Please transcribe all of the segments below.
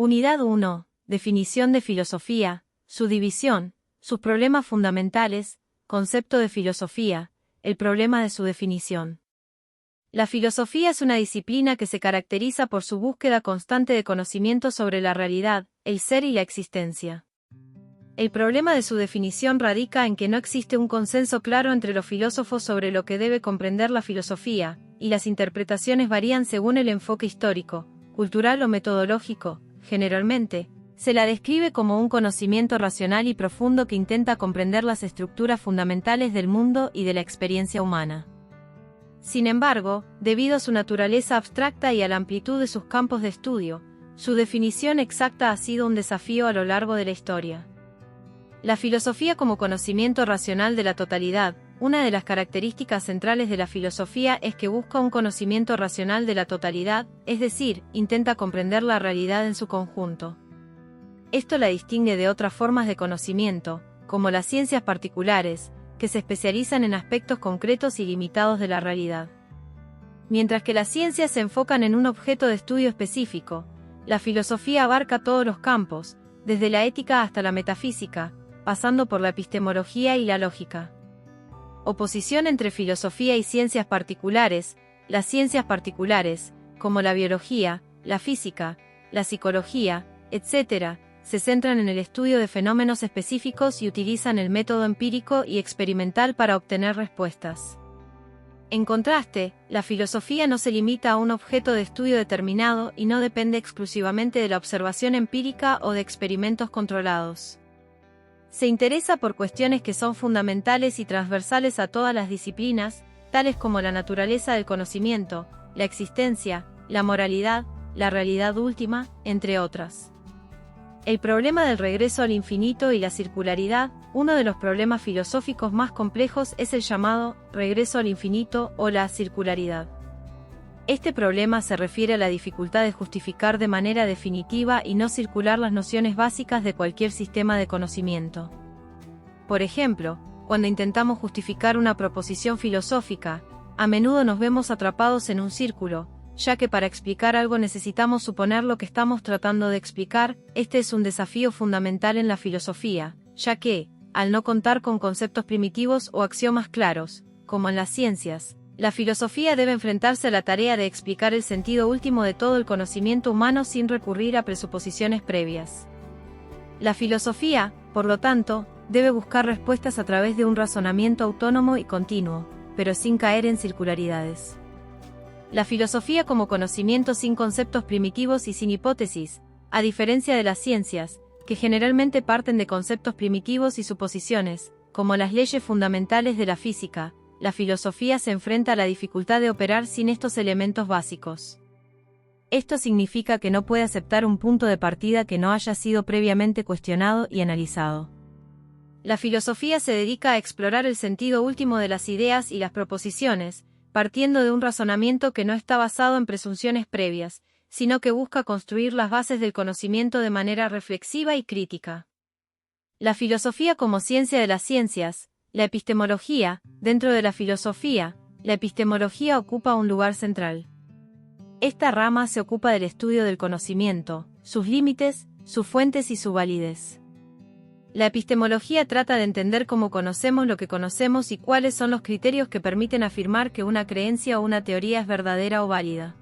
Unidad 1. Definición de filosofía, su división, sus problemas fundamentales, concepto de filosofía, el problema de su definición. La filosofía es una disciplina que se caracteriza por su búsqueda constante de conocimiento sobre la realidad, el ser y la existencia. El problema de su definición radica en que no existe un consenso claro entre los filósofos sobre lo que debe comprender la filosofía, y las interpretaciones varían según el enfoque histórico, cultural o metodológico. Generalmente, se la describe como un conocimiento racional y profundo que intenta comprender las estructuras fundamentales del mundo y de la experiencia humana. Sin embargo, debido a su naturaleza abstracta y a la amplitud de sus campos de estudio, su definición exacta ha sido un desafío a lo largo de la historia. La filosofía como conocimiento racional de la totalidad. Una de las características centrales de la filosofía es que busca un conocimiento racional de la totalidad, es decir, intenta comprender la realidad en su conjunto. Esto la distingue de otras formas de conocimiento, como las ciencias particulares, que se especializan en aspectos concretos y limitados de la realidad. Mientras que las ciencias se enfocan en un objeto de estudio específico, la filosofía abarca todos los campos, desde la ética hasta la metafísica, pasando por la epistemología y la lógica. Oposición entre filosofía y ciencias particulares. Las ciencias particulares, como la biología, la física, la psicología, etc., se centran en el estudio de fenómenos específicos y utilizan el método empírico y experimental para obtener respuestas. En contraste, la filosofía no se limita a un objeto de estudio determinado y no depende exclusivamente de la observación empírica o de experimentos controlados. Se interesa por cuestiones que son fundamentales y transversales a todas las disciplinas, tales como la naturaleza del conocimiento, la existencia, la moralidad, la realidad última, entre otras. El problema del regreso al infinito y la circularidad. Uno de los problemas filosóficos más complejos es el llamado regreso al infinito o la circularidad. Este problema se refiere a la dificultad de justificar de manera definitiva y no circular las nociones básicas de cualquier sistema de conocimiento. Por ejemplo, cuando intentamos justificar una proposición filosófica, a menudo nos vemos atrapados en un círculo, ya que para explicar algo necesitamos suponer lo que estamos tratando de explicar. Este es un desafío fundamental en la filosofía, ya que, al no contar con conceptos primitivos o axiomas claros, como en las ciencias, la filosofía debe enfrentarse a la tarea de explicar el sentido último de todo el conocimiento humano sin recurrir a presuposiciones previas. La filosofía, por lo tanto, debe buscar respuestas a través de un razonamiento autónomo y continuo, pero sin caer en circularidades. La filosofía como conocimiento sin conceptos primitivos y sin hipótesis, a diferencia de las ciencias, que generalmente parten de conceptos primitivos y suposiciones, como las leyes fundamentales de la física, la filosofía se enfrenta a la dificultad de operar sin estos elementos básicos. Esto significa que no puede aceptar un punto de partida que no haya sido previamente cuestionado y analizado. La filosofía se dedica a explorar el sentido último de las ideas y las proposiciones, partiendo de un razonamiento que no está basado en presunciones previas, sino que busca construir las bases del conocimiento de manera reflexiva y crítica. La filosofía como ciencia de las ciencias. La epistemología. Dentro de la filosofía, la epistemología ocupa un lugar central. Esta rama se ocupa del estudio del conocimiento, sus límites, sus fuentes y su validez. La epistemología trata de entender cómo conocemos lo que conocemos y cuáles son los criterios que permiten afirmar que una creencia o una teoría es verdadera o válida.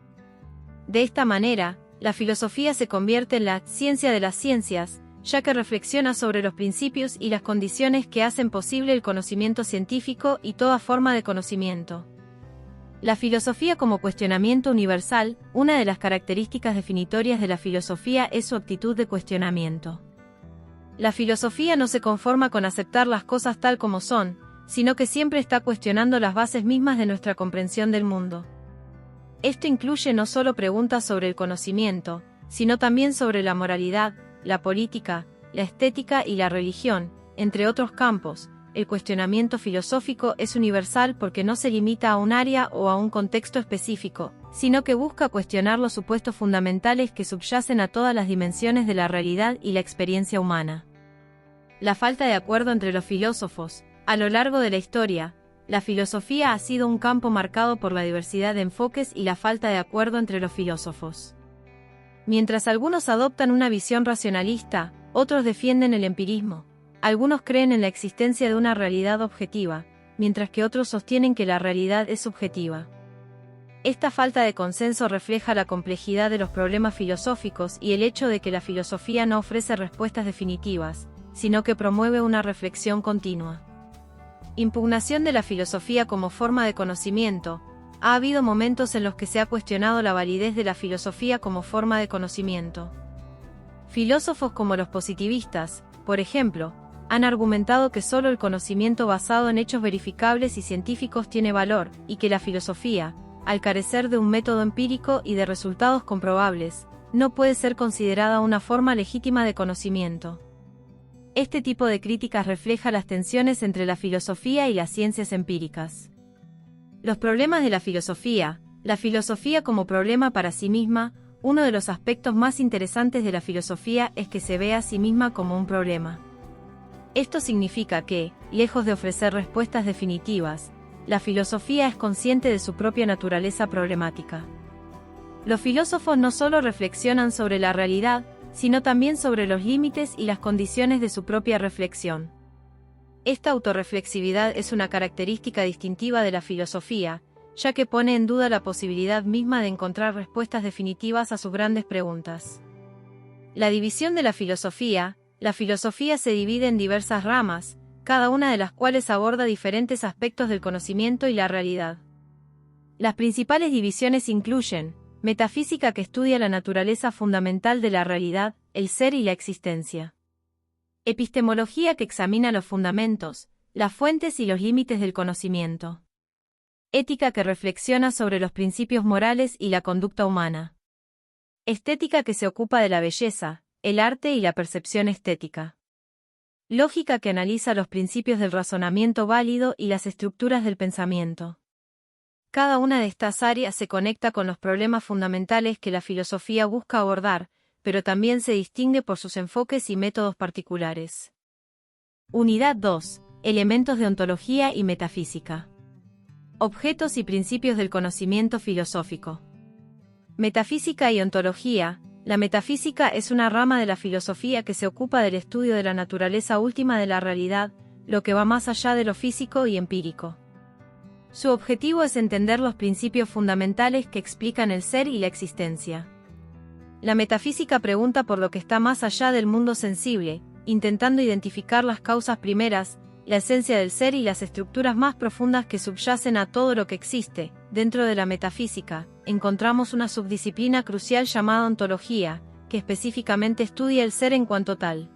De esta manera, la filosofía se convierte en la ciencia de las ciencias, ya que reflexiona sobre los principios y las condiciones que hacen posible el conocimiento científico y toda forma de conocimiento. La filosofía como cuestionamiento universal. Una de las características definitorias de la filosofía es su actitud de cuestionamiento. La filosofía no se conforma con aceptar las cosas tal como son, sino que siempre está cuestionando las bases mismas de nuestra comprensión del mundo. Esto incluye no solo preguntas sobre el conocimiento, sino también sobre la moralidad, la política, la estética y la religión, entre otros campos. El cuestionamiento filosófico es universal porque no se limita a un área o a un contexto específico, sino que busca cuestionar los supuestos fundamentales que subyacen a todas las dimensiones de la realidad y la experiencia humana. La falta de acuerdo entre los filósofos. A lo largo de la historia, la filosofía ha sido un campo marcado por la diversidad de enfoques y la falta de acuerdo entre los filósofos. Mientras algunos adoptan una visión racionalista, otros defienden el empirismo. Algunos creen en la existencia de una realidad objetiva, mientras que otros sostienen que la realidad es subjetiva. Esta falta de consenso refleja la complejidad de los problemas filosóficos y el hecho de que la filosofía no ofrece respuestas definitivas, sino que promueve una reflexión continua. Impugnación de la filosofía como forma de conocimiento. Ha habido momentos en los que se ha cuestionado la validez de la filosofía como forma de conocimiento. Filósofos como los positivistas, por ejemplo, han argumentado que solo el conocimiento basado en hechos verificables y científicos tiene valor, y que la filosofía, al carecer de un método empírico y de resultados comprobables, no puede ser considerada una forma legítima de conocimiento. Este tipo de críticas refleja las tensiones entre la filosofía y las ciencias empíricas. Los problemas de la filosofía como problema para sí misma. Uno de los aspectos más interesantes de la filosofía es que se ve a sí misma como un problema. Esto significa que, lejos de ofrecer respuestas definitivas, la filosofía es consciente de su propia naturaleza problemática. Los filósofos no solo reflexionan sobre la realidad, sino también sobre los límites y las condiciones de su propia reflexión. Esta autorreflexividad es una característica distintiva de la filosofía, ya que pone en duda la posibilidad misma de encontrar respuestas definitivas a sus grandes preguntas. La división de la filosofía se divide en diversas ramas, cada una de las cuales aborda diferentes aspectos del conocimiento y la realidad. Las principales divisiones incluyen: metafísica, que estudia la naturaleza fundamental de la realidad, el ser y la existencia; epistemología, que examina los fundamentos, las fuentes y los límites del conocimiento; ética, que reflexiona sobre los principios morales y la conducta humana; estética, que se ocupa de la belleza, el arte y la percepción estética; lógica, que analiza los principios del razonamiento válido y las estructuras del pensamiento. Cada una de estas áreas se conecta con los problemas fundamentales que la filosofía busca abordar, pero también se distingue por sus enfoques y métodos particulares. Unidad 2. Elementos de ontología y metafísica. Objetos y principios del conocimiento filosófico. Metafísica y ontología. La metafísica es una rama de la filosofía que se ocupa del estudio de la naturaleza última de la realidad, lo que va más allá de lo físico y empírico. Su objetivo es entender los principios fundamentales que explican el ser y la existencia. La metafísica pregunta por lo que está más allá del mundo sensible, intentando identificar las causas primeras, la esencia del ser y las estructuras más profundas que subyacen a todo lo que existe. Dentro de la metafísica, encontramos una subdisciplina crucial llamada ontología, que específicamente estudia el ser en cuanto tal.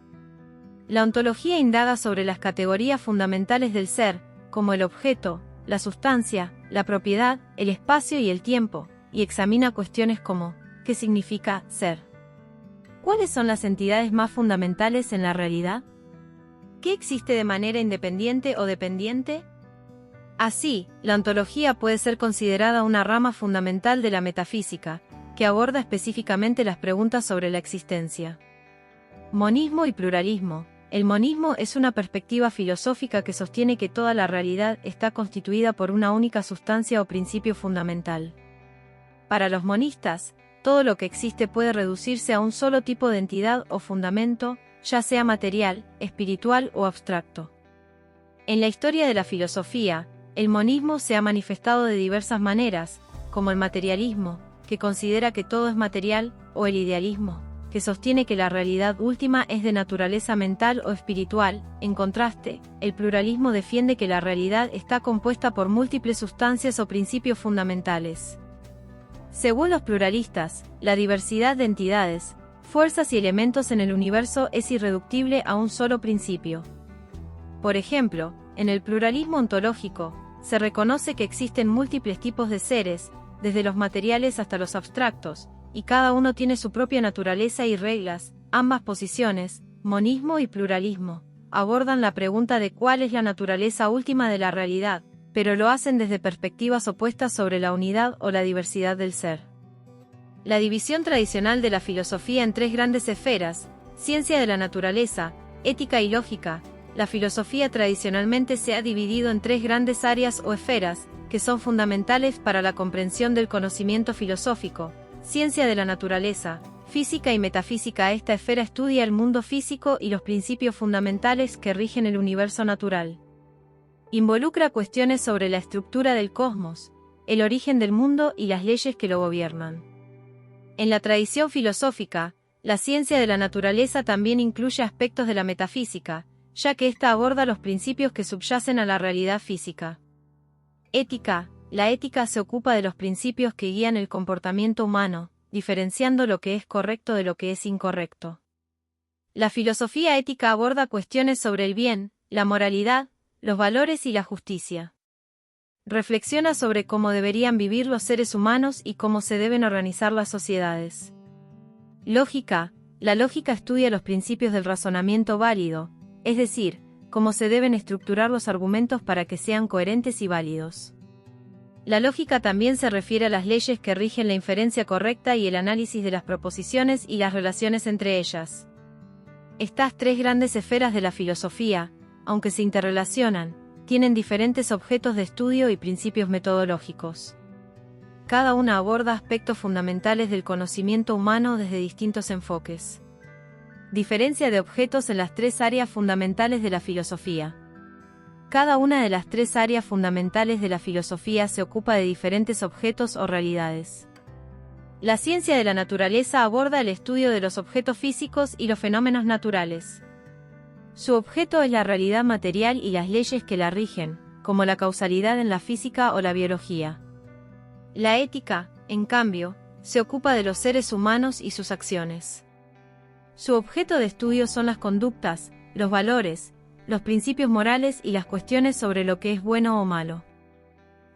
La ontología indaga sobre las categorías fundamentales del ser, como el objeto, la sustancia, la propiedad, el espacio y el tiempo, y examina cuestiones como: ¿qué significa ser? ¿Cuáles son las entidades más fundamentales en la realidad? ¿Qué existe de manera independiente o dependiente? Así, la ontología puede ser considerada una rama fundamental de la metafísica, que aborda específicamente las preguntas sobre la existencia. Monismo y pluralismo. El monismo es una perspectiva filosófica que sostiene que toda la realidad está constituida por una única sustancia o principio fundamental. Para los monistas, todo lo que existe puede reducirse a un solo tipo de entidad o fundamento, ya sea material, espiritual o abstracto. En la historia de la filosofía, el monismo se ha manifestado de diversas maneras, como el materialismo, que considera que todo es material, o el idealismo, que sostiene que la realidad última es de naturaleza mental o espiritual. En contraste, el pluralismo defiende que la realidad está compuesta por múltiples sustancias o principios fundamentales. Según los pluralistas, la diversidad de entidades, fuerzas y elementos en el universo es irreductible a un solo principio. Por ejemplo, en el pluralismo ontológico, se reconoce que existen múltiples tipos de seres, desde los materiales hasta los abstractos, y cada uno tiene su propia naturaleza y reglas. Ambas posiciones, monismo y pluralismo, abordan la pregunta de cuál es la naturaleza última de la realidad, pero lo hacen desde perspectivas opuestas sobre la unidad o la diversidad del ser. La división tradicional de la filosofía en tres grandes esferas: ciencia de la naturaleza, ética y lógica. La filosofía tradicionalmente se ha dividido en tres grandes áreas o esferas, que son fundamentales para la comprensión del conocimiento filosófico: ciencia de la naturaleza, Física y metafísica. Esta esfera estudia el mundo físico y los principios fundamentales que rigen el universo natural. Involucra cuestiones sobre la estructura del cosmos, el origen del mundo y las leyes que lo gobiernan. En la tradición filosófica, la ciencia de la naturaleza también incluye aspectos de la metafísica, ya que ésta aborda los principios que subyacen a la realidad física. Ética. La ética se ocupa de los principios que guían el comportamiento humano, diferenciando lo que es correcto de lo que es incorrecto. La filosofía ética aborda cuestiones sobre el bien, la moralidad, los valores y la justicia. Reflexiona sobre cómo deberían vivir los seres humanos y cómo se deben organizar las sociedades. Lógica. La lógica estudia los principios del razonamiento válido, es decir, cómo se deben estructurar los argumentos para que sean coherentes y válidos. La lógica también se refiere a las leyes que rigen la inferencia correcta y el análisis de las proposiciones y las relaciones entre ellas. Estas tres grandes esferas de la filosofía, aunque se interrelacionan, tienen diferentes objetos de estudio y principios metodológicos. Cada una aborda aspectos fundamentales del conocimiento humano desde distintos enfoques. Diferencia de objetos en las tres áreas fundamentales de la filosofía. Cada una de las tres áreas fundamentales de la filosofía se ocupa de diferentes objetos o realidades. La ciencia de la naturaleza aborda el estudio de los objetos físicos y los fenómenos naturales. Su objeto es la realidad material y las leyes que la rigen, como la causalidad en la física o la biología. La ética, en cambio, se ocupa de los seres humanos y sus acciones. Su objeto de estudio son las conductas, los valores, los principios morales y las cuestiones sobre lo que es bueno o malo.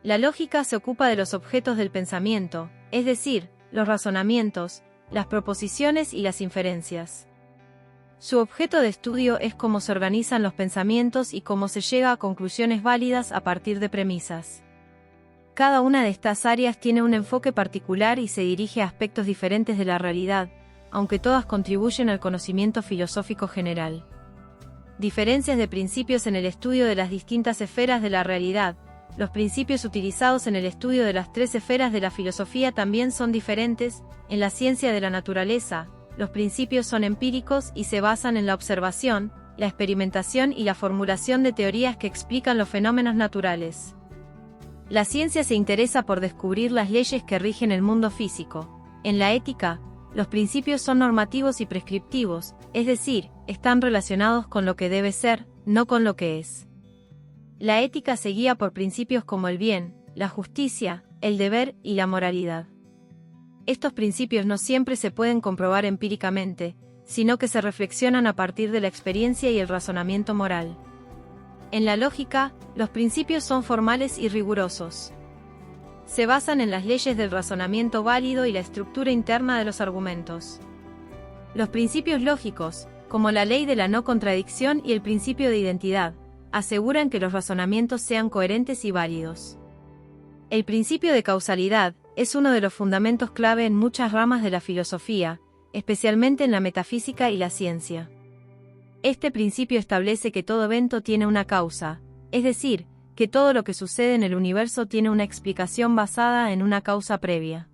La lógica se ocupa de los objetos del pensamiento, es decir, los razonamientos, las proposiciones y las inferencias. Su objeto de estudio es cómo se organizan los pensamientos y cómo se llega a conclusiones válidas a partir de premisas. Cada una de estas áreas tiene un enfoque particular y se dirige a aspectos diferentes de la realidad, aunque todas contribuyen al conocimiento filosófico general. Diferencias de principios en el estudio de las distintas esferas de la realidad. Los principios utilizados en el estudio de las tres esferas de la filosofía también son diferentes. En la ciencia de la naturaleza, los principios son empíricos y se basan en la observación, la experimentación y la formulación de teorías que explican los fenómenos naturales. La ciencia se interesa por descubrir las leyes que rigen el mundo físico. En la ética, los principios son normativos y prescriptivos, es decir, están relacionados con lo que debe ser, no con lo que es. La ética se guía por principios como el bien, la justicia, el deber y la moralidad. Estos principios no siempre se pueden comprobar empíricamente, sino que se reflexionan a partir de la experiencia y el razonamiento moral. En la lógica, los principios son formales y rigurosos. Se basan en las leyes del razonamiento válido y la estructura interna de los argumentos. Los principios lógicos, como la ley de la no contradicción y el principio de identidad, aseguran que los razonamientos sean coherentes y válidos. El principio de causalidad es uno de los fundamentos clave en muchas ramas de la filosofía, especialmente en la metafísica y la ciencia. Este principio establece que todo evento tiene una causa, es decir, que todo lo que sucede en el universo tiene una explicación basada en una causa previa.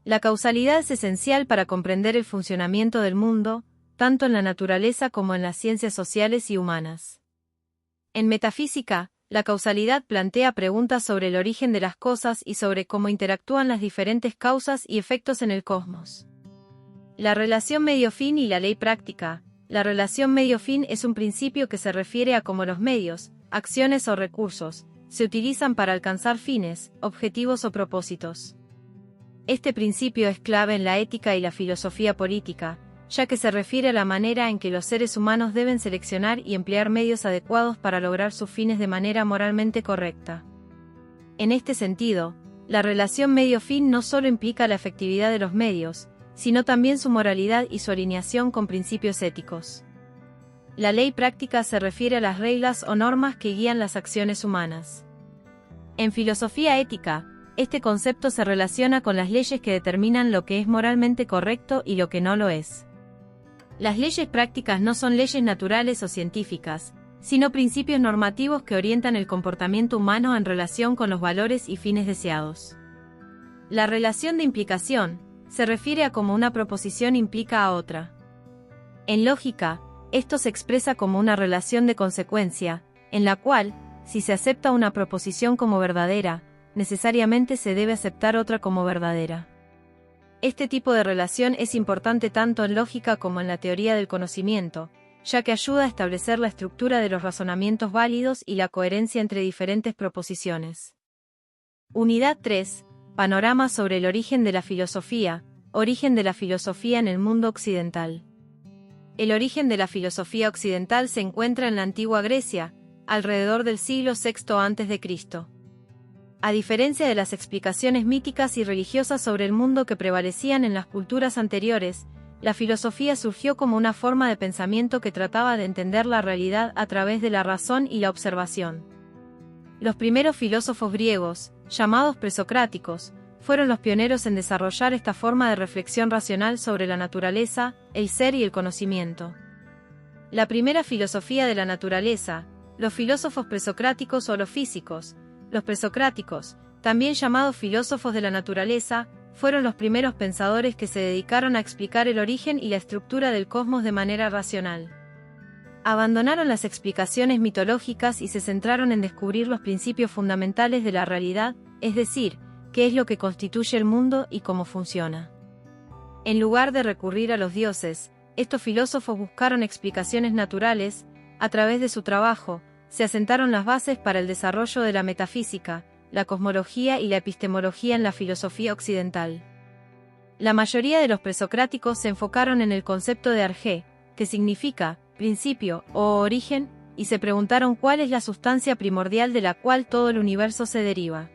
La causalidad es esencial para comprender el funcionamiento del mundo, tanto en la naturaleza como en las ciencias sociales y humanas. En metafísica, la causalidad plantea preguntas sobre el origen de las cosas y sobre cómo interactúan las diferentes causas y efectos en el cosmos. La relación medio-fin y la ley práctica. La relación medio-fin es un principio que se refiere a cómo los medios, acciones o recursos, se utilizan para alcanzar fines, objetivos o propósitos. Este principio es clave en la ética y la filosofía política, ya que se refiere a la manera en que los seres humanos deben seleccionar y emplear medios adecuados para lograr sus fines de manera moralmente correcta. En este sentido, la relación medio-fin no solo implica la efectividad de los medios, sino también su moralidad y su alineación con principios éticos. La ley práctica se refiere a las reglas o normas que guían las acciones humanas. En filosofía ética, este concepto se relaciona con las leyes que determinan lo que es moralmente correcto y lo que no lo es. Las leyes prácticas no son leyes naturales o científicas, sino principios normativos que orientan el comportamiento humano en relación con los valores y fines deseados. La relación de implicación. se refiere a cómo una proposición implica a otra. En lógica, esto se expresa como una relación de consecuencia, en la cual, si se acepta una proposición como verdadera, necesariamente se debe aceptar otra como verdadera. Este tipo de relación es importante tanto en lógica como en la teoría del conocimiento, ya que ayuda a establecer la estructura de los razonamientos válidos y la coherencia entre diferentes proposiciones. Unidad 3. Panorama sobre el origen de la filosofía. Origen de la filosofía en el mundo occidental. El origen de la filosofía occidental se encuentra en la antigua Grecia, alrededor del siglo VI a.C. A diferencia de las explicaciones míticas y religiosas sobre el mundo que prevalecían en las culturas anteriores, la filosofía surgió como una forma de pensamiento que trataba de entender la realidad a través de la razón y la observación. Los primeros filósofos griegos, llamados presocráticos, fueron los pioneros en desarrollar esta forma de reflexión racional sobre la naturaleza, el ser y el conocimiento. La primera filosofía de la naturaleza, los filósofos presocráticos o los físicos, los presocráticos, también llamados filósofos de la naturaleza, fueron los primeros pensadores que se dedicaron a explicar el origen y la estructura del cosmos de manera racional. Abandonaron las explicaciones mitológicas y se centraron en descubrir los principios fundamentales de la realidad, es decir, qué es lo que constituye el mundo y cómo funciona. En lugar de recurrir a los dioses, estos filósofos buscaron explicaciones naturales. A través de su trabajo, se asentaron las bases para el desarrollo de la metafísica, la cosmología y la epistemología en la filosofía occidental. La mayoría de los presocráticos se enfocaron en el concepto de arjé, que significa principio o origen, y se preguntaron cuál es la sustancia primordial de la cual todo el universo se deriva.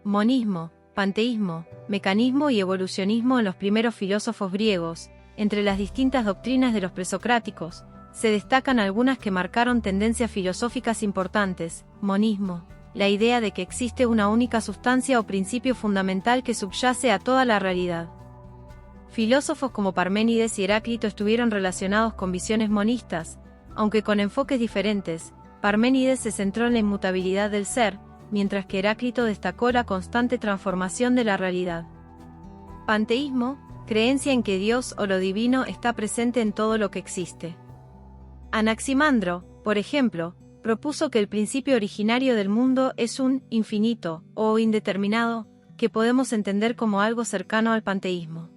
Monismo, panteísmo, mecanismo y evolucionismo en los primeros filósofos griegos. Entre las distintas doctrinas de los presocráticos, se destacan algunas que marcaron tendencias filosóficas importantes. Monismo, la idea de que existe una única sustancia o principio fundamental que subyace a toda la realidad. Filósofos como Parménides y Heráclito estuvieron relacionados con visiones monistas, aunque con enfoques diferentes. Parménides se centró en la inmutabilidad del ser, mientras que Heráclito destacó la constante transformación de la realidad. Panteísmo, creencia en que Dios o lo divino está presente en todo lo que existe. Anaximandro, por ejemplo, propuso que el principio originario del mundo es un infinito o indeterminado, que podemos entender como algo cercano al panteísmo.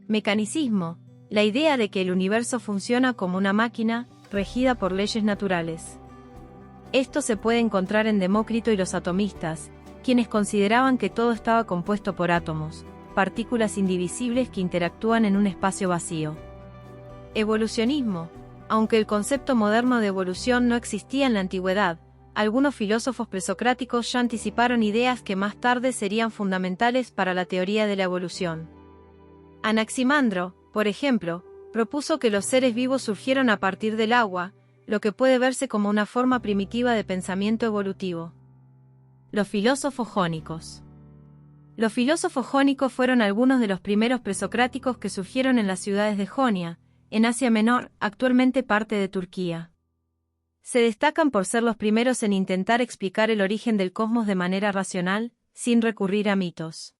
Mecanicismo, la idea de que el universo funciona como una máquina, regida por leyes naturales. Esto se puede encontrar en Demócrito y los atomistas, quienes consideraban que todo estaba compuesto por átomos, partículas indivisibles que interactúan en un espacio vacío. Evolucionismo, aunque el concepto moderno de evolución no existía en la antigüedad, algunos filósofos presocráticos ya anticiparon ideas que más tarde serían fundamentales para la teoría de la evolución. Anaximandro, por ejemplo, propuso que los seres vivos surgieron a partir del agua, lo que puede verse como una forma primitiva de pensamiento evolutivo. Los filósofos jónicos. Los filósofos jónicos fueron algunos de los primeros presocráticos que surgieron en las ciudades de Jonia, en Asia Menor, actualmente parte de Turquía. Se destacan por ser los primeros en intentar explicar el origen del cosmos de manera racional, sin recurrir a mitos.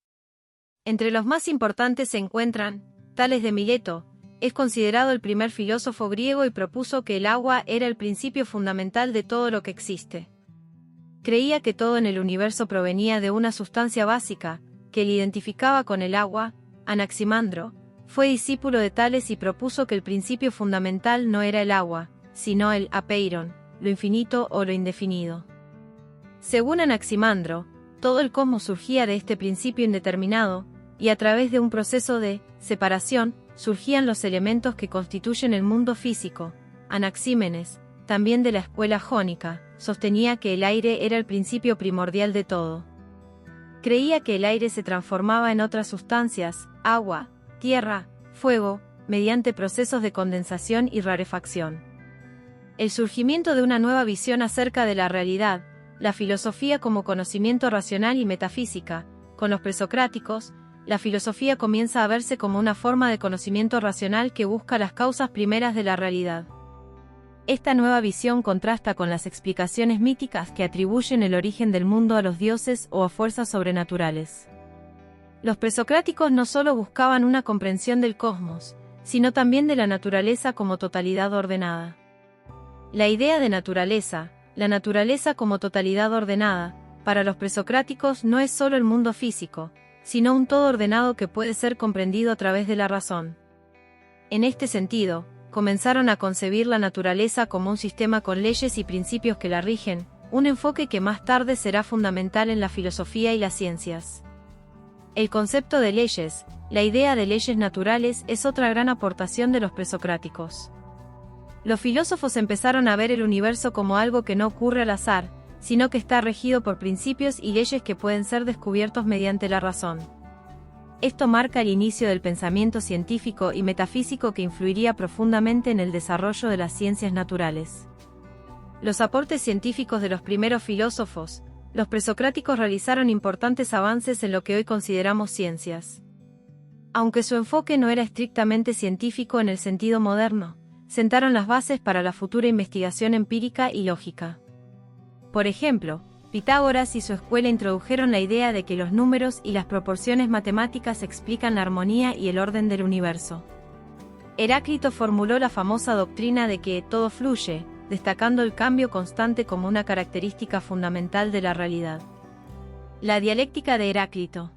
Entre los más importantes se encuentran Tales de Mileto. Es considerado el primer filósofo griego y propuso que el agua era el principio fundamental de todo lo que existe. Creía que todo en el universo provenía de una sustancia básica, que le identificaba con el agua. Anaximandro fue discípulo de Tales y propuso que el principio fundamental no era el agua, sino el apeiron, lo infinito o lo indefinido. Según Anaximandro, todo el cosmos surgía de este principio indeterminado, y a través de un proceso de separación, surgían los elementos que constituyen el mundo físico. Anaxímenes, también de la escuela jónica, sostenía que el aire era el principio primordial de todo. Creía que el aire se transformaba en otras sustancias, agua, tierra, fuego, mediante procesos de condensación y rarefacción. El surgimiento de una nueva visión acerca de la realidad, la filosofía como conocimiento racional y metafísica. Con los presocráticos, la filosofía comienza a verse como una forma de conocimiento racional que busca las causas primeras de la realidad. Esta nueva visión contrasta con las explicaciones míticas que atribuyen el origen del mundo a los dioses o a fuerzas sobrenaturales. Los presocráticos no solo buscaban una comprensión del cosmos, sino también de la naturaleza como totalidad ordenada. La idea de naturaleza, la naturaleza como totalidad ordenada, para los presocráticos no es solo el mundo físico, sino un todo ordenado que puede ser comprendido a través de la razón. En este sentido, comenzaron a concebir la naturaleza como un sistema con leyes y principios que la rigen, un enfoque que más tarde será fundamental en la filosofía y las ciencias. El concepto de leyes, la idea de leyes naturales, es otra gran aportación de los presocráticos. Los filósofos empezaron a ver el universo como algo que no ocurre al azar, sino que está regido por principios y leyes que pueden ser descubiertos mediante la razón. Esto marca el inicio del pensamiento científico y metafísico que influiría profundamente en el desarrollo de las ciencias naturales. Los aportes científicos de los primeros filósofos, los presocráticos realizaron importantes avances en lo que hoy consideramos ciencias. Aunque su enfoque no era estrictamente científico en el sentido moderno, sentaron las bases para la futura investigación empírica y lógica. Por ejemplo, Pitágoras y su escuela introdujeron la idea de que los números y las proporciones matemáticas explican la armonía y el orden del universo. Heráclito formuló la famosa doctrina de que todo fluye, destacando el cambio constante como una característica fundamental de la realidad. La dialéctica de Heráclito.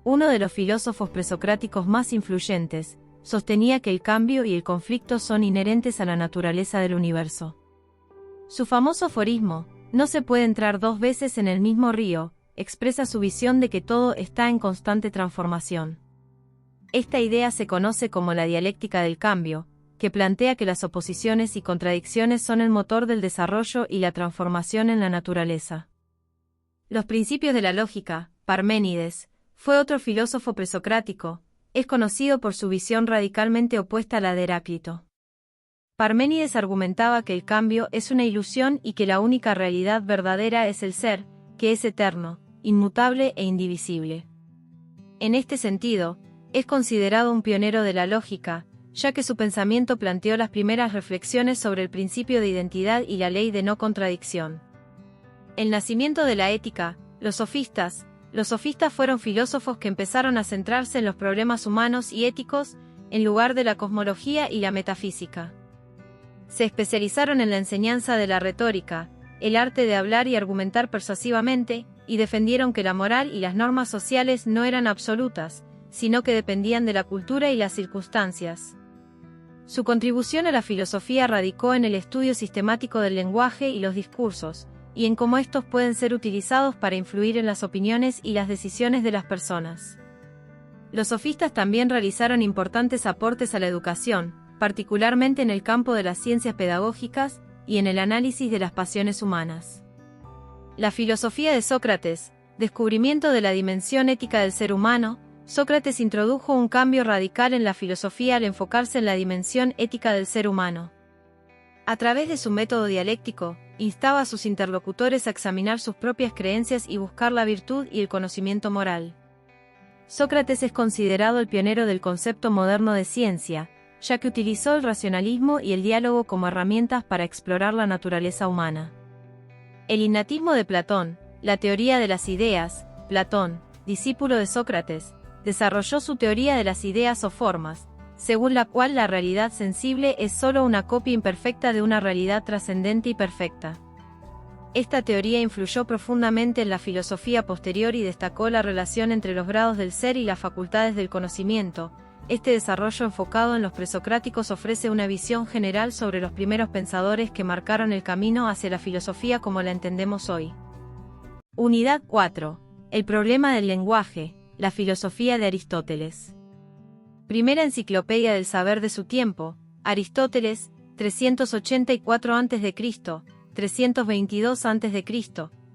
Uno de los filósofos presocráticos más influyentes, sostenía que el cambio y el conflicto son inherentes a la naturaleza del universo. Su famoso aforismo, "No se puede entrar dos veces en el mismo río", expresa su visión de que todo está en constante transformación. Esta idea se conoce como la dialéctica del cambio, que plantea que las oposiciones y contradicciones son el motor del desarrollo y la transformación en la naturaleza. Los principios de la lógica, Parménides, fue otro filósofo presocrático, es conocido por su visión radicalmente opuesta a la de Heráclito. Parménides argumentaba que el cambio es una ilusión y que la única realidad verdadera es el ser, que es eterno, inmutable e indivisible. En este sentido, es considerado un pionero de la lógica, ya que su pensamiento planteó las primeras reflexiones sobre el principio de identidad y la ley de no contradicción. El nacimiento de la ética, los sofistas fueron filósofos que empezaron a centrarse en los problemas humanos y éticos, en lugar de la cosmología y la metafísica. Se especializaron en la enseñanza de la retórica, el arte de hablar y argumentar persuasivamente, y defendieron que la moral y las normas sociales no eran absolutas, sino que dependían de la cultura y las circunstancias. Su contribución a la filosofía radicó en el estudio sistemático del lenguaje y los discursos, y en cómo estos pueden ser utilizados para influir en las opiniones y las decisiones de las personas. Los sofistas también realizaron importantes aportes a la educación, particularmente en el campo de las ciencias pedagógicas y en el análisis de las pasiones humanas. La filosofía de Sócrates, descubrimiento de la dimensión ética del ser humano. Sócrates introdujo un cambio radical en la filosofía al enfocarse en la dimensión ética del ser humano. A través de su método dialéctico, instaba a sus interlocutores a examinar sus propias creencias y buscar la virtud y el conocimiento moral. Sócrates es considerado el pionero del concepto moderno de ciencia, ya que utilizó el racionalismo y el diálogo como herramientas para explorar la naturaleza humana. El innatismo de Platón, la teoría de las ideas. Platón, discípulo de Sócrates, desarrolló su teoría de las ideas o formas, según la cual la realidad sensible es solo una copia imperfecta de una realidad trascendente y perfecta. Esta teoría influyó profundamente en la filosofía posterior y destacó la relación entre los grados del ser y las facultades del conocimiento. Este desarrollo enfocado en los presocráticos ofrece una visión general sobre los primeros pensadores que marcaron el camino hacia la filosofía como la entendemos hoy. Unidad 4. El problema del lenguaje. La filosofía de Aristóteles. Primera enciclopedia del saber de su tiempo, Aristóteles, 384 a.C., 322 a.C.,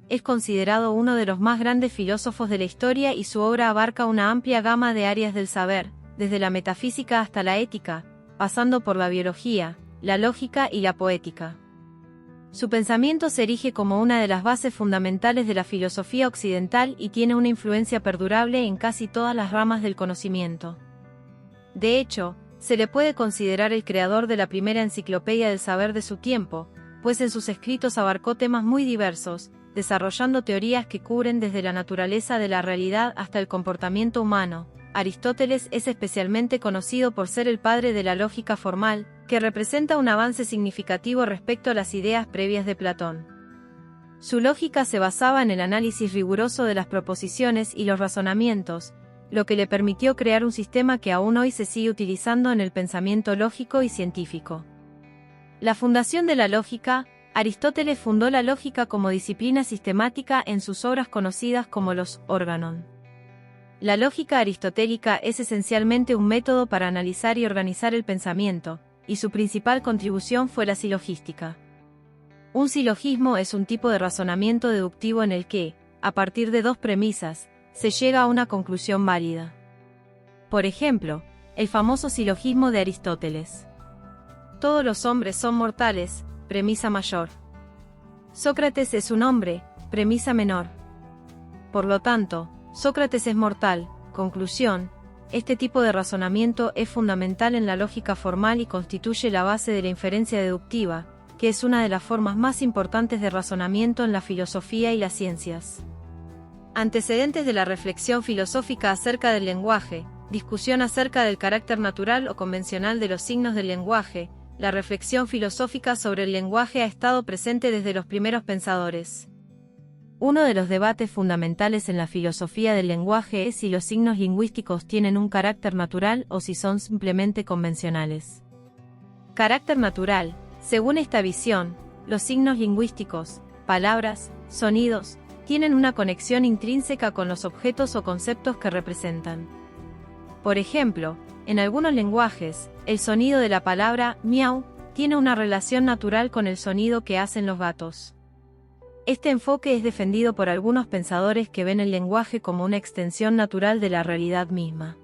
es considerado uno de los más grandes filósofos de la historia y su obra abarca una amplia gama de áreas del saber, desde la metafísica hasta la ética, pasando por la biología, la lógica y la poética. Su pensamiento se erige como una de las bases fundamentales de la filosofía occidental y tiene una influencia perdurable en casi todas las ramas del conocimiento. De hecho, se le puede considerar el creador de la primera enciclopedia del saber de su tiempo, pues en sus escritos abarcó temas muy diversos, desarrollando teorías que cubren desde la naturaleza de la realidad hasta el comportamiento humano. Aristóteles es especialmente conocido por ser el padre de la lógica formal, que representa un avance significativo respecto a las ideas previas de Platón. Su lógica se basaba en el análisis riguroso de las proposiciones y los razonamientos, lo que le permitió crear un sistema que aún hoy se sigue utilizando en el pensamiento lógico y científico. La fundación de la lógica. Aristóteles fundó la lógica como disciplina sistemática en sus obras conocidas como los Organon. La lógica aristotélica es esencialmente un método para analizar y organizar el pensamiento, y su principal contribución fue la silogística. Un silogismo es un tipo de razonamiento deductivo en el que, a partir de dos premisas, se llega a una conclusión válida. Por ejemplo, el famoso silogismo de Aristóteles. Todos los hombres son mortales, premisa mayor. Sócrates es un hombre, premisa menor. Por lo tanto, Sócrates es mortal, conclusión. Este tipo de razonamiento es fundamental en la lógica formal y constituye la base de la inferencia deductiva, que es una de las formas más importantes de razonamiento en la filosofía y las ciencias. Antecedentes de la reflexión filosófica acerca del lenguaje, discusión acerca del carácter natural o convencional de los signos del lenguaje. La reflexión filosófica sobre el lenguaje ha estado presente desde los primeros pensadores. Uno de los debates fundamentales en la filosofía del lenguaje es si los signos lingüísticos tienen un carácter natural o si son simplemente convencionales. Carácter natural. Según esta visión, los signos lingüísticos, palabras, sonidos, tienen una conexión intrínseca con los objetos o conceptos que representan. Por ejemplo, en algunos lenguajes, el sonido de la palabra miau tiene una relación natural con el sonido que hacen los gatos. Este enfoque es defendido por algunos pensadores que ven el lenguaje como una extensión natural de la realidad misma.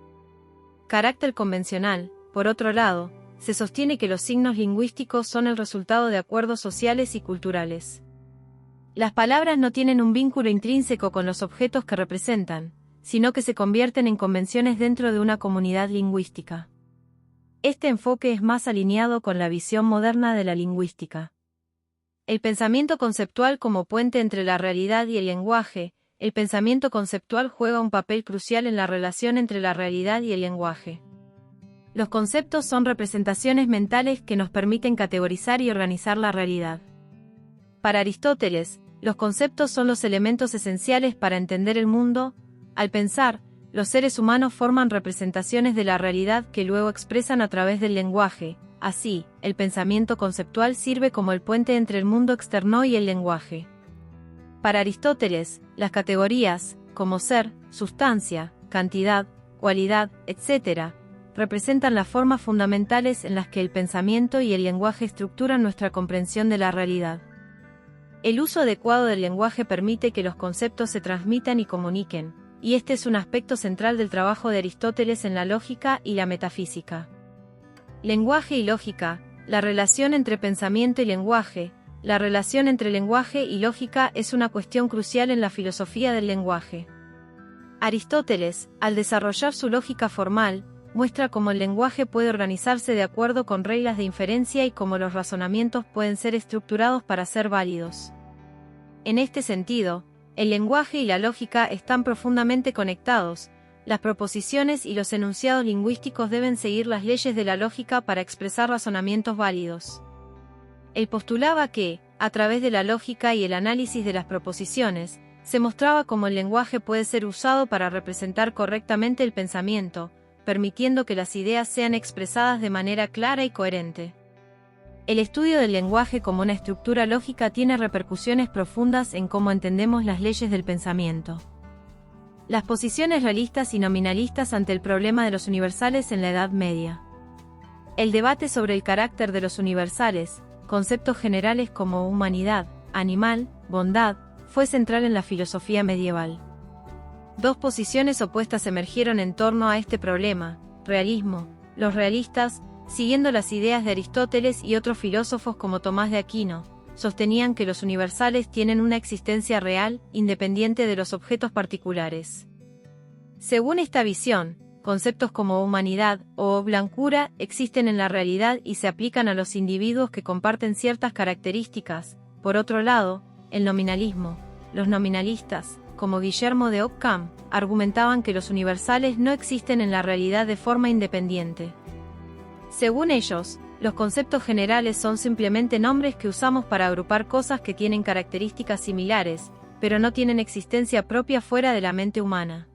Carácter convencional, por otro lado, se sostiene que los signos lingüísticos son el resultado de acuerdos sociales y culturales. Las palabras no tienen un vínculo intrínseco con los objetos que representan, sino que se convierten en convenciones dentro de una comunidad lingüística. Este enfoque es más alineado con la visión moderna de la lingüística. El pensamiento conceptual como puente entre la realidad y el lenguaje. El pensamiento conceptual juega un papel crucial en la relación entre la realidad y el lenguaje. Los conceptos son representaciones mentales que nos permiten categorizar y organizar la realidad. Para Aristóteles, los conceptos son los elementos esenciales para entender el mundo. Al pensar, los seres humanos forman representaciones de la realidad que luego expresan a través del lenguaje. Así, el pensamiento conceptual sirve como el puente entre el mundo externo y el lenguaje. Para Aristóteles, las categorías, como ser, sustancia, cantidad, cualidad, etc., representan las formas fundamentales en las que el pensamiento y el lenguaje estructuran nuestra comprensión de la realidad. El uso adecuado del lenguaje permite que los conceptos se transmitan y comuniquen, y este es un aspecto central del trabajo de Aristóteles en la lógica y la metafísica. Lenguaje y lógica. La relación entre pensamiento y lenguaje. La relación entre lenguaje y lógica es una cuestión crucial en la filosofía del lenguaje. Aristóteles, al desarrollar su lógica formal, muestra cómo el lenguaje puede organizarse de acuerdo con reglas de inferencia y cómo los razonamientos pueden ser estructurados para ser válidos. En este sentido, el lenguaje y la lógica están profundamente conectados. Las proposiciones y los enunciados lingüísticos deben seguir las leyes de la lógica para expresar razonamientos válidos. Él postulaba que, a través de la lógica y el análisis de las proposiciones, se mostraba cómo el lenguaje puede ser usado para representar correctamente el pensamiento, permitiendo que las ideas sean expresadas de manera clara y coherente. El estudio del lenguaje como una estructura lógica tiene repercusiones profundas en cómo entendemos las leyes del pensamiento. Las posiciones realistas y nominalistas ante el problema de los universales en la Edad Media. El debate sobre el carácter de los universales, conceptos generales como humanidad, animal, bondad, fue central en la filosofía medieval. Dos posiciones opuestas emergieron en torno a este problema: realismo. Los realistas, siguiendo las ideas de Aristóteles y otros filósofos como Tomás de Aquino, sostenían que los universales tienen una existencia real, independiente de los objetos particulares. Según esta visión, conceptos como humanidad o blancura existen en la realidad y se aplican a los individuos que comparten ciertas características. Por otro lado, el nominalismo, los nominalistas, como Guillermo de Ockham, argumentaban que los universales no existen en la realidad de forma independiente. Según ellos, los conceptos generales son simplemente nombres que usamos para agrupar cosas que tienen características similares, pero no tienen existencia propia fuera de la mente humana.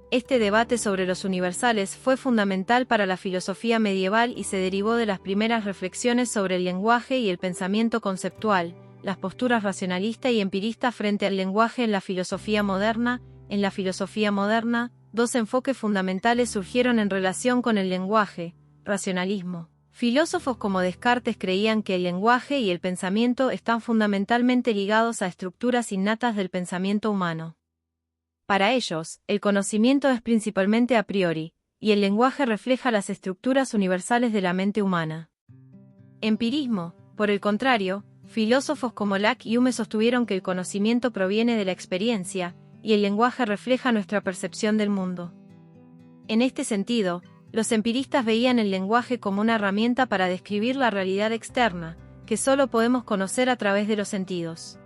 Este debate sobre los universales fue fundamental para la filosofía medieval y se derivó de las primeras reflexiones sobre el lenguaje y el pensamiento conceptual, las posturas racionalista y empirista frente al lenguaje en la filosofía moderna. En la filosofía moderna, dos enfoques fundamentales surgieron en relación con el lenguaje: racionalismo. Filósofos como Descartes creían que el lenguaje y el pensamiento están fundamentalmente ligados a estructuras innatas del pensamiento humano. Para ellos, el conocimiento es principalmente a priori, y el lenguaje refleja las estructuras universales de la mente humana. Empirismo, por el contrario, filósofos como Locke y Hume sostuvieron que el conocimiento proviene de la experiencia, y el lenguaje refleja nuestra percepción del mundo. En este sentido, los empiristas veían el lenguaje como una herramienta para describir la realidad externa, que solo podemos conocer a través de los sentidos.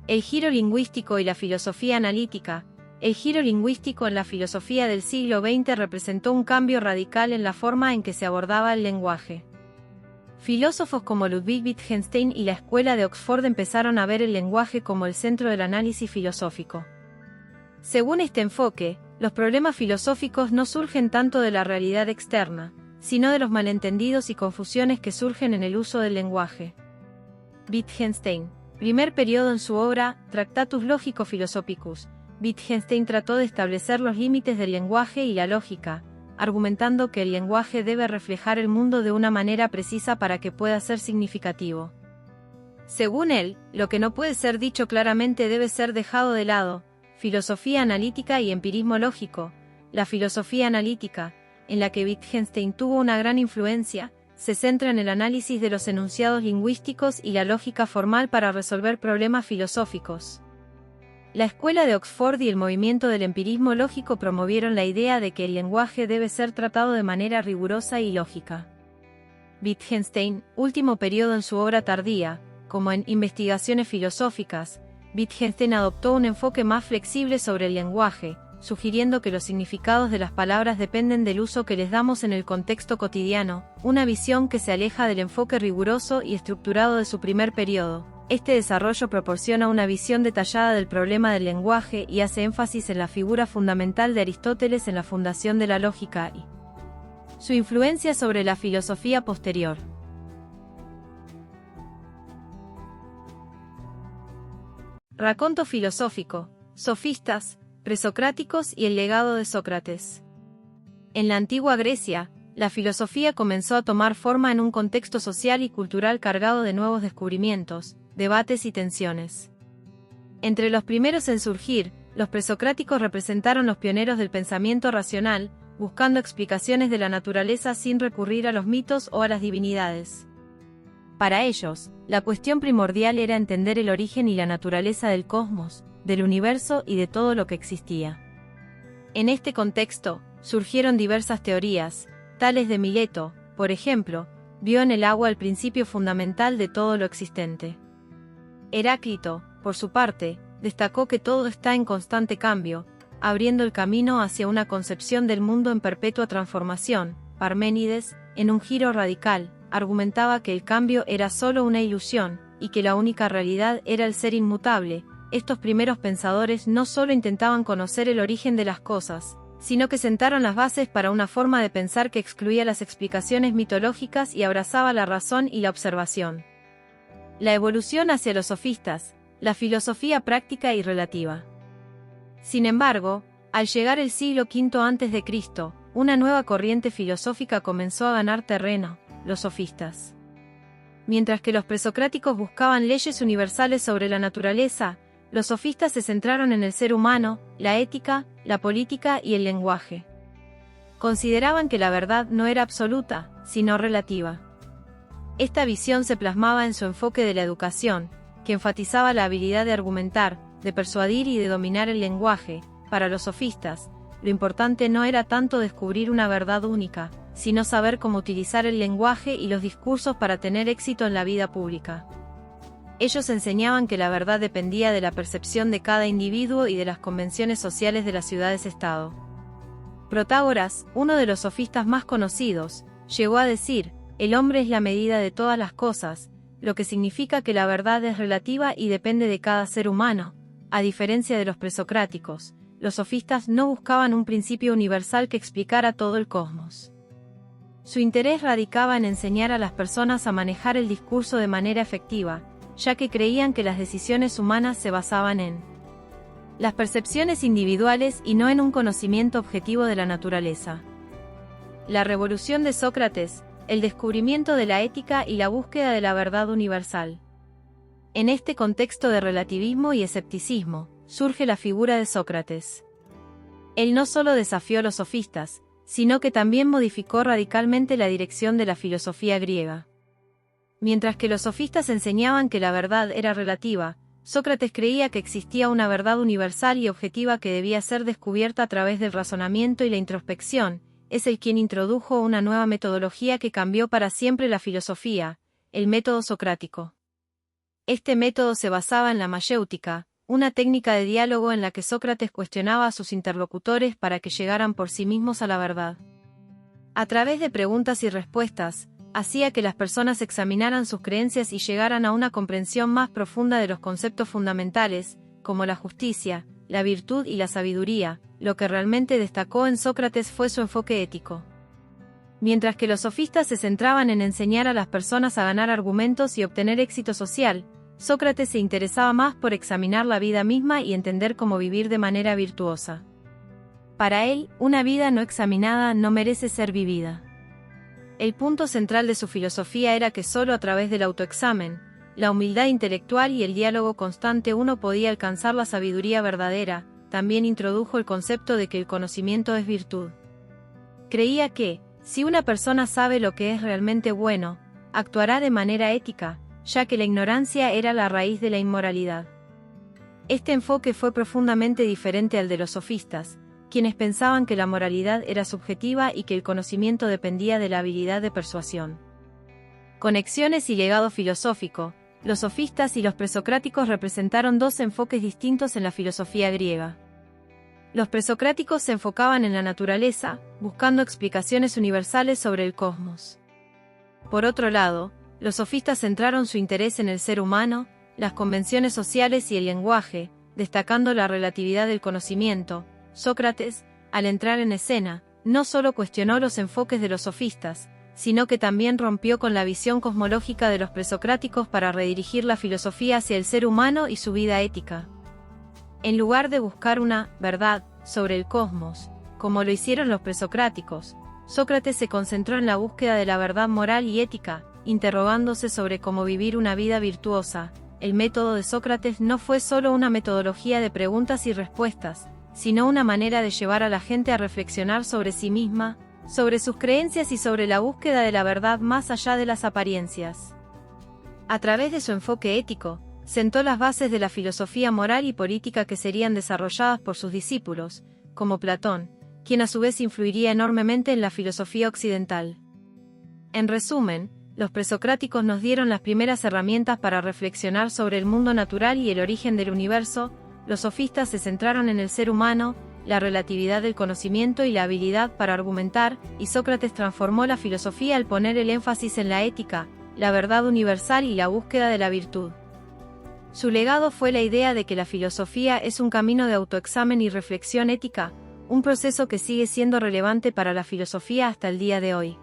El giro lingüístico y la filosofía analítica. El giro lingüístico en la filosofía del siglo XX representó un cambio radical en la forma en que se abordaba el lenguaje. Filósofos como Ludwig Wittgenstein y la Escuela de Oxford empezaron a ver el lenguaje como el centro del análisis filosófico. Según este enfoque, los problemas filosóficos no surgen tanto de la realidad externa, sino de los malentendidos y confusiones que surgen en el uso del lenguaje. Wittgenstein, primer periodo en su obra, Tractatus Logico-Philosophicus. Wittgenstein trató de establecer los límites del lenguaje y la lógica, argumentando que el lenguaje debe reflejar el mundo de una manera precisa para que pueda ser significativo. Según él, lo que no puede ser dicho claramente debe ser dejado de lado. Filosofía analítica y empirismo lógico. La filosofía analítica, en la que Wittgenstein tuvo una gran influencia, se centra en el análisis de los enunciados lingüísticos y la lógica formal para resolver problemas filosóficos. La Escuela de Oxford y el movimiento del empirismo lógico promovieron la idea de que el lenguaje debe ser tratado de manera rigurosa y lógica. Wittgenstein, último periodo en su obra tardía, como en Investigaciones filosóficas, Wittgenstein adoptó un enfoque más flexible sobre el lenguaje, sugiriendo que los significados de las palabras dependen del uso que les damos en el contexto cotidiano, una visión que se aleja del enfoque riguroso y estructurado de su primer periodo. Este desarrollo proporciona una visión detallada del problema del lenguaje y hace énfasis en la figura fundamental de Aristóteles en la fundación de la lógica y su influencia sobre la filosofía posterior. Raconto filosófico, sofistas, presocráticos y el legado de Sócrates. En la antigua Grecia, la filosofía comenzó a tomar forma en un contexto social y cultural cargado de nuevos descubrimientos, debates y tensiones. Entre los primeros en surgir, los presocráticos representaron los pioneros del pensamiento racional, buscando explicaciones de la naturaleza sin recurrir a los mitos o a las divinidades. Para ellos, la cuestión primordial era entender el origen y la naturaleza del cosmos, del universo y de todo lo que existía. En este contexto, surgieron diversas teorías, tales de Mileto, por ejemplo, vio en el agua el principio fundamental de todo lo existente. Heráclito, por su parte, destacó que todo está en constante cambio, abriendo el camino hacia una concepción del mundo en perpetua transformación. Parménides, en un giro radical, argumentaba que el cambio era solo una ilusión, y que la única realidad era el ser inmutable. Estos primeros pensadores no solo intentaban conocer el origen de las cosas, sino que sentaron las bases para una forma de pensar que excluía las explicaciones mitológicas y abrazaba la razón y la observación. La evolución hacia los sofistas, la filosofía práctica y relativa. Sin embargo, al llegar el siglo V a.C., una nueva corriente filosófica comenzó a ganar terreno, los sofistas. Mientras que los presocráticos buscaban leyes universales sobre la naturaleza, los sofistas se centraron en el ser humano, la ética, la política y el lenguaje. Consideraban que la verdad no era absoluta, sino relativa. Esta visión se plasmaba en su enfoque de la educación, que enfatizaba la habilidad de argumentar, de persuadir y de dominar el lenguaje. Para los sofistas, lo importante no era tanto descubrir una verdad única, sino saber cómo utilizar el lenguaje y los discursos para tener éxito en la vida pública. Ellos enseñaban que la verdad dependía de la percepción de cada individuo y de las convenciones sociales de las ciudades-estado. Protágoras, uno de los sofistas más conocidos, llegó a decir: el hombre es la medida de todas las cosas, lo que significa que la verdad es relativa y depende de cada ser humano. A diferencia de los presocráticos, los sofistas no buscaban un principio universal que explicara todo el cosmos. Su interés radicaba en enseñar a las personas a manejar el discurso de manera efectiva, ya que creían que las decisiones humanas se basaban en las percepciones individuales y no en un conocimiento objetivo de la naturaleza. La revolución de Sócrates, el descubrimiento de la ética y la búsqueda de la verdad universal. En este contexto de relativismo y escepticismo, surge la figura de Sócrates. Él no solo desafió a los sofistas, sino que también modificó radicalmente la dirección de la filosofía griega. Mientras que los sofistas enseñaban que la verdad era relativa, Sócrates creía que existía una verdad universal y objetiva que debía ser descubierta a través del razonamiento y la introspección. Es él quien introdujo una nueva metodología que cambió para siempre la filosofía, el método socrático. Este método se basaba en la mayéutica, una técnica de diálogo en la que Sócrates cuestionaba a sus interlocutores para que llegaran por sí mismos a la verdad. A través de preguntas y respuestas, hacía que las personas examinaran sus creencias y llegaran a una comprensión más profunda de los conceptos fundamentales, como la justicia, la virtud y la sabiduría. Lo que realmente destacó en Sócrates fue su enfoque ético. Mientras que los sofistas se centraban en enseñar a las personas a ganar argumentos y obtener éxito social, Sócrates se interesaba más por examinar la vida misma y entender cómo vivir de manera virtuosa. Para él, una vida no examinada no merece ser vivida. El punto central de su filosofía era que solo a través del autoexamen, la humildad intelectual y el diálogo constante uno podía alcanzar la sabiduría verdadera. También introdujo el concepto de que el conocimiento es virtud. Creía que, si una persona sabe lo que es realmente bueno, actuará de manera ética, ya que la ignorancia era la raíz de la inmoralidad. Este enfoque fue profundamente diferente al de los sofistas, quienes pensaban que la moralidad era subjetiva y que el conocimiento dependía de la habilidad de persuasión. Conexiones y legado filosófico. Los sofistas y los presocráticos representaron dos enfoques distintos en la filosofía griega. Los presocráticos se enfocaban en la naturaleza, buscando explicaciones universales sobre el cosmos. Por otro lado, los sofistas centraron su interés en el ser humano, las convenciones sociales y el lenguaje, destacando la relatividad del conocimiento. Sócrates, al entrar en escena, no solo cuestionó los enfoques de los sofistas, sino que también rompió con la visión cosmológica de los presocráticos para redirigir la filosofía hacia el ser humano y su vida ética. En lugar de buscar una verdad sobre el cosmos, como lo hicieron los presocráticos, Sócrates se concentró en la búsqueda de la verdad moral y ética, interrogándose sobre cómo vivir una vida virtuosa. El método de Sócrates no fue solo una metodología de preguntas y respuestas, sino una manera de llevar a la gente a reflexionar sobre sí misma, sobre sus creencias y sobre la búsqueda de la verdad más allá de las apariencias. A través de su enfoque ético, sentó las bases de la filosofía moral y política que serían desarrolladas por sus discípulos, como Platón, quien a su vez influiría enormemente en la filosofía occidental. En resumen, los presocráticos nos dieron las primeras herramientas para reflexionar sobre el mundo natural y el origen del universo. Los sofistas se centraron en el ser humano, la relatividad del conocimiento y la habilidad para argumentar, y Sócrates transformó la filosofía al poner el énfasis en la ética, la verdad universal y la búsqueda de la virtud. Su legado fue la idea de que la filosofía es un camino de autoexamen y reflexión ética, un proceso que sigue siendo relevante para la filosofía hasta el día de hoy.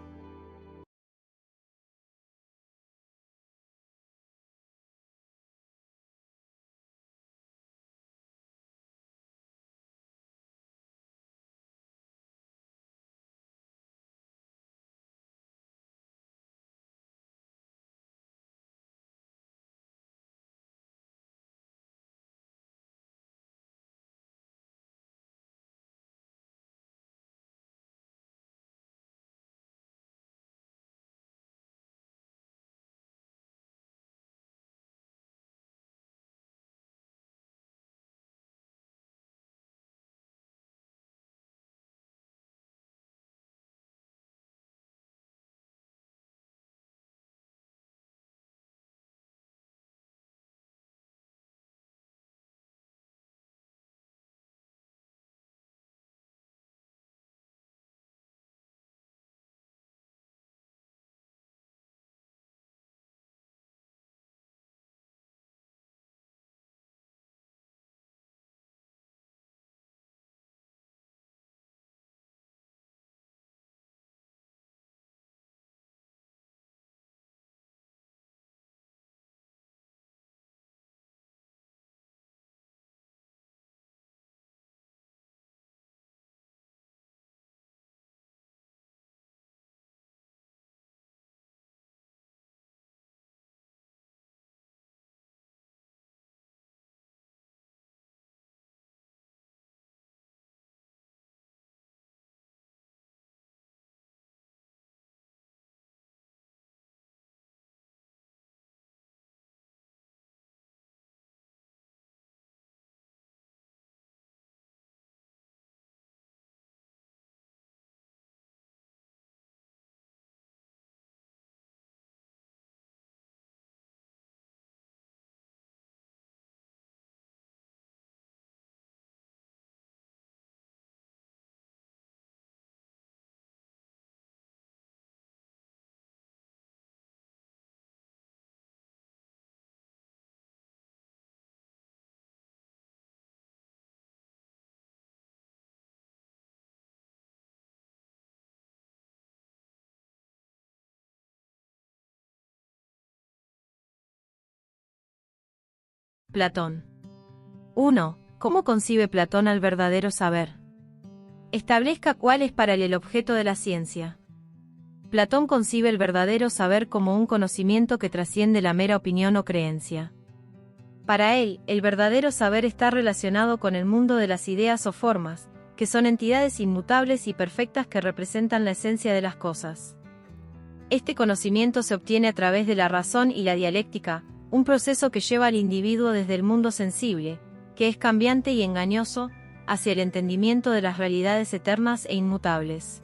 Platón. 1. ¿Cómo concibe Platón al verdadero saber? Establezca cuál es para él el objeto de la ciencia. Platón concibe el verdadero saber como un conocimiento que trasciende la mera opinión o creencia. Para él, el verdadero saber está relacionado con el mundo de las ideas o formas, que son entidades inmutables y perfectas que representan la esencia de las cosas. Este conocimiento se obtiene a través de la razón y la dialéctica, un proceso que lleva al individuo desde el mundo sensible, que es cambiante y engañoso, hacia el entendimiento de las realidades eternas e inmutables.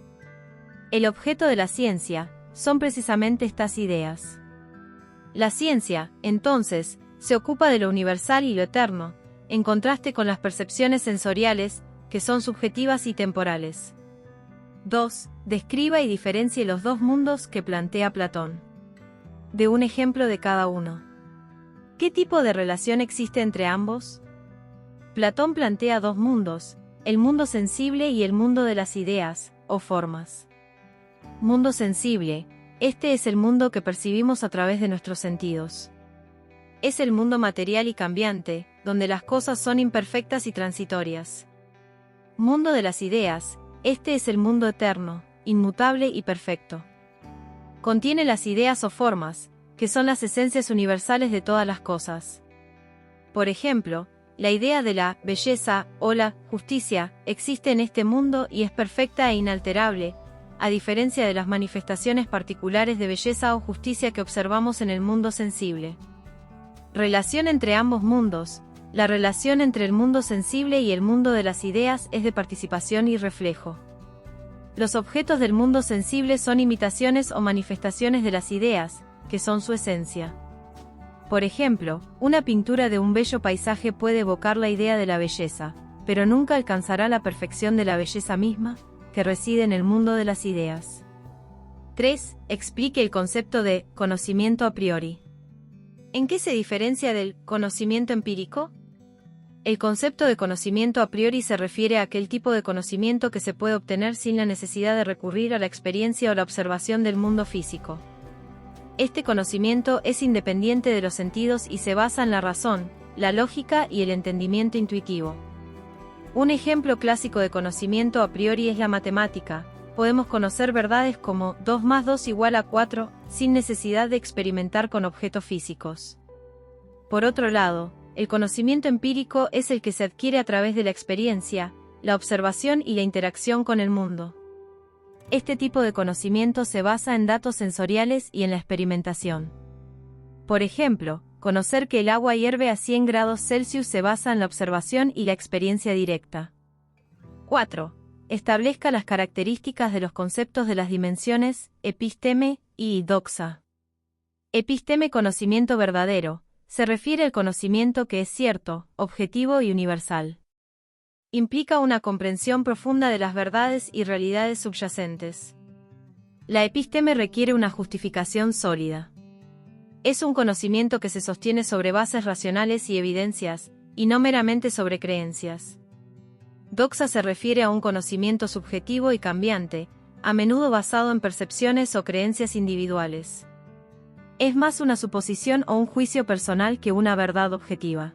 El objeto de la ciencia son precisamente estas ideas. La ciencia, entonces, se ocupa de lo universal y lo eterno, en contraste con las percepciones sensoriales, que son subjetivas y temporales. 2. Describa y diferencie los dos mundos que plantea Platón. De un ejemplo de cada uno. ¿Qué tipo de relación existe entre ambos? Platón plantea dos mundos, el mundo sensible y el mundo de las ideas, o formas. Mundo sensible, este es el mundo que percibimos a través de nuestros sentidos. Es el mundo material y cambiante, donde las cosas son imperfectas y transitorias. Mundo de las ideas, este es el mundo eterno, inmutable y perfecto. Contiene las ideas o formas, que son las esencias universales de todas las cosas. Por ejemplo, la idea de la belleza o la justicia existe en este mundo y es perfecta e inalterable, a diferencia de las manifestaciones particulares de belleza o justicia que observamos en el mundo sensible. Relación entre ambos mundos. La relación entre el mundo sensible y el mundo de las ideas es de participación y reflejo. Los objetos del mundo sensible son imitaciones o manifestaciones de las ideas, que son su esencia. Por ejemplo, una pintura de un bello paisaje puede evocar la idea de la belleza, pero nunca alcanzará la perfección de la belleza misma, que reside en el mundo de las ideas. 3. Explique el concepto de conocimiento a priori. ¿En qué se diferencia del conocimiento empírico? El concepto de conocimiento a priori se refiere a aquel tipo de conocimiento que se puede obtener sin la necesidad de recurrir a la experiencia o la observación del mundo físico. Este conocimiento es independiente de los sentidos y se basa en la razón, la lógica y el entendimiento intuitivo. Un ejemplo clásico de conocimiento a priori es la matemática. Podemos conocer verdades como 2 más 2 igual a 4, sin necesidad de experimentar con objetos físicos. Por otro lado, el conocimiento empírico es el que se adquiere a través de la experiencia, la observación y la interacción con el mundo. Este tipo de conocimiento se basa en datos sensoriales y en la experimentación. Por ejemplo, conocer que el agua hierve a 100 grados Celsius se basa en la observación y la experiencia directa. 4. Establezca las características de los conceptos de las dimensiones, episteme y doxa. Episteme, conocimiento verdadero, se refiere al conocimiento que es cierto, objetivo y universal. Implica una comprensión profunda de las verdades y realidades subyacentes. La episteme requiere una justificación sólida. Es un conocimiento que se sostiene sobre bases racionales y evidencias, y no meramente sobre creencias. Doxa se refiere a un conocimiento subjetivo y cambiante, a menudo basado en percepciones o creencias individuales. Es más una suposición o un juicio personal que una verdad objetiva.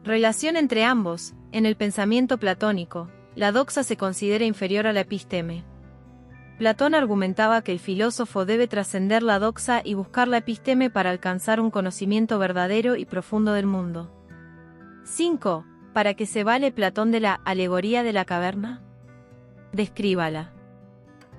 Relación entre ambos. En el pensamiento platónico, la doxa se considera inferior a la episteme. Platón argumentaba que el filósofo debe trascender la doxa y buscar la episteme para alcanzar un conocimiento verdadero y profundo del mundo. 5. ¿Para qué se vale Platón de la alegoría de la caverna? Descríbala.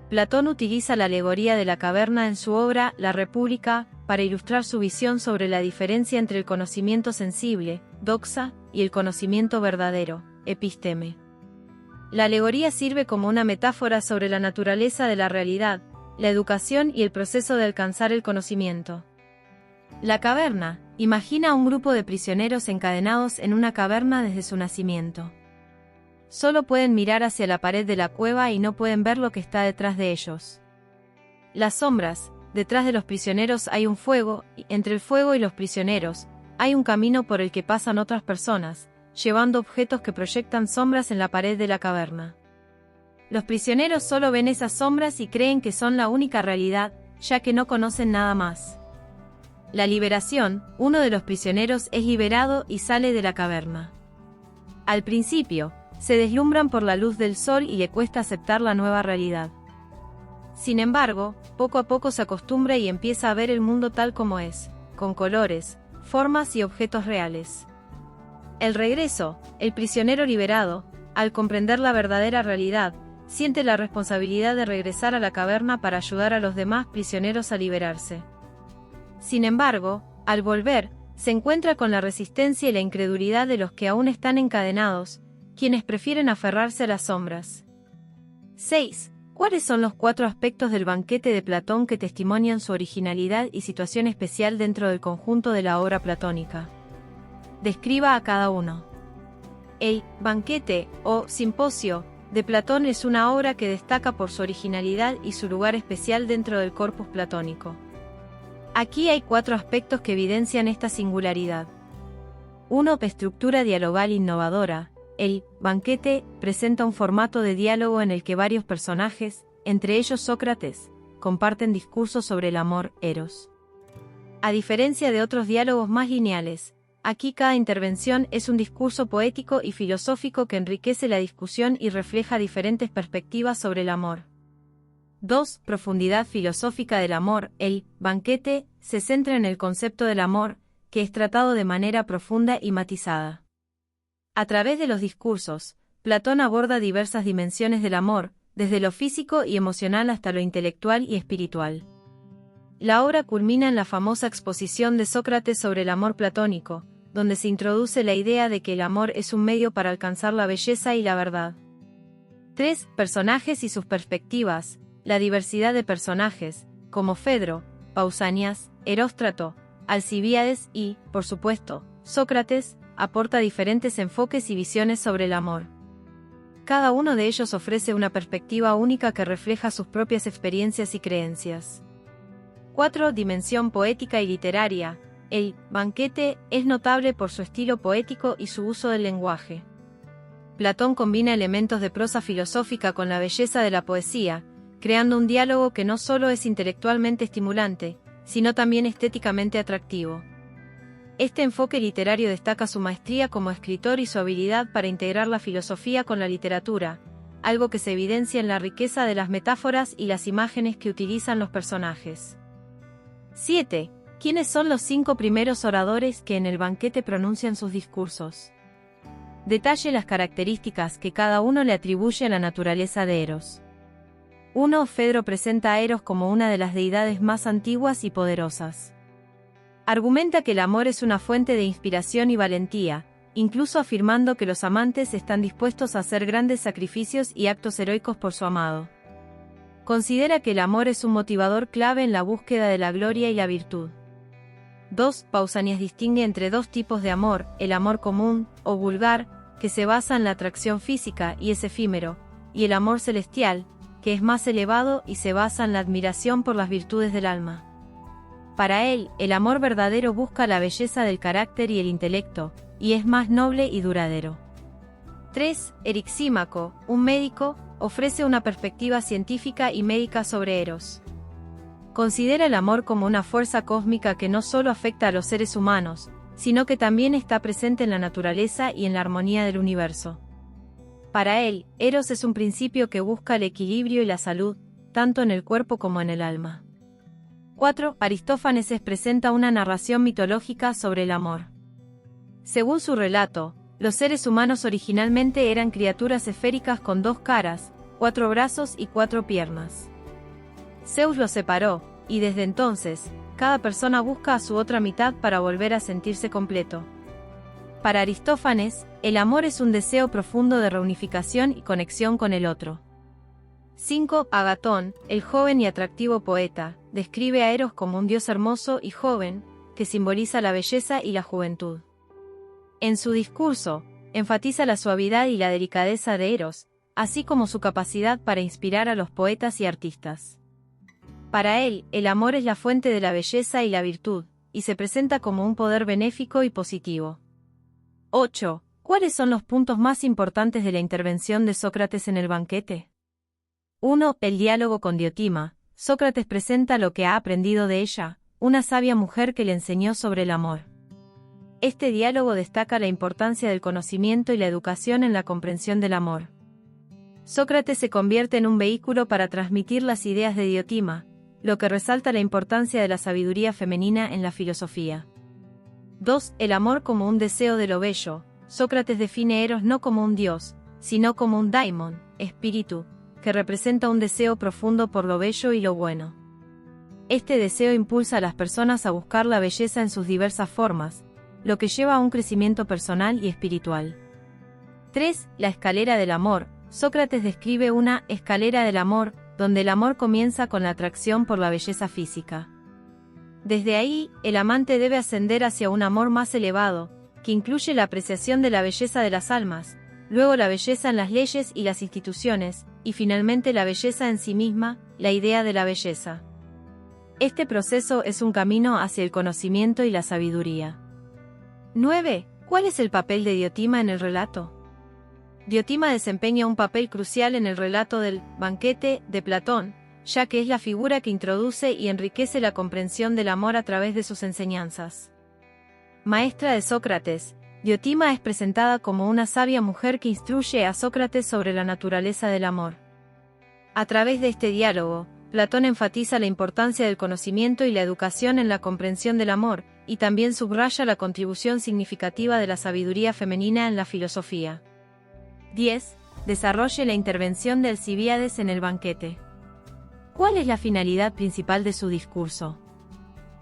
Platón utiliza la alegoría de la caverna en su obra La República para ilustrar su visión sobre la diferencia entre el conocimiento sensible, doxa, y el conocimiento verdadero, episteme. La alegoría sirve como una metáfora sobre la naturaleza de la realidad, la educación y el proceso de alcanzar el conocimiento. La caverna, imagina a un grupo de prisioneros encadenados en una caverna desde su nacimiento. Solo pueden mirar hacia la pared de la cueva y no pueden ver lo que está detrás de ellos. Las sombras, detrás de los prisioneros hay un fuego, y entre el fuego y los prisioneros, hay un camino por el que pasan otras personas, llevando objetos que proyectan sombras en la pared de la caverna. Los prisioneros solo ven esas sombras y creen que son la única realidad, ya que no conocen nada más. La liberación, uno de los prisioneros es liberado y sale de la caverna. Al principio, se deslumbran por la luz del sol y le cuesta aceptar la nueva realidad. Sin embargo, poco a poco se acostumbra y empieza a ver el mundo tal como es, con colores, formas y objetos reales. El regreso, el prisionero liberado, al comprender la verdadera realidad, siente la responsabilidad de regresar a la caverna para ayudar a los demás prisioneros a liberarse. Sin embargo, al volver, se encuentra con la resistencia y la incredulidad de los que aún están encadenados, quienes prefieren aferrarse a las sombras. 6. ¿Cuáles son los 4 aspectos del banquete de Platón que testimonian su originalidad y situación especial dentro del conjunto de la obra platónica? Describa a cada uno. El banquete, o simposio, de Platón es una obra que destaca por su originalidad y su lugar especial dentro del corpus platónico. Aquí hay 4 aspectos que evidencian esta singularidad. 1. Estructura dialogal innovadora. El banquete presenta un formato de diálogo en el que varios personajes, entre ellos Sócrates, comparten discursos sobre el amor, eros. A diferencia de otros diálogos más lineales, aquí cada intervención es un discurso poético y filosófico que enriquece la discusión y refleja diferentes perspectivas sobre el amor. 2. Profundidad filosófica del amor. El banquete se centra en el concepto del amor, que es tratado de manera profunda y matizada. A través de los discursos, Platón aborda diversas dimensiones del amor, desde lo físico y emocional hasta lo intelectual y espiritual. La obra culmina en la famosa exposición de Sócrates sobre el amor platónico, donde se introduce la idea de que el amor es un medio para alcanzar la belleza y la verdad. 3. Personajes y sus perspectivas. La diversidad de personajes, como Fedro, Pausanias, Eróstrato, Alcibíades y, por supuesto, Sócrates, aporta diferentes enfoques y visiones sobre el amor. Cada uno de ellos ofrece una perspectiva única que refleja sus propias experiencias y creencias. 4. Dimensión poética y literaria. El banquete es notable por su estilo poético y su uso del lenguaje. Platón combina elementos de prosa filosófica con la belleza de la poesía, creando un diálogo que no solo es intelectualmente estimulante, sino también estéticamente atractivo. Este enfoque literario destaca su maestría como escritor y su habilidad para integrar la filosofía con la literatura, algo que se evidencia en la riqueza de las metáforas y las imágenes que utilizan los personajes. 7. ¿Quiénes son los 5 primeros oradores que en el banquete pronuncian sus discursos? Detalle las características que cada uno le atribuye a la naturaleza de Eros. 1. Fedro presenta a Eros como una de las deidades más antiguas y poderosas. Argumenta que el amor es una fuente de inspiración y valentía, incluso afirmando que los amantes están dispuestos a hacer grandes sacrificios y actos heroicos por su amado. Considera que el amor es un motivador clave en la búsqueda de la gloria y la virtud. 2. Pausanias distingue entre 2 tipos de amor, el amor común, o vulgar, que se basa en la atracción física y es efímero, y el amor celestial, que es más elevado y se basa en la admiración por las virtudes del alma. Para él, el amor verdadero busca la belleza del carácter y el intelecto, y es más noble y duradero. 3. Erixímaco, un médico, ofrece una perspectiva científica y médica sobre Eros. Considera el amor como una fuerza cósmica que no solo afecta a los seres humanos, sino que también está presente en la naturaleza y en la armonía del universo. Para él, Eros es un principio que busca el equilibrio y la salud, tanto en el cuerpo como en el alma. 4. Aristófanes presenta una narración mitológica sobre el amor. Según su relato, los seres humanos originalmente eran criaturas esféricas con 2 caras, 4 brazos y 4 piernas. Zeus los separó, y desde entonces, cada persona busca a su otra mitad para volver a sentirse completo. Para Aristófanes, el amor es un deseo profundo de reunificación y conexión con el otro. 5. Agatón, el joven y atractivo poeta, describe a Eros como un dios hermoso y joven, que simboliza la belleza y la juventud. En su discurso, enfatiza la suavidad y la delicadeza de Eros, así como su capacidad para inspirar a los poetas y artistas. Para él, el amor es la fuente de la belleza y la virtud, y se presenta como un poder benéfico y positivo. 8. ¿Cuáles son los puntos más importantes de la intervención de Sócrates en el banquete? 1. El diálogo con Diotima. Sócrates presenta lo que ha aprendido de ella, una sabia mujer que le enseñó sobre el amor. Este diálogo destaca la importancia del conocimiento y la educación en la comprensión del amor. Sócrates se convierte en un vehículo para transmitir las ideas de Diotima, lo que resalta la importancia de la sabiduría femenina en la filosofía. 2. El amor como un deseo de lo bello. Sócrates define Eros no como un dios, sino como un daimon, espíritu, que representa un deseo profundo por lo bello y lo bueno. Este deseo impulsa a las personas a buscar la belleza en sus diversas formas, lo que lleva a un crecimiento personal y espiritual. 3. La escalera del amor. Sócrates describe una escalera del amor, donde el amor comienza con la atracción por la belleza física. Desde ahí, el amante debe ascender hacia un amor más elevado, que incluye la apreciación de la belleza de las almas, luego la belleza en las leyes y las instituciones, y finalmente la belleza en sí misma, la idea de la belleza. Este proceso es un camino hacia el conocimiento y la sabiduría. 9. ¿Cuál es el papel de Diotima en el relato? Diotima desempeña un papel crucial en el relato del banquete de Platón, ya que es la figura que introduce y enriquece la comprensión del amor a través de sus enseñanzas. Maestra de Sócrates, Diotima es presentada como una sabia mujer que instruye a Sócrates sobre la naturaleza del amor. A través de este diálogo, Platón enfatiza la importancia del conocimiento y la educación en la comprensión del amor, y también subraya la contribución significativa de la sabiduría femenina en la filosofía. 10. Desarrolle la intervención de Alcibíades en el banquete. ¿Cuál es la finalidad principal de su discurso?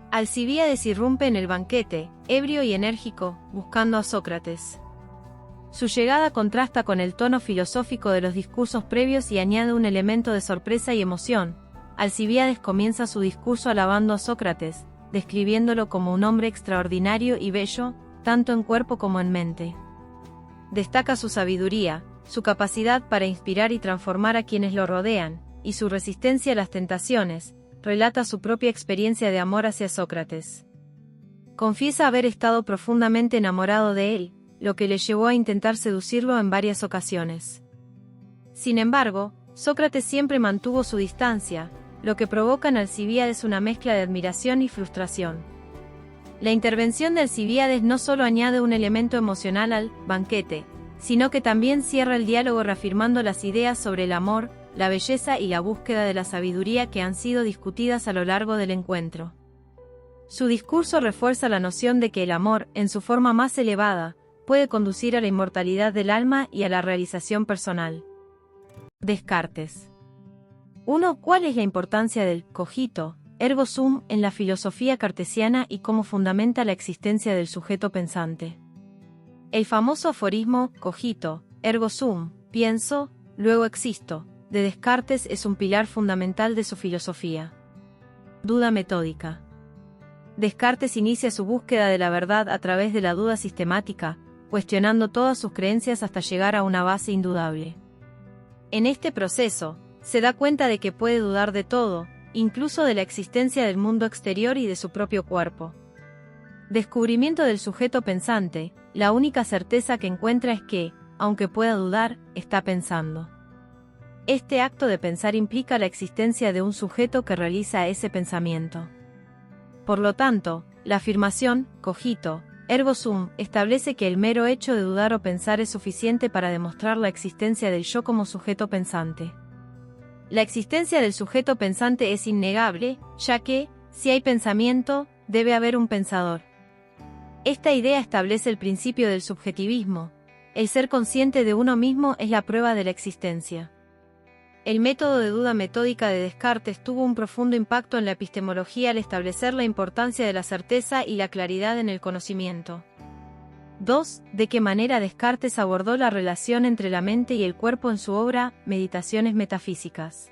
Alcibíades irrumpe en el banquete, ebrio y enérgico, buscando a Sócrates. Su llegada contrasta con el tono filosófico de los discursos previos y añade un elemento de sorpresa y emoción. Alcibíades comienza su discurso alabando a Sócrates, describiéndolo como un hombre extraordinario y bello, tanto en cuerpo como en mente. Destaca su sabiduría, su capacidad para inspirar y transformar a quienes lo rodean, y su resistencia a las tentaciones. Relata su propia experiencia de amor hacia Sócrates. Confiesa haber estado profundamente enamorado de él, lo que le llevó a intentar seducirlo en varias ocasiones. Sin embargo, Sócrates siempre mantuvo su distancia, lo que provoca en Alcibíades una mezcla de admiración y frustración. La intervención de Alcibíades no solo añade un elemento emocional al banquete, sino que también cierra el diálogo reafirmando las ideas sobre el amor, la belleza y la búsqueda de la sabiduría que han sido discutidas a lo largo del encuentro. Su discurso refuerza la noción de que el amor, en su forma más elevada, puede conducir a la inmortalidad del alma y a la realización personal. Descartes. 1. ¿Cuál es la importancia del cogito, ergo sum, en la filosofía cartesiana y cómo fundamenta la existencia del sujeto pensante? El famoso aforismo, cogito, ergo sum, pienso, luego existo, de Descartes es un pilar fundamental de su filosofía. Duda metódica. Descartes inicia su búsqueda de la verdad a través de la duda sistemática, cuestionando todas sus creencias hasta llegar a una base indudable. En este proceso, se da cuenta de que puede dudar de todo, incluso de la existencia del mundo exterior y de su propio cuerpo. Descubrimiento del sujeto pensante, la única certeza que encuentra es que, aunque pueda dudar, está pensando. Este acto de pensar implica la existencia de un sujeto que realiza ese pensamiento. Por lo tanto, la afirmación, cogito, ergo sum, establece que el mero hecho de dudar o pensar es suficiente para demostrar la existencia del yo como sujeto pensante. La existencia del sujeto pensante es innegable, ya que, si hay pensamiento, debe haber un pensador. Esta idea establece el principio del subjetivismo. El ser consciente de uno mismo es la prueba de la existencia. El método de duda metódica de Descartes tuvo un profundo impacto en la epistemología al establecer la importancia de la certeza y la claridad en el conocimiento. 2. ¿De qué manera Descartes abordó la relación entre la mente y el cuerpo en su obra, Meditaciones metafísicas?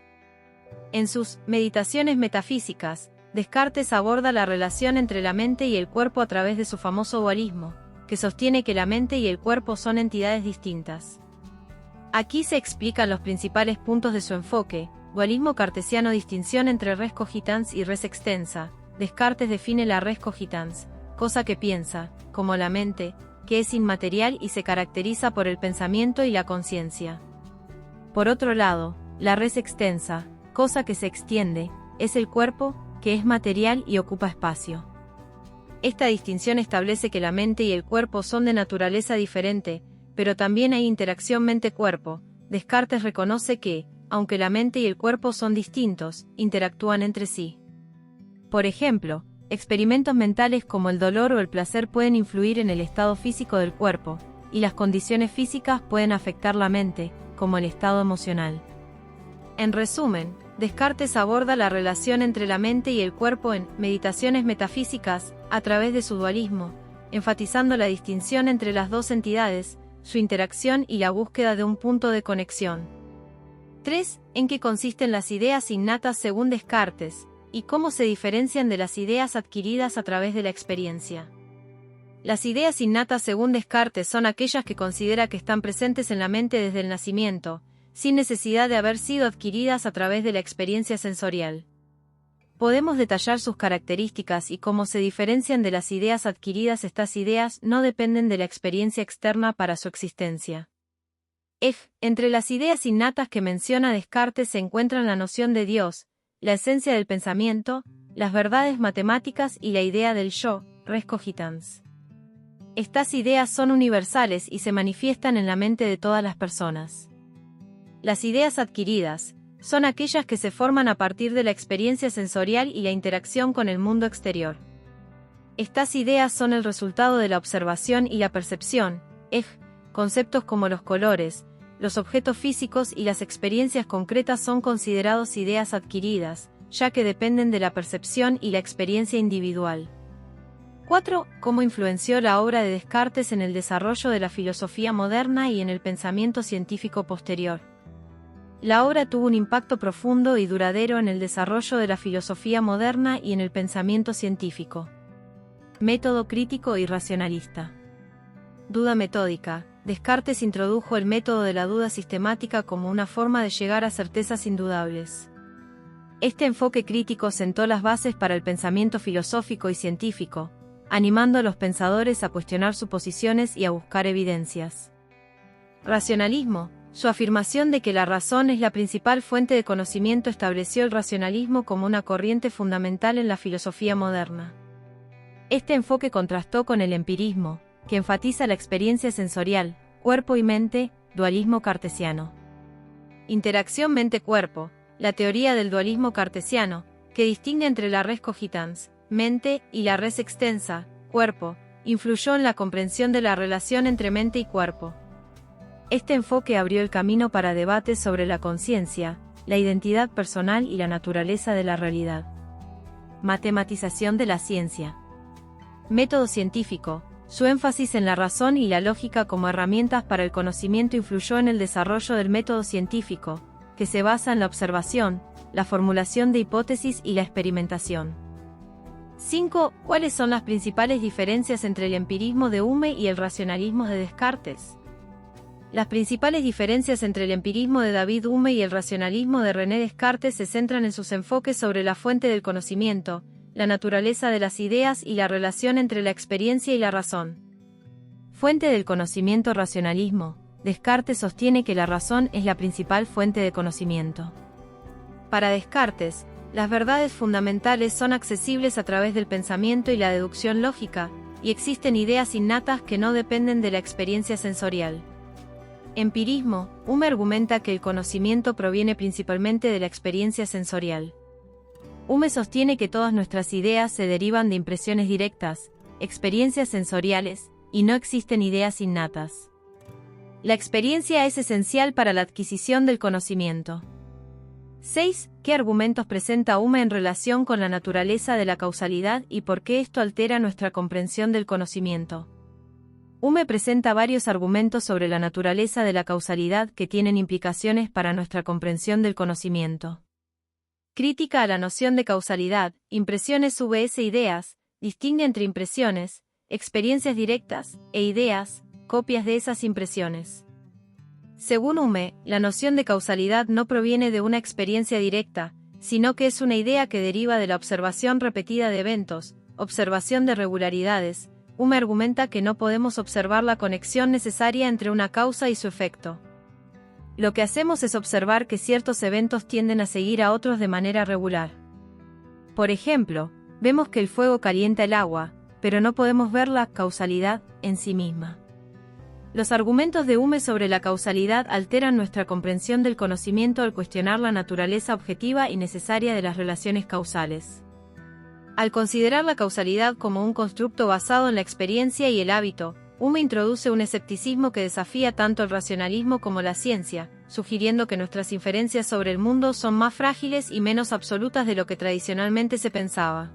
En sus Meditaciones metafísicas, Descartes aborda la relación entre la mente y el cuerpo a través de su famoso dualismo, que sostiene que la mente y el cuerpo son entidades distintas. Aquí se explican los principales puntos de su enfoque: dualismo cartesiano, distinción entre res cogitans y res extensa. Descartes define la res cogitans, cosa que piensa, como la mente, que es inmaterial y se caracteriza por el pensamiento y la conciencia. Por otro lado, la res extensa, cosa que se extiende, es el cuerpo, que es material y ocupa espacio. Esta distinción establece que la mente y el cuerpo son de naturaleza diferente, pero también hay interacción mente-cuerpo. Descartes reconoce que, aunque la mente y el cuerpo son distintos, interactúan entre sí. Por ejemplo, experimentos mentales como el dolor o el placer pueden influir en el estado físico del cuerpo, y las condiciones físicas pueden afectar la mente, como el estado emocional. En resumen, Descartes aborda la relación entre la mente y el cuerpo en Meditaciones metafísicas, a través de su dualismo, enfatizando la distinción entre las dos entidades, su interacción y la búsqueda de un punto de conexión. 3. ¿En qué consisten las ideas innatas según Descartes, y cómo se diferencian de las ideas adquiridas a través de la experiencia? Las ideas innatas según Descartes son aquellas que considera que están presentes en la mente desde el nacimiento, sin necesidad de haber sido adquiridas a través de la experiencia sensorial. Podemos detallar sus características y cómo se diferencian de las ideas adquiridas. Estas ideas no dependen de la experiencia externa para su existencia. Entre las ideas innatas que menciona Descartes se encuentran la noción de Dios, la esencia del pensamiento, las verdades matemáticas y la idea del yo, res cogitans. Estas ideas son universales y se manifiestan en la mente de todas las personas. Las ideas adquiridas son aquellas que se forman a partir de la experiencia sensorial y la interacción con el mundo exterior. Estas ideas son el resultado de la observación y la percepción, conceptos como los colores, los objetos físicos y las experiencias concretas son considerados ideas adquiridas, ya que dependen de la percepción y la experiencia individual. 4. ¿Cómo influenció la obra de Descartes en el desarrollo de la filosofía moderna y en el pensamiento científico posterior? La obra tuvo un impacto profundo y duradero en el desarrollo de la filosofía moderna y en el pensamiento científico. Método crítico y racionalista. Duda metódica. Descartes introdujo el método de la duda sistemática como una forma de llegar a certezas indudables. Este enfoque crítico sentó las bases para el pensamiento filosófico y científico, animando a los pensadores a cuestionar suposiciones y a buscar evidencias. Racionalismo. Su afirmación de que la razón es la principal fuente de conocimiento estableció el racionalismo como una corriente fundamental en la filosofía moderna. Este enfoque contrastó con el empirismo, que enfatiza la experiencia sensorial, cuerpo y mente, dualismo cartesiano. Interacción mente-cuerpo. La teoría del dualismo cartesiano, que distingue entre la res cogitans, mente, y la res extensa, cuerpo, influyó en la comprensión de la relación entre mente y cuerpo. Este enfoque abrió el camino para debates sobre la conciencia, la identidad personal y la naturaleza de la realidad. Matematización de la ciencia. Método científico. Su énfasis en la razón y la lógica como herramientas para el conocimiento influyó en el desarrollo del método científico, que se basa en la observación, la formulación de hipótesis y la experimentación. 5. ¿Cuáles son las principales diferencias entre el empirismo de Hume y el racionalismo de Descartes? Las principales diferencias entre el empirismo de David Hume y el racionalismo de René Descartes se centran en sus enfoques sobre la fuente del conocimiento, la naturaleza de las ideas y la relación entre la experiencia y la razón. Fuente del conocimiento. Racionalismo. Descartes sostiene que la razón es la principal fuente de conocimiento. Para Descartes, las verdades fundamentales son accesibles a través del pensamiento y la deducción lógica, y existen ideas innatas que no dependen de la experiencia sensorial. Empirismo. Hume argumenta que el conocimiento proviene principalmente de la experiencia sensorial. Hume sostiene que todas nuestras ideas se derivan de impresiones directas, experiencias sensoriales, y no existen ideas innatas. La experiencia es esencial para la adquisición del conocimiento. 6. ¿Qué argumentos presenta Hume en relación con la naturaleza de la causalidad y por qué esto altera nuestra comprensión del conocimiento? Hume presenta varios argumentos sobre la naturaleza de la causalidad que tienen implicaciones para nuestra comprensión del conocimiento. Crítica a la noción de causalidad, impresiones vs ideas, distingue entre impresiones, experiencias directas, e ideas, copias de esas impresiones. Según Hume, la noción de causalidad no proviene de una experiencia directa, sino que es una idea que deriva de la observación repetida de eventos, observación de regularidades. Hume argumenta que no podemos observar la conexión necesaria entre una causa y su efecto. Lo que hacemos es observar que ciertos eventos tienden a seguir a otros de manera regular. Por ejemplo, vemos que el fuego calienta el agua, pero no podemos ver la causalidad en sí misma. Los argumentos de Hume sobre la causalidad alteran nuestra comprensión del conocimiento al cuestionar la naturaleza objetiva y necesaria de las relaciones causales. Al considerar la causalidad como un constructo basado en la experiencia y el hábito, Hume introduce un escepticismo que desafía tanto el racionalismo como la ciencia, sugiriendo que nuestras inferencias sobre el mundo son más frágiles y menos absolutas de lo que tradicionalmente se pensaba.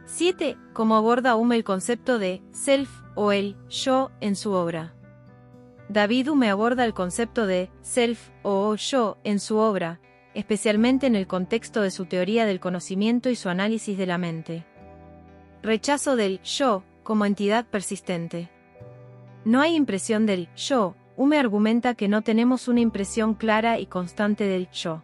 7. ¿Cómo aborda Hume el concepto de self o el yo en su obra? David Hume aborda el concepto de self o yo en su obra, especialmente en el contexto de su teoría del conocimiento y su análisis de la mente. Rechazo del yo como entidad persistente. No hay impresión del yo. Hume argumenta que no tenemos una impresión clara y constante del yo.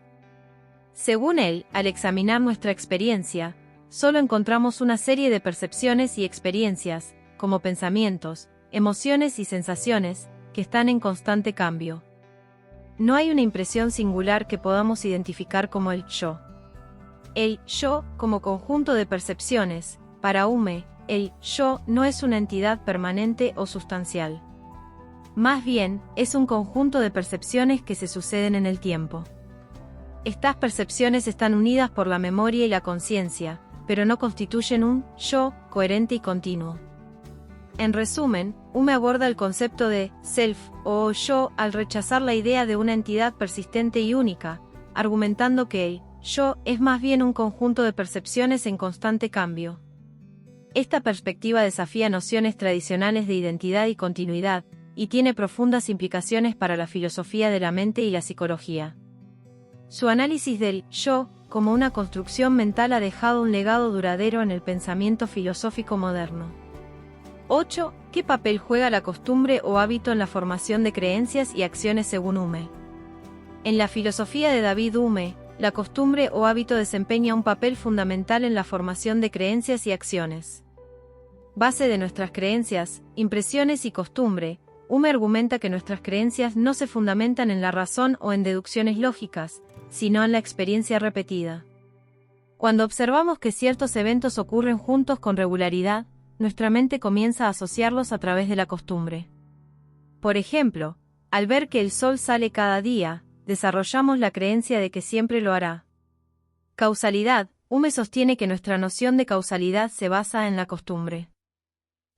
Según él, al examinar nuestra experiencia, solo encontramos una serie de percepciones y experiencias, como pensamientos, emociones y sensaciones, que están en constante cambio. No hay una impresión singular que podamos identificar como el yo. El yo, como conjunto de percepciones, para Hume, el yo no es una entidad permanente o sustancial. Más bien, es un conjunto de percepciones que se suceden en el tiempo. Estas percepciones están unidas por la memoria y la conciencia, pero no constituyen un yo coherente y continuo. En resumen, Hume aborda el concepto de self o yo al rechazar la idea de una entidad persistente y única, argumentando que el yo es más bien un conjunto de percepciones en constante cambio. Esta perspectiva desafía nociones tradicionales de identidad y continuidad, y tiene profundas implicaciones para la filosofía de la mente y la psicología. Su análisis del yo como una construcción mental ha dejado un legado duradero en el pensamiento filosófico moderno. 8. ¿Qué papel juega la costumbre o hábito en la formación de creencias y acciones según Hume? En la filosofía de David Hume, la costumbre o hábito desempeña un papel fundamental en la formación de creencias y acciones. Base de nuestras creencias, impresiones y costumbre, Hume argumenta que nuestras creencias no se fundamentan en la razón o en deducciones lógicas, sino en la experiencia repetida. Cuando observamos que ciertos eventos ocurren juntos con regularidad, nuestra mente comienza a asociarlos a través de la costumbre. Por ejemplo, al ver que el sol sale cada día, desarrollamos la creencia de que siempre lo hará. Causalidad. Hume sostiene que nuestra noción de causalidad se basa en la costumbre.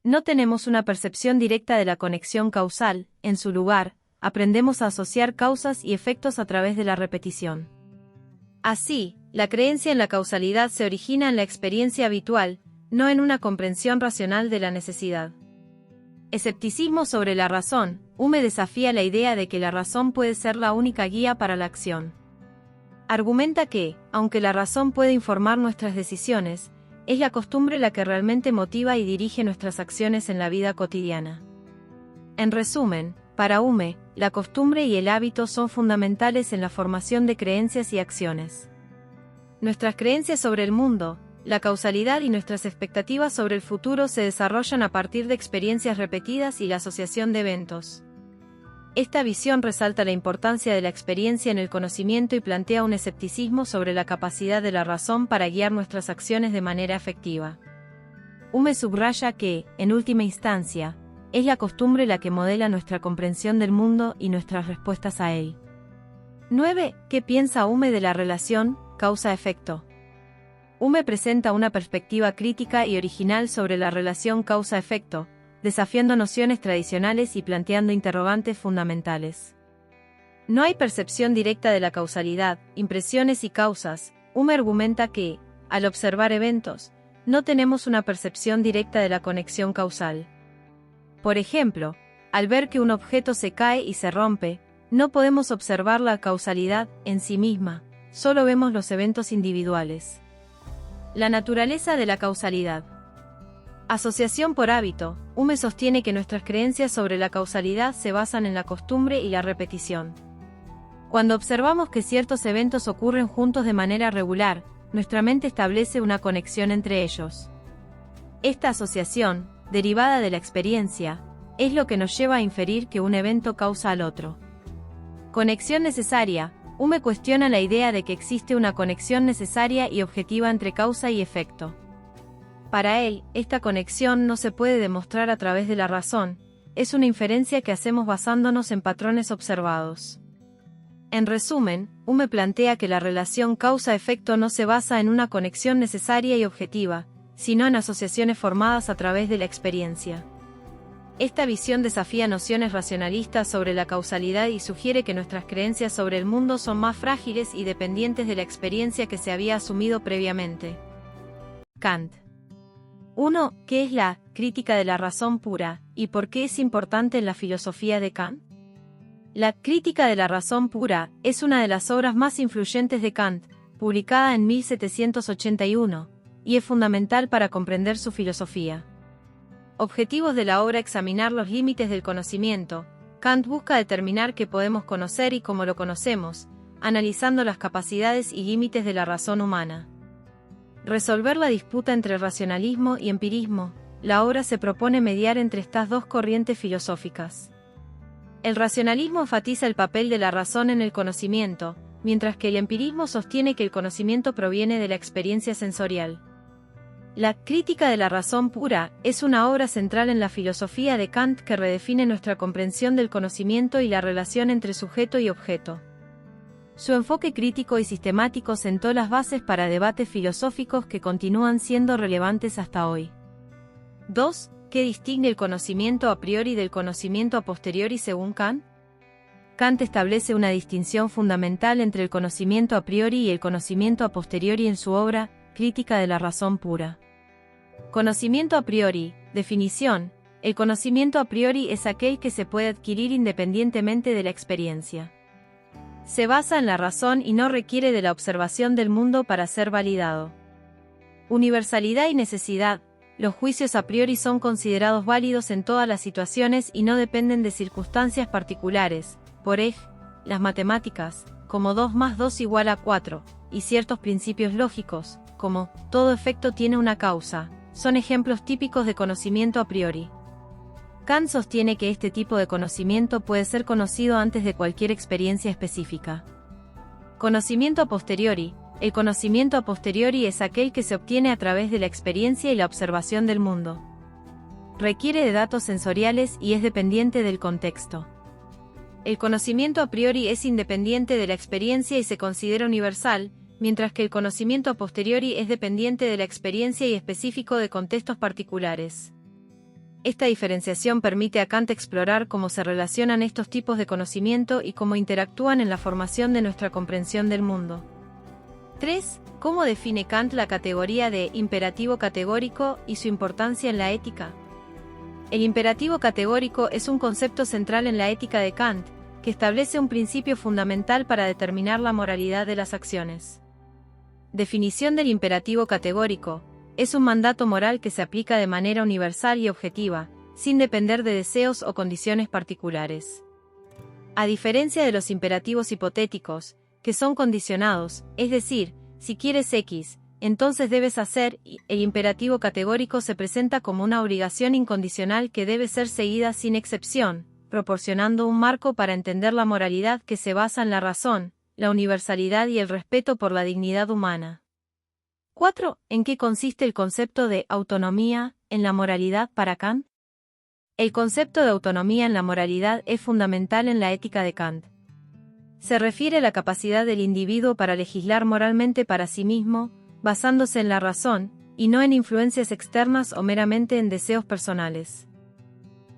No tenemos una percepción directa de la conexión causal, en su lugar, aprendemos a asociar causas y efectos a través de la repetición. Así, la creencia en la causalidad se origina en la experiencia habitual, no en una comprensión racional de la necesidad. Escepticismo sobre la razón. Hume desafía la idea de que la razón puede ser la única guía para la acción. Argumenta que, aunque la razón puede informar nuestras decisiones, es la costumbre la que realmente motiva y dirige nuestras acciones en la vida cotidiana. En resumen, para Hume, la costumbre y el hábito son fundamentales en la formación de creencias y acciones. Nuestras creencias sobre el mundo, la causalidad y nuestras expectativas sobre el futuro se desarrollan a partir de experiencias repetidas y la asociación de eventos. Esta visión resalta la importancia de la experiencia en el conocimiento y plantea un escepticismo sobre la capacidad de la razón para guiar nuestras acciones de manera efectiva. Hume subraya que, en última instancia, es la costumbre la que modela nuestra comprensión del mundo y nuestras respuestas a él. 9. ¿Qué piensa Hume de la relación causa-efecto? Hume presenta una perspectiva crítica y original sobre la relación causa-efecto, desafiando nociones tradicionales y planteando interrogantes fundamentales. No hay percepción directa de la causalidad, impresiones y causas. Hume argumenta que, al observar eventos, no tenemos una percepción directa de la conexión causal. Por ejemplo, al ver que un objeto se cae y se rompe, no podemos observar la causalidad en sí misma, solo vemos los eventos individuales. La naturaleza de la causalidad. Asociación por hábito. Hume sostiene que nuestras creencias sobre la causalidad se basan en la costumbre y la repetición. Cuando observamos que ciertos eventos ocurren juntos de manera regular, nuestra mente establece una conexión entre ellos. Esta asociación, derivada de la experiencia, es lo que nos lleva a inferir que un evento causa al otro. Conexión necesaria. Hume cuestiona la idea de que existe una conexión necesaria y objetiva entre causa y efecto. Para él, esta conexión no se puede demostrar a través de la razón, es una inferencia que hacemos basándonos en patrones observados. En resumen, Hume plantea que la relación causa-efecto no se basa en una conexión necesaria y objetiva, sino en asociaciones formadas a través de la experiencia. Esta visión desafía nociones racionalistas sobre la causalidad y sugiere que nuestras creencias sobre el mundo son más frágiles y dependientes de la experiencia que se había asumido previamente. Kant. 1. ¿Qué es la crítica de la razón pura, y por qué es importante en la filosofía de Kant? La crítica de la razón pura es una de las obras más influyentes de Kant, publicada en 1781, y es fundamental para comprender su filosofía. Objetivos de la obra: examinar los límites del conocimiento. Kant busca determinar qué podemos conocer y cómo lo conocemos, analizando las capacidades y límites de la razón humana. Resolver la disputa entre racionalismo y empirismo. La obra se propone mediar entre estas dos corrientes filosóficas. El racionalismo enfatiza el papel de la razón en el conocimiento, mientras que el empirismo sostiene que el conocimiento proviene de la experiencia sensorial. La crítica de la razón pura es una obra central en la filosofía de Kant que redefine nuestra comprensión del conocimiento y la relación entre sujeto y objeto. Su enfoque crítico y sistemático sentó las bases para debates filosóficos que continúan siendo relevantes hasta hoy. 2. ¿Qué distingue el conocimiento a priori del conocimiento a posteriori según Kant? Kant establece una distinción fundamental entre el conocimiento a priori y el conocimiento a posteriori en su obra, Crítica de la razón pura. Conocimiento a priori. Definición. El conocimiento a priori es aquel que se puede adquirir independientemente de la experiencia. Se basa en la razón y no requiere de la observación del mundo para ser validado. Universalidad y necesidad. Los juicios a priori son considerados válidos en todas las situaciones y no dependen de circunstancias particulares, por ejemplo, las matemáticas, como 2 más 2 igual a 4, y ciertos principios lógicos, como todo efecto tiene una causa, son ejemplos típicos de conocimiento a priori. Kant sostiene que este tipo de conocimiento puede ser conocido antes de cualquier experiencia específica. Conocimiento a posteriori. El conocimiento a posteriori es aquel que se obtiene a través de la experiencia y la observación del mundo. Requiere de datos sensoriales y es dependiente del contexto. El conocimiento a priori es independiente de la experiencia y se considera universal, mientras que el conocimiento a posteriori es dependiente de la experiencia y específico de contextos particulares. Esta diferenciación permite a Kant explorar cómo se relacionan estos tipos de conocimiento y cómo interactúan en la formación de nuestra comprensión del mundo. 3. ¿Cómo define Kant la categoría de imperativo categórico y su importancia en la ética? El imperativo categórico es un concepto central en la ética de Kant, que establece un principio fundamental para determinar la moralidad de las acciones. Definición del imperativo categórico. Es un mandato moral que se aplica de manera universal y objetiva, sin depender de deseos o condiciones particulares. A diferencia de los imperativos hipotéticos, que son condicionados, es decir, si quieres X, entonces debes hacer Y, el imperativo categórico se presenta como una obligación incondicional que debe ser seguida sin excepción, proporcionando un marco para entender la moralidad que se basa en la razón, la universalidad y el respeto por la dignidad humana. 4. ¿En qué consiste el concepto de autonomía en la moralidad para Kant? El concepto de autonomía en la moralidad es fundamental en la ética de Kant. Se refiere a la capacidad del individuo para legislar moralmente para sí mismo, basándose en la razón, y no en influencias externas o meramente en deseos personales.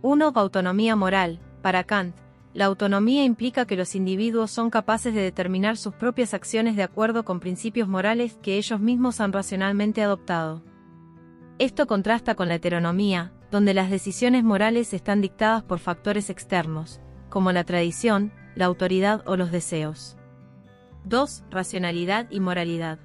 1. Autonomía moral. Para Kant, la autonomía implica que los individuos son capaces de determinar sus propias acciones de acuerdo con principios morales que ellos mismos han racionalmente adoptado. Esto contrasta con la heteronomía, donde las decisiones morales están dictadas por factores externos, como la tradición, la autoridad o los deseos. 2. Racionalidad y moralidad.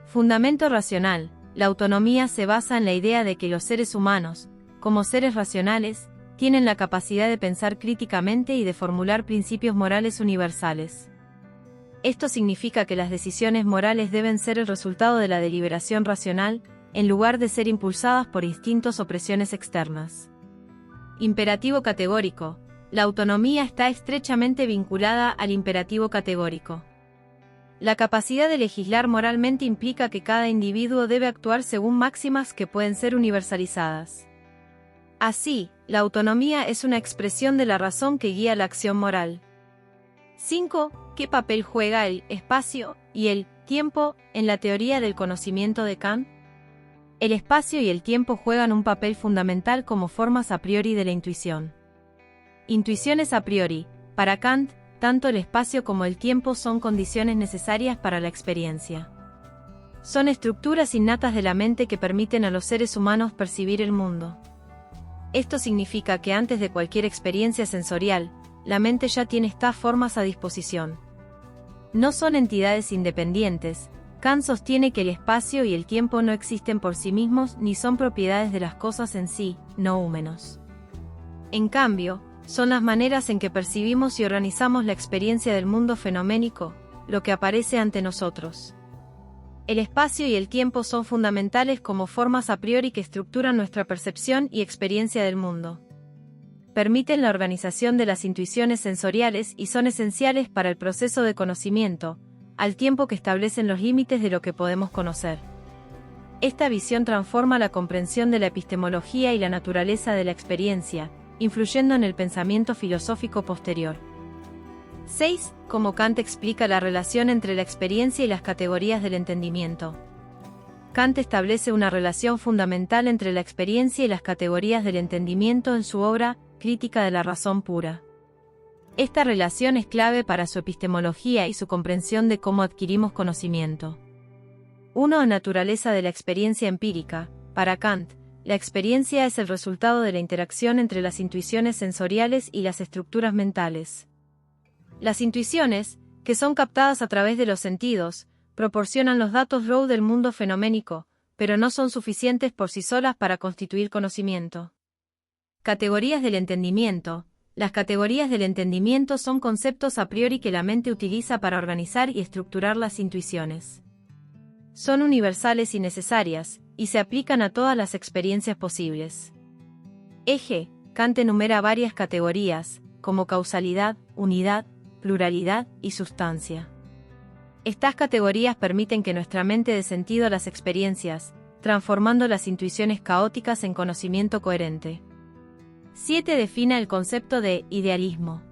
Fundamento racional. La autonomía se basa en la idea de que los seres humanos, como seres racionales, tienen la capacidad de pensar críticamente y de formular principios morales universales. Esto significa que las decisiones morales deben ser el resultado de la deliberación racional, en lugar de ser impulsadas por instintos o presiones externas. Imperativo categórico. La autonomía está estrechamente vinculada al imperativo categórico. La capacidad de legislar moralmente implica que cada individuo debe actuar según máximas que pueden ser universalizadas. Así, la autonomía es una expresión de la razón que guía la acción moral. 5. ¿Qué papel juega el espacio y el tiempo en la teoría del conocimiento de Kant? El espacio y el tiempo juegan un papel fundamental como formas a priori de la intuición. Intuiciones a priori. Para Kant, tanto el espacio como el tiempo son condiciones necesarias para la experiencia. Son estructuras innatas de la mente que permiten a los seres humanos percibir el mundo. Esto significa que antes de cualquier experiencia sensorial, la mente ya tiene estas formas a disposición. No son entidades independientes. Kant sostiene que el espacio y el tiempo no existen por sí mismos ni son propiedades de las cosas en sí, no húmenos. En cambio, son las maneras en que percibimos y organizamos la experiencia del mundo fenoménico, lo que aparece ante nosotros. El espacio y el tiempo son fundamentales como formas a priori que estructuran nuestra percepción y experiencia del mundo. Permiten la organización de las intuiciones sensoriales y son esenciales para el proceso de conocimiento, al tiempo que establecen los límites de lo que podemos conocer. Esta visión transforma la comprensión de la epistemología y la naturaleza de la experiencia, influyendo en el pensamiento filosófico posterior. 6. Cómo Kant explica la relación entre la experiencia y las categorías del entendimiento. Kant establece una relación fundamental entre la experiencia y las categorías del entendimiento en su obra Crítica de la razón pura. Esta relación es clave para su epistemología y su comprensión de cómo adquirimos conocimiento. 1. Naturaleza de la experiencia empírica. Para Kant, la experiencia es el resultado de la interacción entre las intuiciones sensoriales y las estructuras mentales. Las intuiciones, que son captadas a través de los sentidos, proporcionan los datos raw del mundo fenoménico, pero no son suficientes por sí solas para constituir conocimiento. Categorías del entendimiento. Las categorías del entendimiento son conceptos a priori que la mente utiliza para organizar y estructurar las intuiciones. Son universales y necesarias, y se aplican a todas las experiencias posibles. Eje. Kant enumera varias categorías, como causalidad, unidad, pluralidad y sustancia. Estas categorías permiten que nuestra mente dé sentido a las experiencias, transformando las intuiciones caóticas en conocimiento coherente. 7. Define el concepto de idealismo.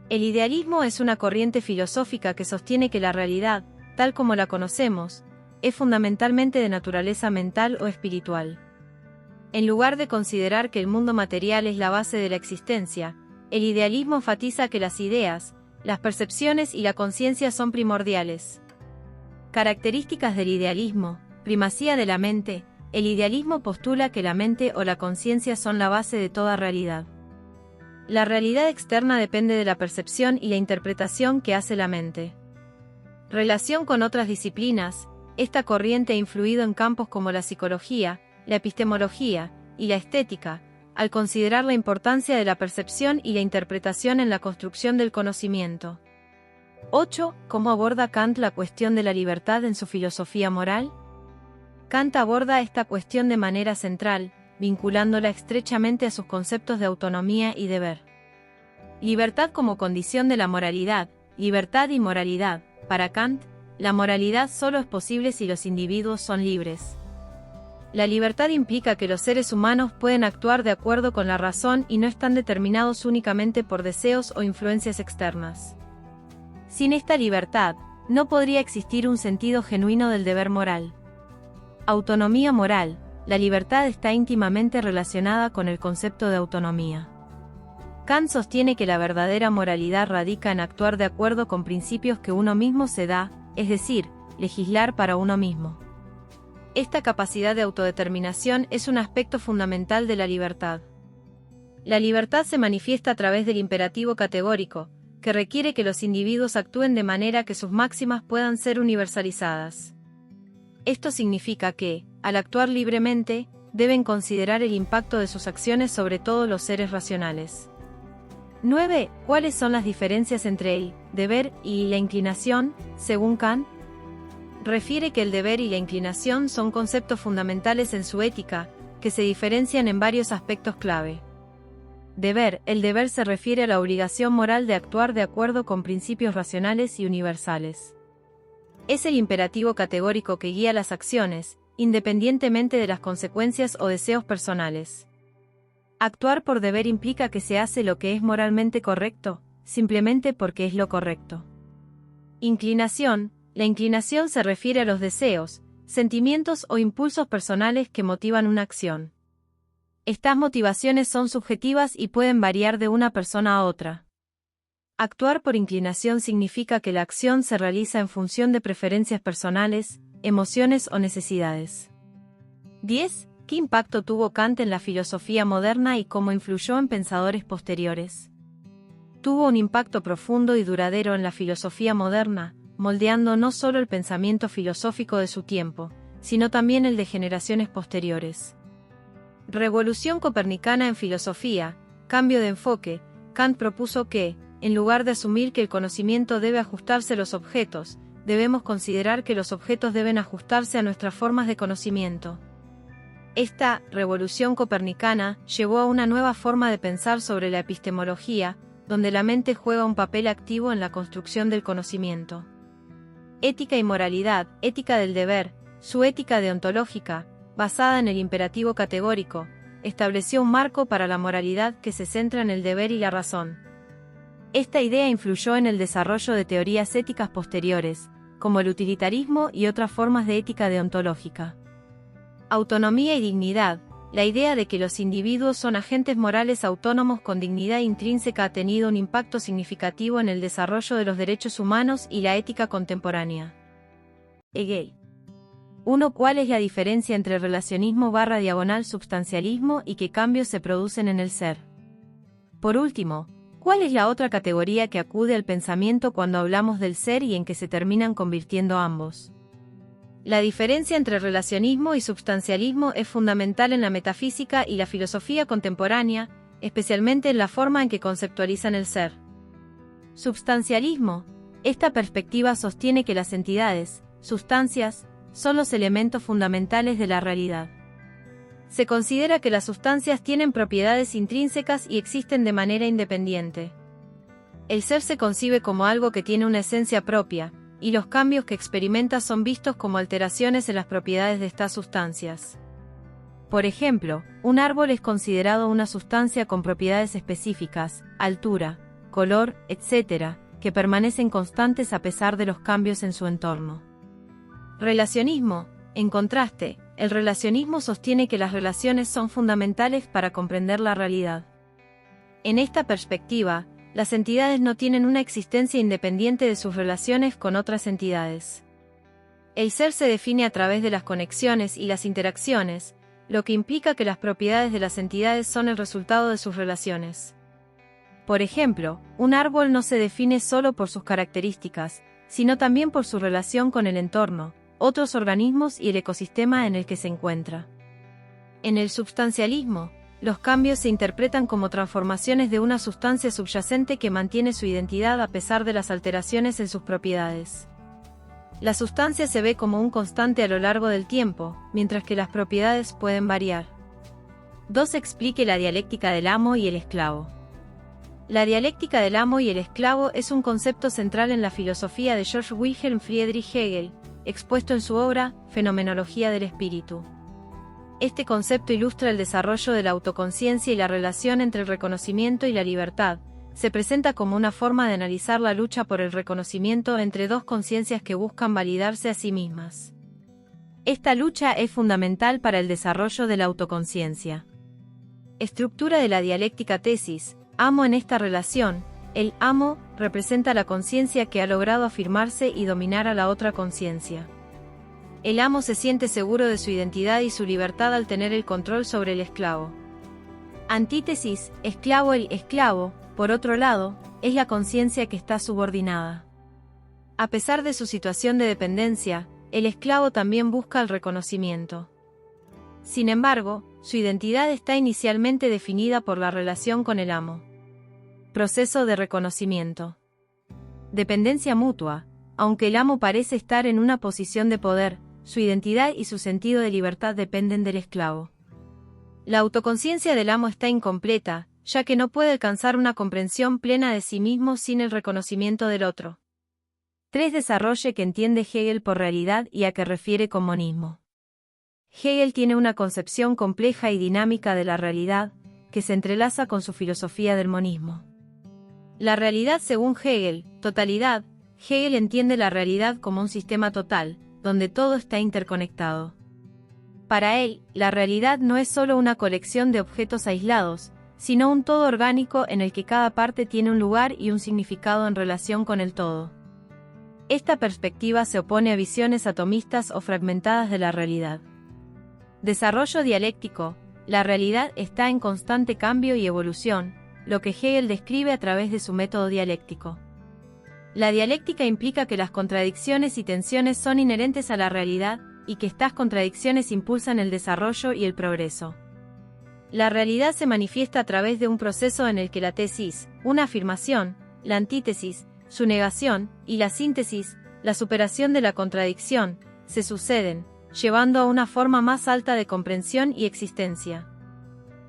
El idealismo es una corriente filosófica que sostiene que la realidad, tal como la conocemos, es fundamentalmente de naturaleza mental o espiritual. En lugar de considerar que el mundo material es la base de la existencia, el idealismo enfatiza que las ideas, las percepciones y la conciencia son primordiales. Características del idealismo. Primacía de la mente. El idealismo postula que la mente o la conciencia son la base de toda realidad. La realidad externa depende de la percepción y la interpretación que hace la mente. Relación con otras disciplinas. Esta corriente ha influido en campos como la psicología, la epistemología y la estética, al considerar la importancia de la percepción y la interpretación en la construcción del conocimiento. 8. ¿Cómo aborda Kant la cuestión de la libertad en su filosofía moral? Kant aborda esta cuestión de manera central, vinculándola estrechamente a sus conceptos de autonomía y deber. Libertad como condición de la moralidad. Libertad y moralidad. Para Kant, la moralidad solo es posible si los individuos son libres. La libertad implica que los seres humanos pueden actuar de acuerdo con la razón y no están determinados únicamente por deseos o influencias externas. Sin esta libertad, no podría existir un sentido genuino del deber moral. Autonomía moral. La libertad está íntimamente relacionada con el concepto de autonomía. Kant sostiene que la verdadera moralidad radica en actuar de acuerdo con principios que uno mismo se da, es decir, legislar para uno mismo. Esta capacidad de autodeterminación es un aspecto fundamental de la libertad. La libertad se manifiesta a través del imperativo categórico, que requiere que los individuos actúen de manera que sus máximas puedan ser universalizadas. Esto significa que, al actuar libremente, deben considerar el impacto de sus acciones sobre todos los seres racionales. 9. ¿Cuáles son las diferencias entre el deber y la inclinación, según Kant? Refiere que el deber y la inclinación son conceptos fundamentales en su ética, que se diferencian en varios aspectos clave. Deber. El deber se refiere a la obligación moral de actuar de acuerdo con principios racionales y universales. Es el imperativo categórico que guía las acciones, independientemente de las consecuencias o deseos personales. Actuar por deber implica que se hace lo que es moralmente correcto, simplemente porque es lo correcto. Inclinación. La inclinación se refiere a los deseos, sentimientos o impulsos personales que motivan una acción. Estas motivaciones son subjetivas y pueden variar de una persona a otra. Actuar por inclinación significa que la acción se realiza en función de preferencias personales, emociones o necesidades. 10. ¿Qué impacto tuvo Kant en la filosofía moderna y cómo influyó en pensadores posteriores? Tuvo un impacto profundo y duradero en la filosofía moderna, moldeando no solo el pensamiento filosófico de su tiempo, sino también el de generaciones posteriores. Revolución copernicana en filosofía, cambio de enfoque. Kant propuso que, en lugar de asumir que el conocimiento debe ajustarse a los objetos, debemos considerar que los objetos deben ajustarse a nuestras formas de conocimiento. Esta revolución copernicana llevó a una nueva forma de pensar sobre la epistemología, donde la mente juega un papel activo en la construcción del conocimiento. Ética y moralidad. Ética del deber. Su ética deontológica, basada en el imperativo categórico, estableció un marco para la moralidad que se centra en el deber y la razón. Esta idea influyó en el desarrollo de teorías éticas posteriores, como el utilitarismo y otras formas de ética deontológica. Autonomía y dignidad. La idea de que los individuos son agentes morales autónomos con dignidad intrínseca ha tenido un impacto significativo en el desarrollo de los derechos humanos y la ética contemporánea. Hegel. 1. ¿Cuál es la diferencia entre relacionismo/substancialismo y qué cambios se producen en el ser? Por último, ¿cuál es la otra categoría que acude al pensamiento cuando hablamos del ser y en que se terminan convirtiendo ambos? La diferencia entre relacionismo y substancialismo es fundamental en la metafísica y la filosofía contemporánea, especialmente en la forma en que conceptualizan el ser. Substancialismo. Esta perspectiva sostiene que las entidades, sustancias, son los elementos fundamentales de la realidad. Se considera que las sustancias tienen propiedades intrínsecas y existen de manera independiente. El ser se concibe como algo que tiene una esencia propia, y los cambios que experimenta son vistos como alteraciones en las propiedades de estas sustancias. Por ejemplo, un árbol es considerado una sustancia con propiedades específicas, altura, color, etc., que permanecen constantes a pesar de los cambios en su entorno. Relacionismo. En contraste, el relacionismo sostiene que las relaciones son fundamentales para comprender la realidad. En esta perspectiva, las entidades no tienen una existencia independiente de sus relaciones con otras entidades. El ser se define a través de las conexiones y las interacciones, lo que implica que las propiedades de las entidades son el resultado de sus relaciones. Por ejemplo, un árbol no se define solo por sus características, sino también por su relación con el entorno, otros organismos y el ecosistema en el que se encuentra. En el substancialismo, los cambios se interpretan como transformaciones de una sustancia subyacente que mantiene su identidad a pesar de las alteraciones en sus propiedades. La sustancia se ve como un constante a lo largo del tiempo, mientras que las propiedades pueden variar. 2. Explique la dialéctica del amo y el esclavo. La dialéctica del amo y el esclavo es un concepto central en la filosofía de Georg Wilhelm Friedrich Hegel, expuesto en su obra Fenomenología del Espíritu. Este concepto ilustra el desarrollo de la autoconciencia y la relación entre el reconocimiento y la libertad. Se presenta como una forma de analizar la lucha por el reconocimiento entre dos conciencias que buscan validarse a sí mismas. Esta lucha es fundamental para el desarrollo de la autoconciencia. Estructura de la dialéctica tesis. Amo en esta relación. El amo representa la conciencia que ha logrado afirmarse y dominar a la otra conciencia. El amo se siente seguro de su identidad y su libertad al tener el control sobre el esclavo. Antítesis, esclavo. El esclavo, por otro lado, es la conciencia que está subordinada. A pesar de su situación de dependencia, el esclavo también busca el reconocimiento. Sin embargo, su identidad está inicialmente definida por la relación con el amo. Proceso de reconocimiento. Dependencia mutua. Aunque el amo parece estar en una posición de poder, su identidad y su sentido de libertad dependen del esclavo. La autoconciencia del amo está incompleta, ya que no puede alcanzar una comprensión plena de sí mismo sin el reconocimiento del otro. 3. Desarrollo que entiende Hegel por realidad y a qué refiere con monismo. Hegel tiene una concepción compleja y dinámica de la realidad, que se entrelaza con su filosofía del monismo. La realidad según Hegel, totalidad. Hegel entiende la realidad como un sistema total, donde todo está interconectado. Para él, la realidad no es solo una colección de objetos aislados, sino un todo orgánico en el que cada parte tiene un lugar y un significado en relación con el todo. Esta perspectiva se opone a visiones atomistas o fragmentadas de la realidad. Desarrollo dialéctico. La realidad está en constante cambio y evolución, lo que Hegel describe a través de su método dialéctico. La dialéctica implica que las contradicciones y tensiones son inherentes a la realidad, y que estas contradicciones impulsan el desarrollo y el progreso. La realidad se manifiesta a través de un proceso en el que la tesis, una afirmación, la antítesis, su negación, y la síntesis, la superación de la contradicción, se suceden, llevando a una forma más alta de comprensión y existencia.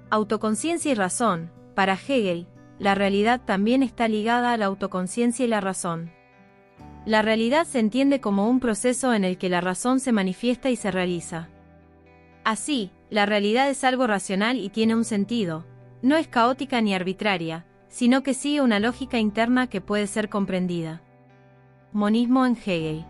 Autoconciencia y razón. Para Hegel, la realidad también está ligada a la autoconciencia y la razón. La realidad se entiende como un proceso en el que la razón se manifiesta y se realiza. Así, la realidad es algo racional y tiene un sentido, no es caótica ni arbitraria, sino que sigue una lógica interna que puede ser comprendida. Monismo en Hegel.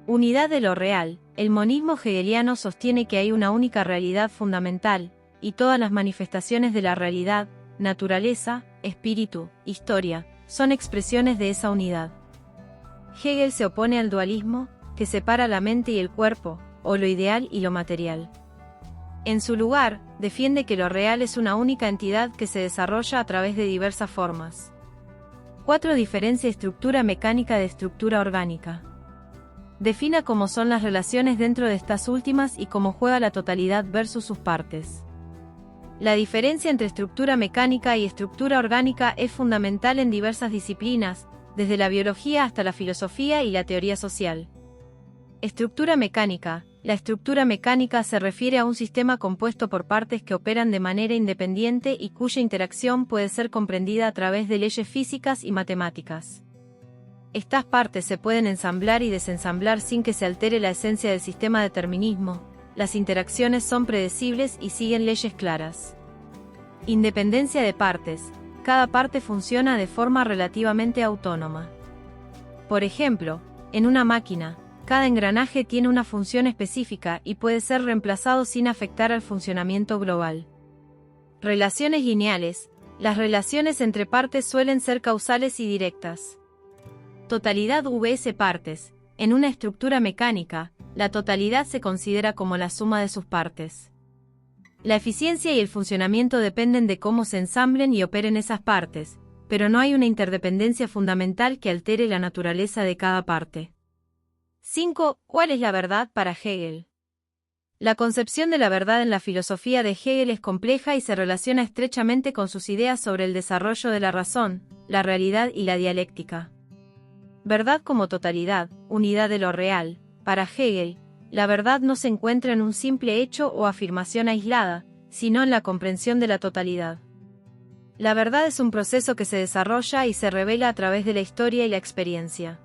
Unidad de lo real. El monismo hegeliano sostiene que hay una única realidad fundamental, y todas las manifestaciones de la realidad, naturaleza, espíritu, historia, son expresiones de esa unidad. Hegel se opone al dualismo, que separa la mente y el cuerpo, o lo ideal y lo material. En su lugar, defiende que lo real es una única entidad que se desarrolla a través de diversas formas. 4. Diferencia estructura mecánica de estructura orgánica. Defina cómo son las relaciones dentro de estas últimas y cómo juega la totalidad versus sus partes. La diferencia entre estructura mecánica y estructura orgánica es fundamental en diversas disciplinas, desde la biología hasta la filosofía y la teoría social. Estructura mecánica. La estructura mecánica se refiere a un sistema compuesto por partes que operan de manera independiente y cuya interacción puede ser comprendida a través de leyes físicas y matemáticas. Estas partes se pueden ensamblar y desensamblar sin que se altere la esencia del sistema de determinismo. Las interacciones son predecibles y siguen leyes claras. Independencia de partes. Cada parte funciona de forma relativamente autónoma. Por ejemplo, en una máquina, cada engranaje tiene una función específica y puede ser reemplazado sin afectar al funcionamiento global. Relaciones lineales. Las relaciones entre partes suelen ser causales y directas. Totalidad vs partes. En una estructura mecánica, la totalidad se considera como la suma de sus partes. La eficiencia y el funcionamiento dependen de cómo se ensamblen y operen esas partes, pero no hay una interdependencia fundamental que altere la naturaleza de cada parte. 5. ¿Cuál es la verdad para Hegel? La concepción de la verdad en la filosofía de Hegel es compleja y se relaciona estrechamente con sus ideas sobre el desarrollo de la razón, la realidad y la dialéctica. Verdad como totalidad, unidad de lo real. Para Hegel, la verdad no se encuentra en un simple hecho o afirmación aislada, sino en la comprensión de la totalidad. La verdad es un proceso que se desarrolla y se revela a través de la historia y la experiencia.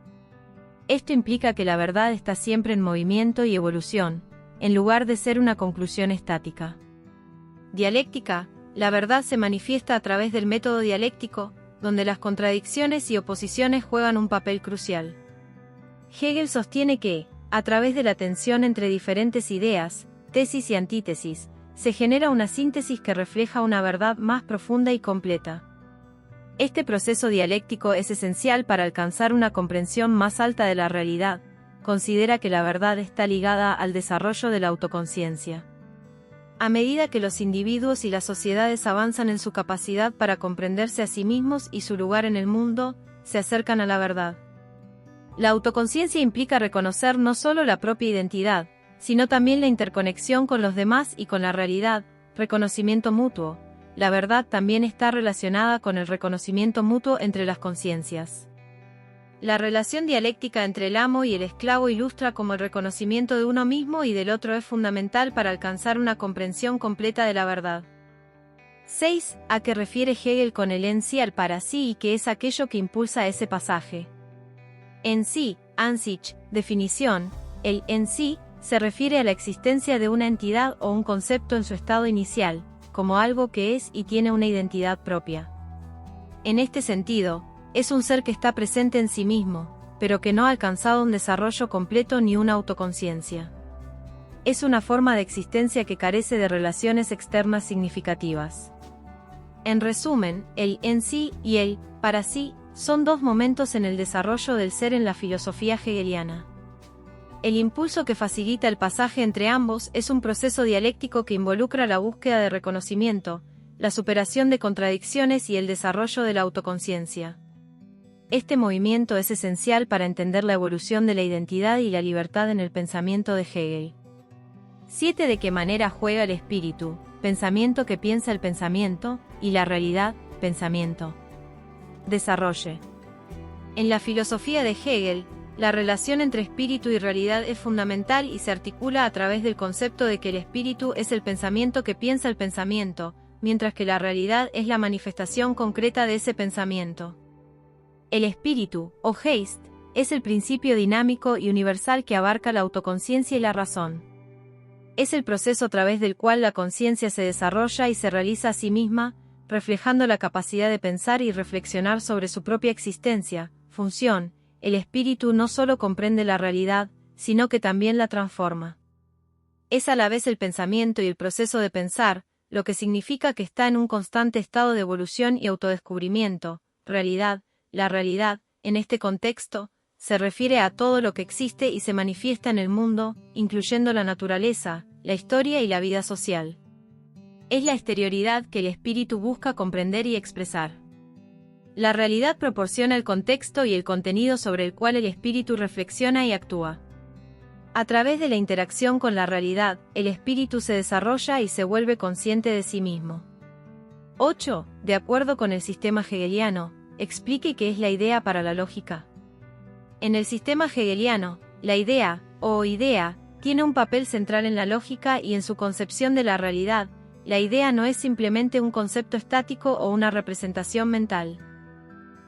Esto implica que la verdad está siempre en movimiento y evolución, en lugar de ser una conclusión estática. Dialéctica. La verdad se manifiesta a través del método dialéctico, donde las contradicciones y oposiciones juegan un papel crucial. Hegel sostiene que, a través de la tensión entre diferentes ideas, tesis y antítesis, se genera una síntesis que refleja una verdad más profunda y completa. Este proceso dialéctico es esencial para alcanzar una comprensión más alta de la realidad. Considera que la verdad está ligada al desarrollo de la autoconciencia. A medida que los individuos y las sociedades avanzan en su capacidad para comprenderse a sí mismos y su lugar en el mundo, se acercan a la verdad. La autoconciencia implica reconocer no solo la propia identidad, sino también la interconexión con los demás y con la realidad, reconocimiento mutuo. La verdad también está relacionada con el reconocimiento mutuo entre las conciencias. La relación dialéctica entre el amo y el esclavo ilustra cómo el reconocimiento de uno mismo y del otro es fundamental para alcanzar una comprensión completa de la verdad. 6. ¿A qué refiere Hegel con el en sí al para sí y qué es aquello que impulsa ese pasaje? En sí, Ansicht, definición, el en sí se refiere a la existencia de una entidad o un concepto en su estado inicial, como algo que es y tiene una identidad propia. En este sentido, es un ser que está presente en sí mismo, pero que no ha alcanzado un desarrollo completo ni una autoconciencia. Es una forma de existencia que carece de relaciones externas significativas. En resumen, el en sí y el para sí son dos momentos en el desarrollo del ser en la filosofía hegeliana. El impulso que facilita el pasaje entre ambos es un proceso dialéctico que involucra la búsqueda de reconocimiento, la superación de contradicciones y el desarrollo de la autoconciencia. Este movimiento es esencial para entender la evolución de la identidad y la libertad en el pensamiento de Hegel. 7. ¿De qué manera juega el espíritu, pensamiento que piensa el pensamiento, y la realidad, pensamiento? Desarrolle. En la filosofía de Hegel, la relación entre espíritu y realidad es fundamental y se articula a través del concepto de que el espíritu es el pensamiento que piensa el pensamiento, mientras que la realidad es la manifestación concreta de ese pensamiento. El espíritu, o Geist, es el principio dinámico y universal que abarca la autoconciencia y la razón. Es el proceso a través del cual la conciencia se desarrolla y se realiza a sí misma, reflejando la capacidad de pensar y reflexionar sobre su propia existencia, función. El espíritu no solo comprende la realidad, sino que también la transforma. Es a la vez el pensamiento y el proceso de pensar, lo que significa que está en un constante estado de evolución y autodescubrimiento. Realidad. La realidad, en este contexto, se refiere a todo lo que existe y se manifiesta en el mundo, incluyendo la naturaleza, la historia y la vida social. Es la exterioridad que el espíritu busca comprender y expresar. La realidad proporciona el contexto y el contenido sobre el cual el espíritu reflexiona y actúa. A través de la interacción con la realidad, el espíritu se desarrolla y se vuelve consciente de sí mismo. 8. De acuerdo con el sistema hegeliano, explique qué es la idea para la lógica. En el sistema hegeliano, la idea, o idea, tiene un papel central en la lógica y en su concepción de la realidad. La idea no es simplemente un concepto estático o una representación mental.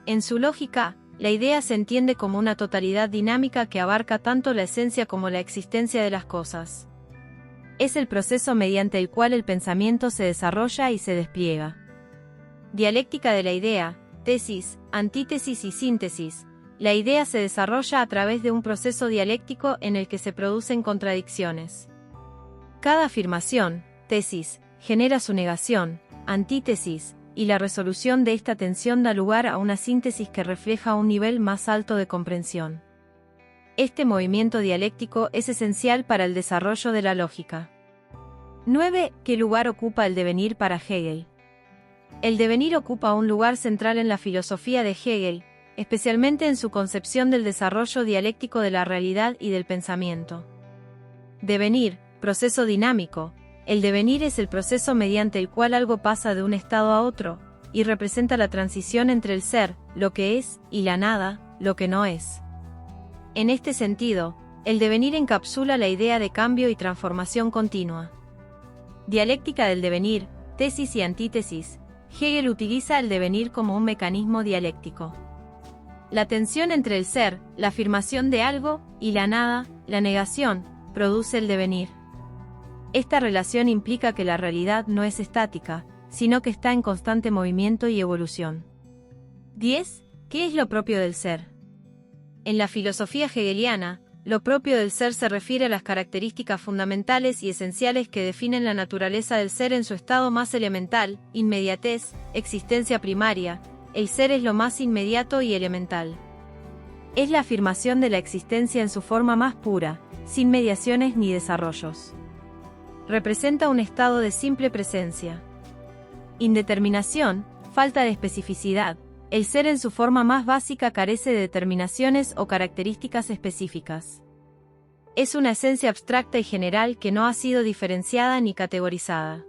En su lógica, la idea se entiende como una totalidad dinámica que abarca tanto la esencia como la existencia de las cosas. Es el proceso mediante el cual el pensamiento se desarrolla y se despliega. Dialéctica de la idea, tesis, antítesis y síntesis. La idea se desarrolla a través de un proceso dialéctico en el que se producen contradicciones. Cada afirmación, tesis, genera su negación, antítesis, y la resolución de esta tensión da lugar a una síntesis que refleja un nivel más alto de comprensión. Este movimiento dialéctico es esencial para el desarrollo de la lógica. 9. ¿Qué lugar ocupa el devenir para Hegel? El devenir ocupa un lugar central en la filosofía de Hegel, especialmente en su concepción del desarrollo dialéctico de la realidad y del pensamiento. Devenir, proceso dinámico. El devenir es el proceso mediante el cual algo pasa de un estado a otro, y representa la transición entre el ser, lo que es, y la nada, lo que no es. En este sentido, el devenir encapsula la idea de cambio y transformación continua. Dialéctica del devenir, tesis y antítesis. Hegel utiliza el devenir como un mecanismo dialéctico. La tensión entre el ser, la afirmación de algo, y la nada, la negación, produce el devenir. Esta relación implica que la realidad no es estática, sino que está en constante movimiento y evolución. 10. ¿Qué es lo propio del ser? En la filosofía hegeliana, lo propio del ser se refiere a las características fundamentales y esenciales que definen la naturaleza del ser en su estado más elemental, inmediatez, existencia primaria. El ser es lo más inmediato y elemental. Es la afirmación de la existencia en su forma más pura, sin mediaciones ni desarrollos. Representa un estado de simple presencia. Indeterminación, falta de especificidad. El ser en su forma más básica carece de determinaciones o características específicas. Es una esencia abstracta y general que no ha sido diferenciada ni categorizada.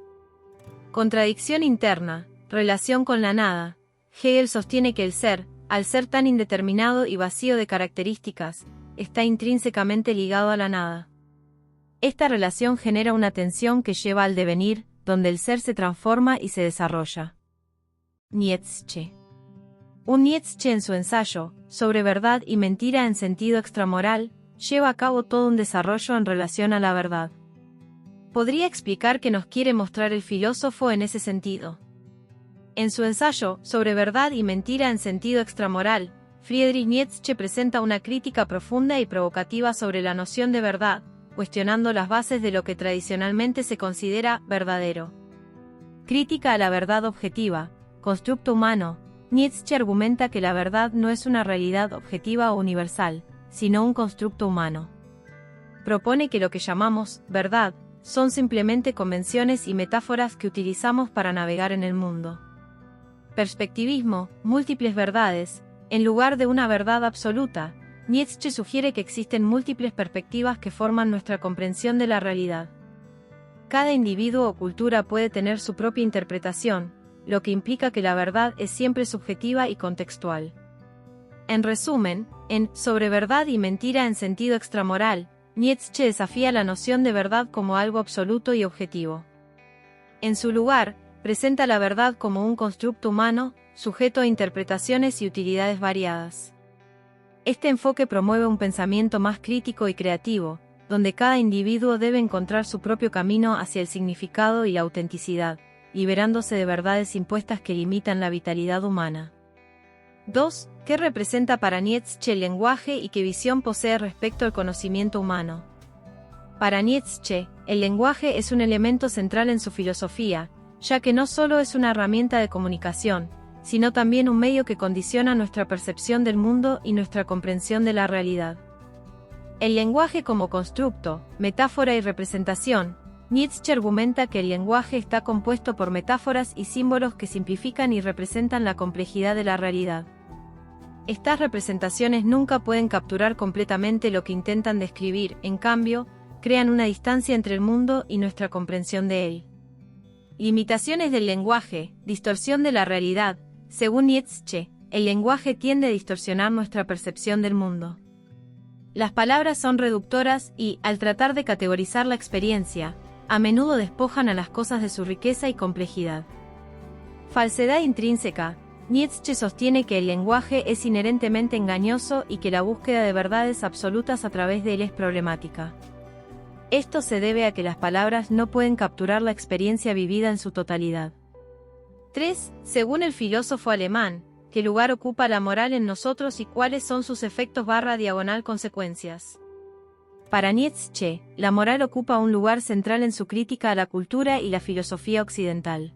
Contradicción interna, relación con la nada. Hegel sostiene que el ser, al ser tan indeterminado y vacío de características, está intrínsecamente ligado a la nada. Esta relación genera una tensión que lleva al devenir, donde el ser se transforma y se desarrolla. Nietzsche. Un Nietzsche en su ensayo, sobre verdad y mentira en sentido extramoral, lleva a cabo todo un desarrollo en relación a la verdad. ¿Podría explicar qué nos quiere mostrar el filósofo en ese sentido? En su ensayo, sobre verdad y mentira en sentido extramoral, Friedrich Nietzsche presenta una crítica profunda y provocativa sobre la noción de verdad, cuestionando las bases de lo que tradicionalmente se considera verdadero. Crítica a la verdad objetiva, constructo humano. Nietzsche argumenta que la verdad no es una realidad objetiva o universal, sino un constructo humano. Propone que lo que llamamos verdad son simplemente convenciones y metáforas que utilizamos para navegar en el mundo. Perspectivismo, múltiples verdades. En lugar de una verdad absoluta, Nietzsche sugiere que existen múltiples perspectivas que forman nuestra comprensión de la realidad. Cada individuo o cultura puede tener su propia interpretación, lo que implica que la verdad es siempre subjetiva y contextual. En resumen, en Sobre verdad y mentira en sentido extramoral, Nietzsche desafía la noción de verdad como algo absoluto y objetivo. En su lugar, presenta la verdad como un constructo humano, sujeto a interpretaciones y utilidades variadas. Este enfoque promueve un pensamiento más crítico y creativo, donde cada individuo debe encontrar su propio camino hacia el significado y la autenticidad, liberándose de verdades impuestas que limitan la vitalidad humana. 2. ¿Qué representa para Nietzsche el lenguaje y qué visión posee respecto al conocimiento humano? Para Nietzsche, el lenguaje es un elemento central en su filosofía, ya que no solo es una herramienta de comunicación, sino también un medio que condiciona nuestra percepción del mundo y nuestra comprensión de la realidad. El lenguaje como constructo, metáfora y representación. Nietzsche argumenta que el lenguaje está compuesto por metáforas y símbolos que simplifican y representan la complejidad de la realidad. Estas representaciones nunca pueden capturar completamente lo que intentan describir, en cambio, crean una distancia entre el mundo y nuestra comprensión de él. Limitaciones del lenguaje, distorsión de la realidad. Según Nietzsche, el lenguaje tiende a distorsionar nuestra percepción del mundo. Las palabras son reductoras y, al tratar de categorizar la experiencia, a menudo despojan a las cosas de su riqueza y complejidad. Falsedad intrínseca. Nietzsche sostiene que el lenguaje es inherentemente engañoso y que la búsqueda de verdades absolutas a través de él es problemática. Esto se debe a que las palabras no pueden capturar la experiencia vivida en su totalidad. 3. Según el filósofo alemán, ¿qué lugar ocupa la moral en nosotros y cuáles son sus efectos / consecuencias? Para Nietzsche, la moral ocupa un lugar central en su crítica a la cultura y la filosofía occidental.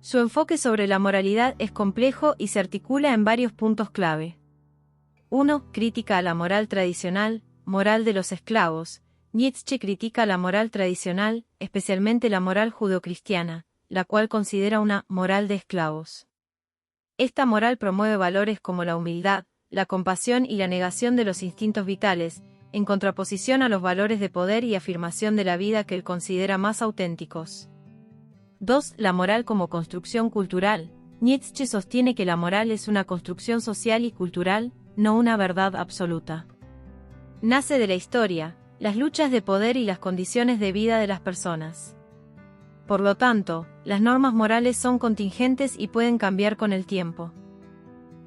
Su enfoque sobre la moralidad es complejo y se articula en varios puntos clave. 1. Crítica a la moral tradicional, moral de los esclavos. Nietzsche critica la moral tradicional, especialmente la moral judeocristiana, la cual considera una moral de esclavos. Esta moral promueve valores como la humildad, la compasión y la negación de los instintos vitales, en contraposición a los valores de poder y afirmación de la vida que él considera más auténticos. 2. La moral como construcción cultural. Nietzsche sostiene que la moral es una construcción social y cultural, no una verdad absoluta. Nace de la historia, las luchas de poder y las condiciones de vida de las personas. Por lo tanto, las normas morales son contingentes y pueden cambiar con el tiempo.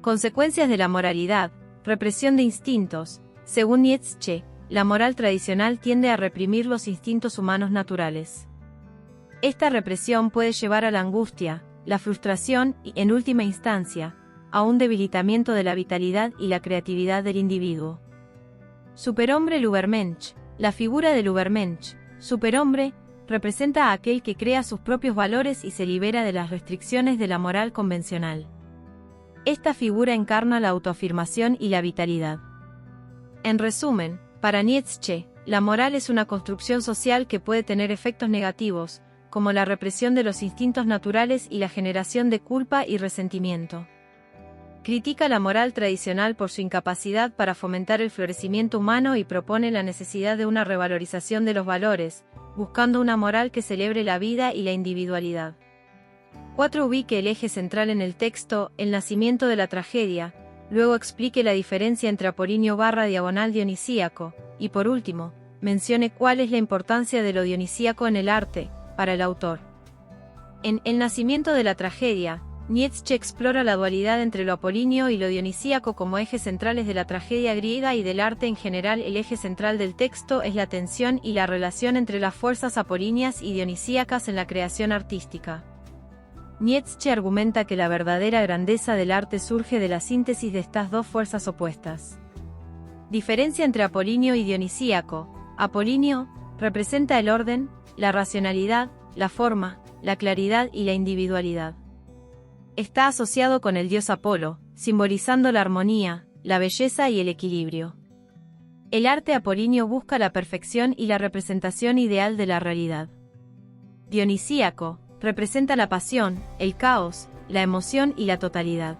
Consecuencias de la moralidad. Represión de instintos. Según Nietzsche, la moral tradicional tiende a reprimir los instintos humanos naturales. Esta represión puede llevar a la angustia, la frustración y, en última instancia, a un debilitamiento de la vitalidad y la creatividad del individuo. Superhombre Übermensch. La figura del Übermensch, superhombre, representa a aquel que crea sus propios valores y se libera de las restricciones de la moral convencional. Esta figura encarna la autoafirmación y la vitalidad. En resumen, para Nietzsche, la moral es una construcción social que puede tener efectos negativos, como la represión de los instintos naturales y la generación de culpa y resentimiento. Critica la moral tradicional por su incapacidad para fomentar el florecimiento humano y propone la necesidad de una revalorización de los valores, buscando una moral que celebre la vida y la individualidad. 4. Ubique el eje central en el texto, el nacimiento de la tragedia, luego explique la diferencia entre aporinio / dionisíaco, y por último, mencione cuál es la importancia de lo dionisíaco en el arte, para el autor. En El nacimiento de la tragedia, Nietzsche explora la dualidad entre lo apolíneo y lo dionisíaco como ejes centrales de la tragedia griega y del arte en general. El eje central del texto es la tensión y la relación entre las fuerzas apolíneas y dionisíacas en la creación artística. Nietzsche argumenta que la verdadera grandeza del arte surge de la síntesis de estas dos fuerzas opuestas. Diferencia entre apolíneo y dionisíaco. Apolíneo representa el orden, la racionalidad, la forma, la claridad y la individualidad. Está asociado con el dios Apolo, simbolizando la armonía, la belleza y el equilibrio. El arte apolíneo busca la perfección y la representación ideal de la realidad. Dionisíaco representa la pasión, el caos, la emoción y la totalidad.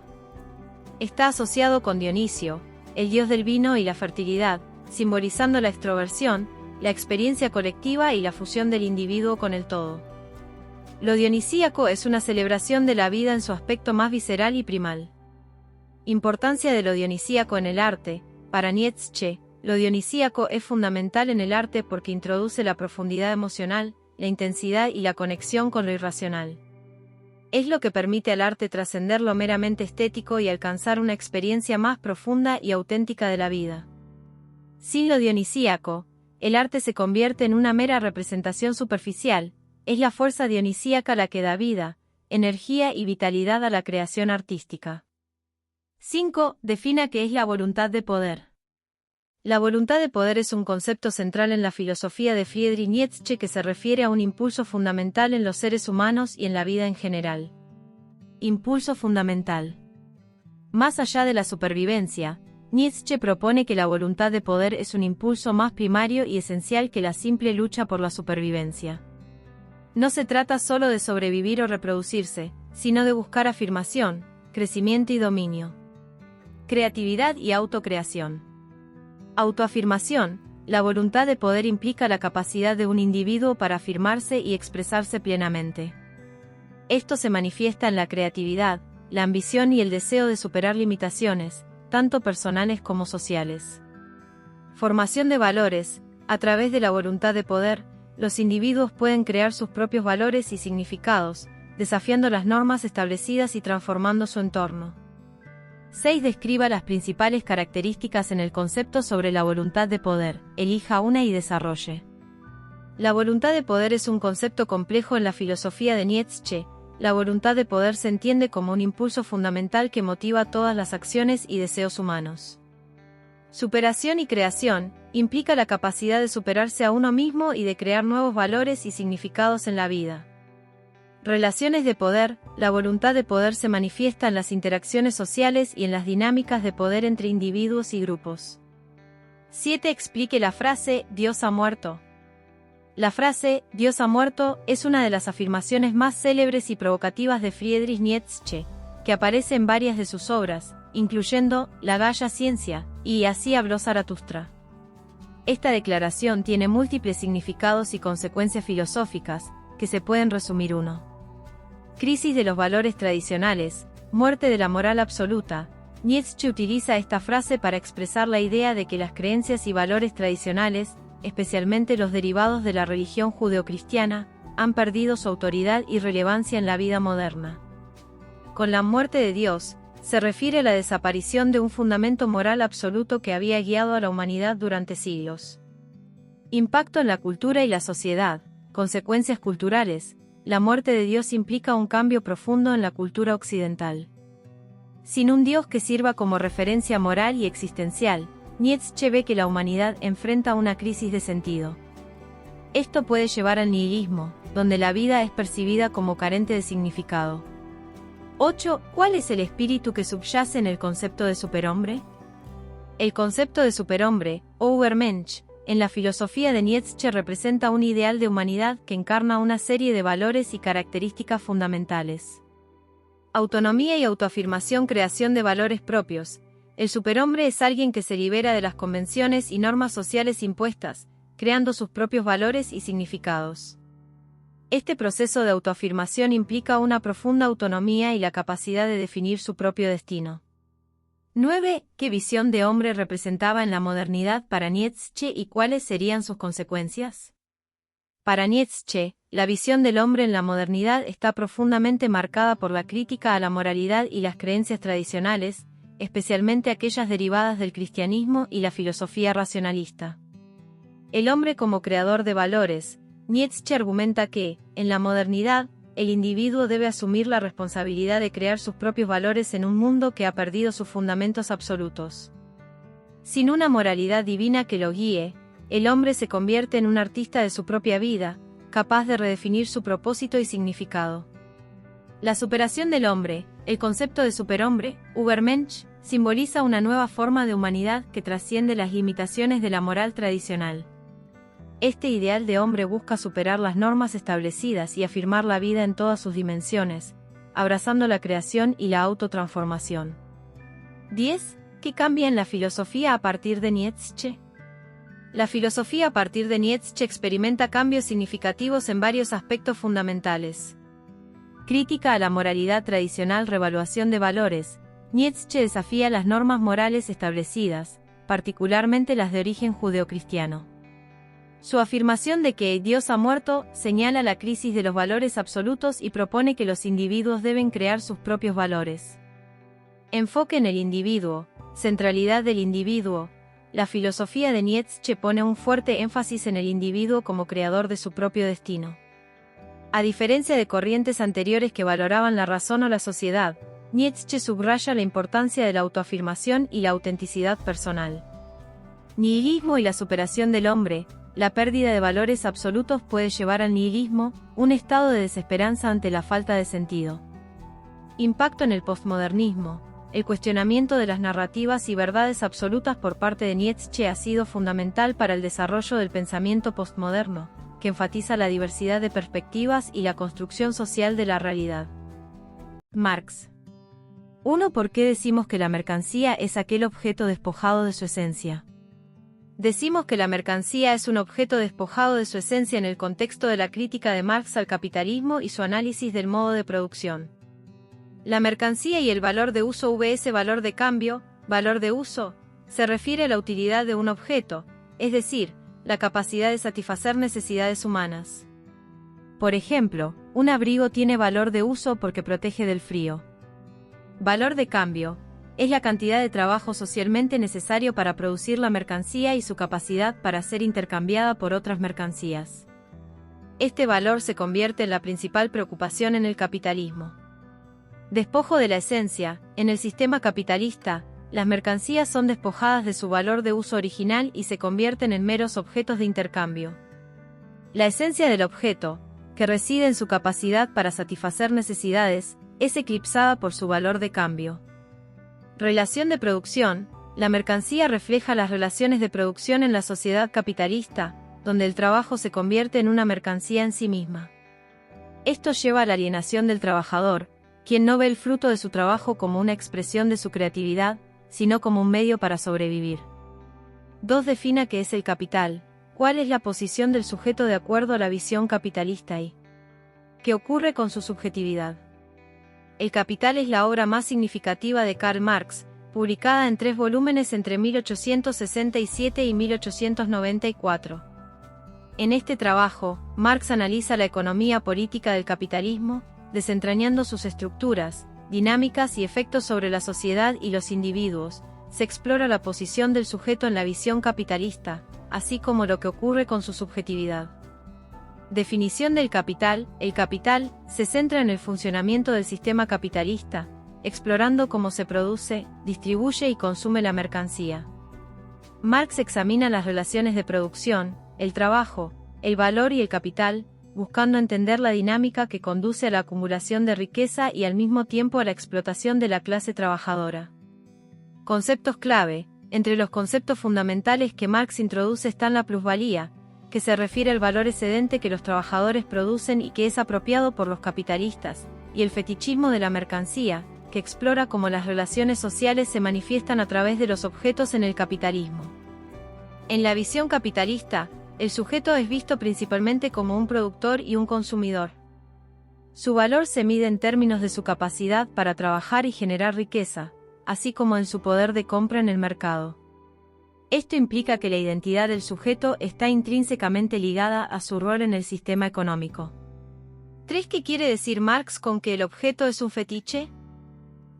Está asociado con Dionisio, el dios del vino y la fertilidad, simbolizando la extroversión, la experiencia colectiva y la fusión del individuo con el todo. Lo dionisíaco es una celebración de la vida en su aspecto más visceral y primal. Importancia de lo dionisíaco en el arte. Para Nietzsche, lo dionisíaco es fundamental en el arte porque introduce la profundidad emocional, la intensidad y la conexión con lo irracional. Es lo que permite al arte trascender lo meramente estético y alcanzar una experiencia más profunda y auténtica de la vida. Sin lo dionisíaco, el arte se convierte en una mera representación superficial. Es la fuerza dionisíaca la que da vida, energía y vitalidad a la creación artística. 5. Defina qué es la voluntad de poder. La voluntad de poder es un concepto central en la filosofía de Friedrich Nietzsche que se refiere a un impulso fundamental en los seres humanos y en la vida en general. Impulso fundamental. Más allá de la supervivencia, Nietzsche propone que la voluntad de poder es un impulso más primario y esencial que la simple lucha por la supervivencia. No se trata solo de sobrevivir o reproducirse, sino de buscar afirmación, crecimiento y dominio. Creatividad y autocreación. Autoafirmación. La voluntad de poder implica la capacidad de un individuo para afirmarse y expresarse plenamente. Esto se manifiesta en la creatividad, la ambición y el deseo de superar limitaciones, tanto personales como sociales. Formación de valores. A través de la voluntad de poder, los individuos pueden crear sus propios valores y significados, desafiando las normas establecidas y transformando su entorno. 6. Describa las principales características en el concepto sobre la voluntad de poder. Elija una y desarrolle. La voluntad de poder es un concepto complejo en la filosofía de Nietzsche. La voluntad de poder se entiende como un impulso fundamental que motiva todas las acciones y deseos humanos. Superación y creación. Implica la capacidad de superarse a uno mismo y de crear nuevos valores y significados en la vida. Relaciones de poder. La voluntad de poder se manifiesta en las interacciones sociales y en las dinámicas de poder entre individuos y grupos. 7. Explique la frase «Dios ha muerto». La frase «Dios ha muerto» es una de las afirmaciones más célebres y provocativas de Friedrich Nietzsche, que aparece en varias de sus obras, incluyendo La Gaya Ciencia y Así habló Zaratustra. Esta declaración tiene múltiples significados y consecuencias filosóficas, que se pueden resumir uno. Crisis de los valores tradicionales, muerte de la moral absoluta. Nietzsche utiliza esta frase para expresar la idea de que las creencias y valores tradicionales, especialmente los derivados de la religión judeocristiana, han perdido su autoridad y relevancia en la vida moderna. Con la muerte de Dios, se refiere a la desaparición de un fundamento moral absoluto que había guiado a la humanidad durante siglos. Impacto en la cultura y la sociedad. Consecuencias culturales. La muerte de Dios implica un cambio profundo en la cultura occidental. Sin un Dios que sirva como referencia moral y existencial, Nietzsche ve que la humanidad enfrenta una crisis de sentido. Esto puede llevar al nihilismo, donde la vida es percibida como carente de significado. 8. ¿Cuál es el espíritu que subyace en el concepto de superhombre? El concepto de superhombre, o Übermensch, en la filosofía de Nietzsche representa un ideal de humanidad que encarna una serie de valores y características fundamentales. Autonomía y autoafirmación. Creación de valores propios. El superhombre es alguien que se libera de las convenciones y normas sociales impuestas, creando sus propios valores y significados. Este proceso de autoafirmación implica una profunda autonomía y la capacidad de definir su propio destino. 9. ¿Qué visión de hombre representaba en la modernidad para Nietzsche y cuáles serían sus consecuencias? Para Nietzsche, la visión del hombre en la modernidad está profundamente marcada por la crítica a la moralidad y las creencias tradicionales, especialmente aquellas derivadas del cristianismo y la filosofía racionalista. El hombre como creador de valores, Nietzsche argumenta que, en la modernidad, el individuo debe asumir la responsabilidad de crear sus propios valores en un mundo que ha perdido sus fundamentos absolutos. Sin una moralidad divina que lo guíe, el hombre se convierte en un artista de su propia vida, capaz de redefinir su propósito y significado. La superación del hombre, el concepto de superhombre, Übermensch, simboliza una nueva forma de humanidad que trasciende las limitaciones de la moral tradicional. Este ideal de hombre busca superar las normas establecidas y afirmar la vida en todas sus dimensiones, abrazando la creación y la autotransformación. 10. ¿Qué cambia en la filosofía a partir de Nietzsche? La filosofía a partir de Nietzsche experimenta cambios significativos en varios aspectos fundamentales. Crítica a la moralidad tradicional, revaluación de valores. Nietzsche desafía las normas morales establecidas, particularmente las de origen judeocristiano. Su afirmación de que Dios ha muerto señala la crisis de los valores absolutos y propone que los individuos deben crear sus propios valores. Enfoque en el individuo, centralidad del individuo. La filosofía de Nietzsche pone un fuerte énfasis en el individuo como creador de su propio destino. A diferencia de corrientes anteriores que valoraban la razón o la sociedad, Nietzsche subraya la importancia de la autoafirmación y la autenticidad personal. Nihilismo y la superación del hombre. La pérdida de valores absolutos puede llevar al nihilismo, un estado de desesperanza ante la falta de sentido. Impacto en el postmodernismo. El cuestionamiento de las narrativas y verdades absolutas por parte de Nietzsche ha sido fundamental para el desarrollo del pensamiento postmoderno, que enfatiza la diversidad de perspectivas y la construcción social de la realidad. Marx. 1. ¿Por qué decimos que la mercancía es aquel objeto despojado de su esencia? Decimos que la mercancía es un objeto despojado de su esencia en el contexto de la crítica de Marx al capitalismo y su análisis del modo de producción. La mercancía y el valor de uso vs valor de cambio, valor de uso, se refiere a la utilidad de un objeto, es decir, la capacidad de satisfacer necesidades humanas. Por ejemplo, un abrigo tiene valor de uso porque protege del frío. Valor de cambio es la cantidad de trabajo socialmente necesario para producir la mercancía y su capacidad para ser intercambiada por otras mercancías. Este valor se convierte en la principal preocupación en el capitalismo. Despojo de la esencia. En el sistema capitalista, las mercancías son despojadas de su valor de uso original y se convierten en meros objetos de intercambio. La esencia del objeto, que reside en su capacidad para satisfacer necesidades, es eclipsada por su valor de cambio. Relación de producción. La mercancía refleja las relaciones de producción en la sociedad capitalista, donde el trabajo se convierte en una mercancía en sí misma. Esto lleva a la alienación del trabajador, quien no ve el fruto de su trabajo como una expresión de su creatividad, sino como un medio para sobrevivir. 2. Defina qué es el capital. ¿Cuál es la posición del sujeto de acuerdo a la visión capitalista y qué ocurre con su subjetividad? El Capital es la obra más significativa de Karl Marx, publicada en 3 volúmenes entre 1867 y 1894. En este trabajo, Marx analiza la economía política del capitalismo, desentrañando sus estructuras, dinámicas y efectos sobre la sociedad y los individuos. Se explora la posición del sujeto en la visión capitalista, así como lo que ocurre con su subjetividad. Definición del capital. El capital se centra en el funcionamiento del sistema capitalista, explorando cómo se produce, distribuye y consume la mercancía. Marx examina las relaciones de producción, el trabajo, el valor y el capital, buscando entender la dinámica que conduce a la acumulación de riqueza y al mismo tiempo a la explotación de la clase trabajadora. Conceptos clave. Entre los conceptos fundamentales que Marx introduce están la plusvalía, que se refiere al valor excedente que los trabajadores producen y que es apropiado por los capitalistas, y el fetichismo de la mercancía, que explora cómo las relaciones sociales se manifiestan a través de los objetos en el capitalismo. En la visión capitalista, el sujeto es visto principalmente como un productor y un consumidor. Su valor se mide en términos de su capacidad para trabajar y generar riqueza, así como en su poder de compra en el mercado. Esto implica que la identidad del sujeto está intrínsecamente ligada a su rol en el sistema económico. 3. ¿Qué quiere decir Marx con que el objeto es un fetiche?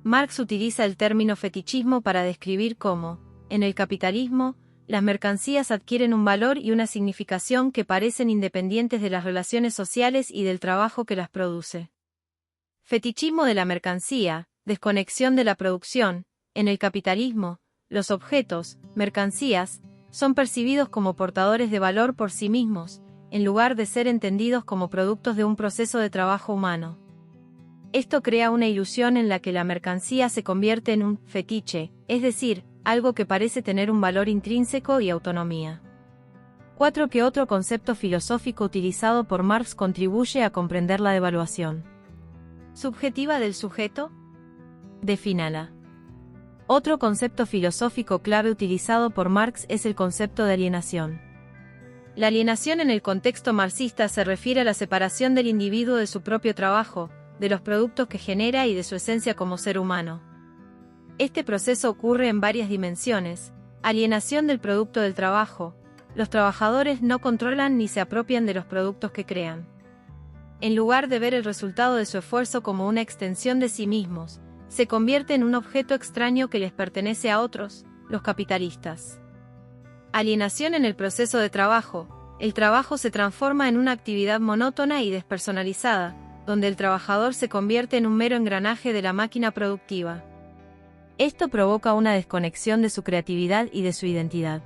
Marx utiliza el término fetichismo para describir cómo, en el capitalismo, las mercancías adquieren un valor y una significación que parecen independientes de las relaciones sociales y del trabajo que las produce. Fetichismo de la mercancía, desconexión de la producción. En el capitalismo, los objetos, mercancías, son percibidos como portadores de valor por sí mismos, en lugar de ser entendidos como productos de un proceso de trabajo humano. Esto crea una ilusión en la que la mercancía se convierte en un fetiche, es decir, algo que parece tener un valor intrínseco y autonomía. 4. ¿Qué otro concepto filosófico utilizado por Marx contribuye a comprender la devaluación subjetiva del sujeto? Defínala. Otro concepto filosófico clave utilizado por Marx es el concepto de alienación. La alienación en el contexto marxista se refiere a la separación del individuo de su propio trabajo, de los productos que genera y de su esencia como ser humano. Este proceso ocurre en varias dimensiones: alienación del producto del trabajo. Los trabajadores no controlan ni se apropian de los productos que crean. En lugar de ver el resultado de su esfuerzo como una extensión de sí mismos, se convierte en un objeto extraño que les pertenece a otros, los capitalistas. Alienación en el proceso de trabajo. El trabajo se transforma en una actividad monótona y despersonalizada, donde el trabajador se convierte en un mero engranaje de la máquina productiva. Esto provoca una desconexión de su creatividad y de su identidad.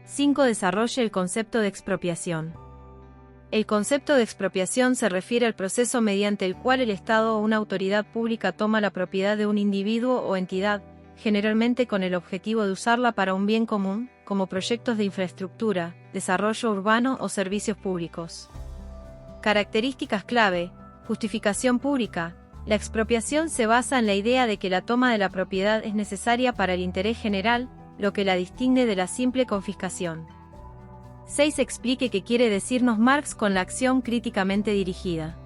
5. Desarrolla el concepto de expropiación. El concepto de expropiación se refiere al proceso mediante el cual el Estado o una autoridad pública toma la propiedad de un individuo o entidad, generalmente con el objetivo de usarla para un bien común, como proyectos de infraestructura, desarrollo urbano o servicios públicos. Características clave: justificación pública. La expropiación se basa en la idea de que la toma de la propiedad es necesaria para el interés general, lo que la distingue de la simple confiscación. 6. Explique qué quiere decirnos Marx con la acción críticamente dirigida.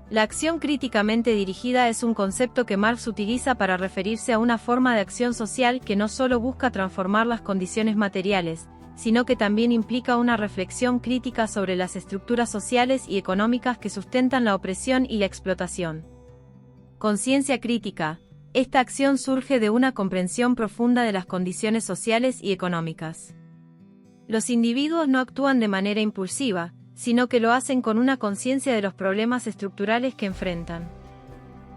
La acción críticamente dirigida es un concepto que Marx utiliza para referirse a una forma de acción social que no solo busca transformar las condiciones materiales, sino que también implica una reflexión crítica sobre las estructuras sociales y económicas que sustentan la opresión y la explotación. Conciencia crítica. Esta acción surge de una comprensión profunda de las condiciones sociales y económicas. Los individuos no actúan de manera impulsiva, sino que lo hacen con una conciencia de los problemas estructurales que enfrentan.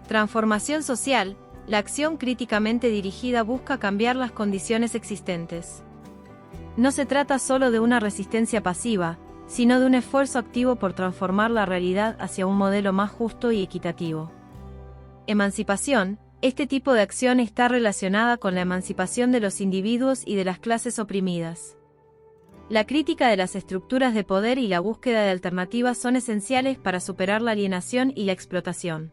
Transformación social. La acción críticamente dirigida busca cambiar las condiciones existentes. No se trata solo de una resistencia pasiva, sino de un esfuerzo activo por transformar la realidad hacia un modelo más justo y equitativo. Emancipación. Este tipo de acción está relacionada con la emancipación de los individuos y de las clases oprimidas. La crítica de las estructuras de poder y la búsqueda de alternativas son esenciales para superar la alienación y la explotación.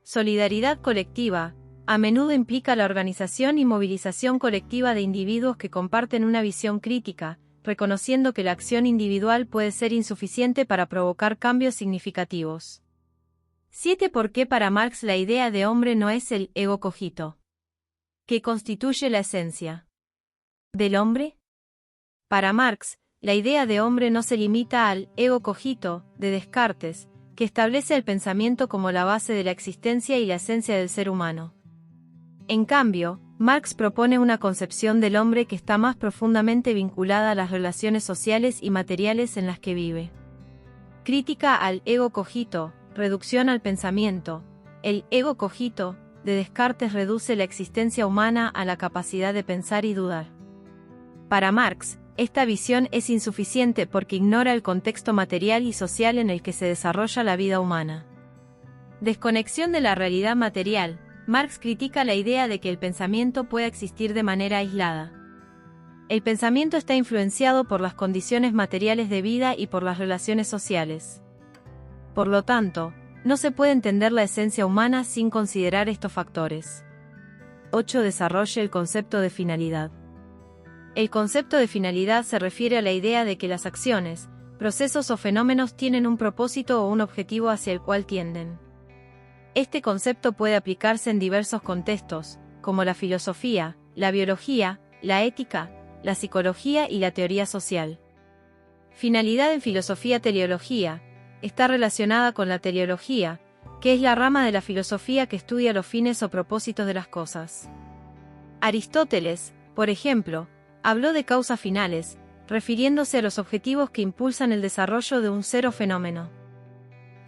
Solidaridad colectiva. A menudo implica la organización y movilización colectiva de individuos que comparten una visión crítica, reconociendo que la acción individual puede ser insuficiente para provocar cambios significativos. 7. ¿Por qué para Marx la idea de hombre no es el ego cogito, que constituye la esencia del hombre? Para Marx, la idea de hombre no se limita al ego cogito de Descartes, que establece el pensamiento como la base de la existencia y la esencia del ser humano. En cambio, Marx propone una concepción del hombre que está más profundamente vinculada a las relaciones sociales y materiales en las que vive. Crítica al ego cogito, reducción al pensamiento. El ego cogito de Descartes reduce la existencia humana a la capacidad de pensar y dudar. Para Marx, esta visión es insuficiente porque ignora el contexto material y social en el que se desarrolla la vida humana. Desconexión de la realidad material. Marx critica la idea de que el pensamiento pueda existir de manera aislada. El pensamiento está influenciado por las condiciones materiales de vida y por las relaciones sociales. Por lo tanto, no se puede entender la esencia humana sin considerar estos factores. 8. Desarrolla el concepto de finalidad. El concepto de finalidad se refiere a la idea de que las acciones, procesos o fenómenos tienen un propósito o un objetivo hacia el cual tienden. Este concepto puede aplicarse en diversos contextos, como la filosofía, la biología, la ética, la psicología y la teoría social. Finalidad en filosofía-teleología. Está relacionada con la teleología, que es la rama de la filosofía que estudia los fines o propósitos de las cosas. Aristóteles, por ejemplo, habló de causas finales, refiriéndose a los objetivos que impulsan el desarrollo de un ser o fenómeno.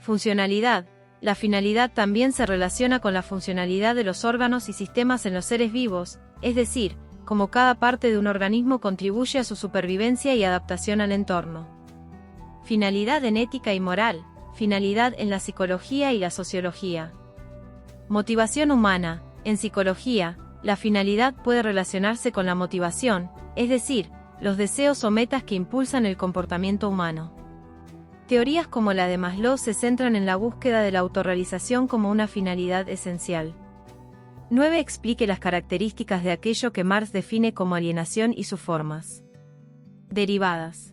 Funcionalidad. La finalidad también se relaciona con la funcionalidad de los órganos y sistemas en los seres vivos, es decir, cómo cada parte de un organismo contribuye a su supervivencia y adaptación al entorno. Finalidad en ética y moral. Finalidad en la psicología y la sociología. Motivación humana. En psicología, la finalidad puede relacionarse con la motivación, es decir, los deseos o metas que impulsan el comportamiento humano. Teorías como la de Maslow se centran en la búsqueda de la autorrealización como una finalidad esencial. 9. Explique las características de aquello que Marx define como alienación y sus formas. Derivadas.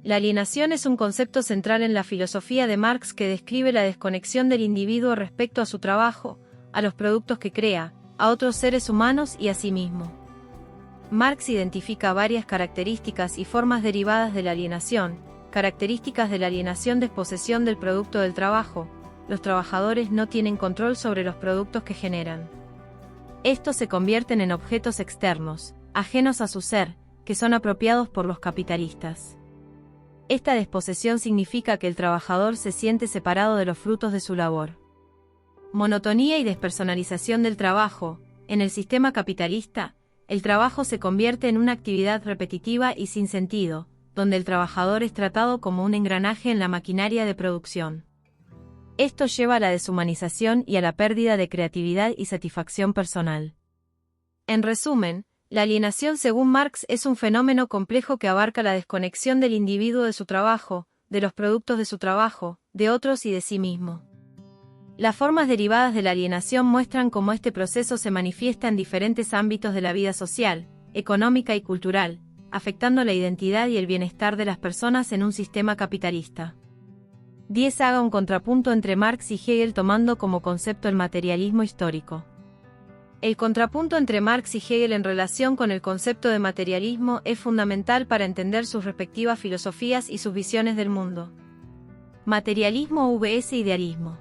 La alienación es un concepto central en la filosofía de Marx que describe la desconexión del individuo respecto a su trabajo, a los productos que crea, a otros seres humanos y a sí mismo. Marx identifica varias características y formas derivadas de la alienación. Características de la alienación: desposesión del producto del trabajo. Los trabajadores no tienen control sobre los productos que generan. Estos se convierten en objetos externos, ajenos a su ser, que son apropiados por los capitalistas. Esta desposesión significa que el trabajador se siente separado de los frutos de su labor. Monotonía y despersonalización del trabajo. En el sistema capitalista, el trabajo se convierte en una actividad repetitiva y sin sentido, donde el trabajador es tratado como un engranaje en la maquinaria de producción. Esto lleva a la deshumanización y a la pérdida de creatividad y satisfacción personal. En resumen, la alienación según Marx es un fenómeno complejo que abarca la desconexión del individuo de su trabajo, de los productos de su trabajo, de otros y de sí mismo. Las formas derivadas de la alienación muestran cómo este proceso se manifiesta en diferentes ámbitos de la vida social, económica y cultural, afectando la identidad y el bienestar de las personas en un sistema capitalista. 10. Haga un contrapunto entre Marx y Hegel tomando como concepto el materialismo histórico. El contrapunto entre Marx y Hegel en relación con el concepto de materialismo es fundamental para entender sus respectivas filosofías y sus visiones del mundo. Materialismo vs idealismo.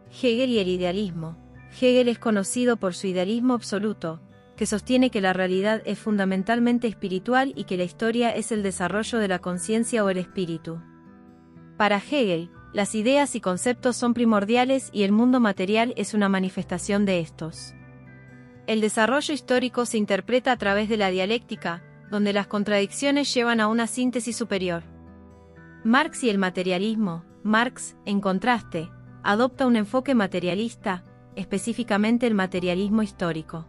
Hegel y el idealismo. Hegel es conocido por su idealismo absoluto, que sostiene que la realidad es fundamentalmente espiritual y que la historia es el desarrollo de la conciencia o el espíritu. Para Hegel, las ideas y conceptos son primordiales y el mundo material es una manifestación de estos. El desarrollo histórico se interpreta a través de la dialéctica, donde las contradicciones llevan a una síntesis superior. Marx y el materialismo. Marx, en contraste, adopta un enfoque materialista, específicamente el materialismo histórico.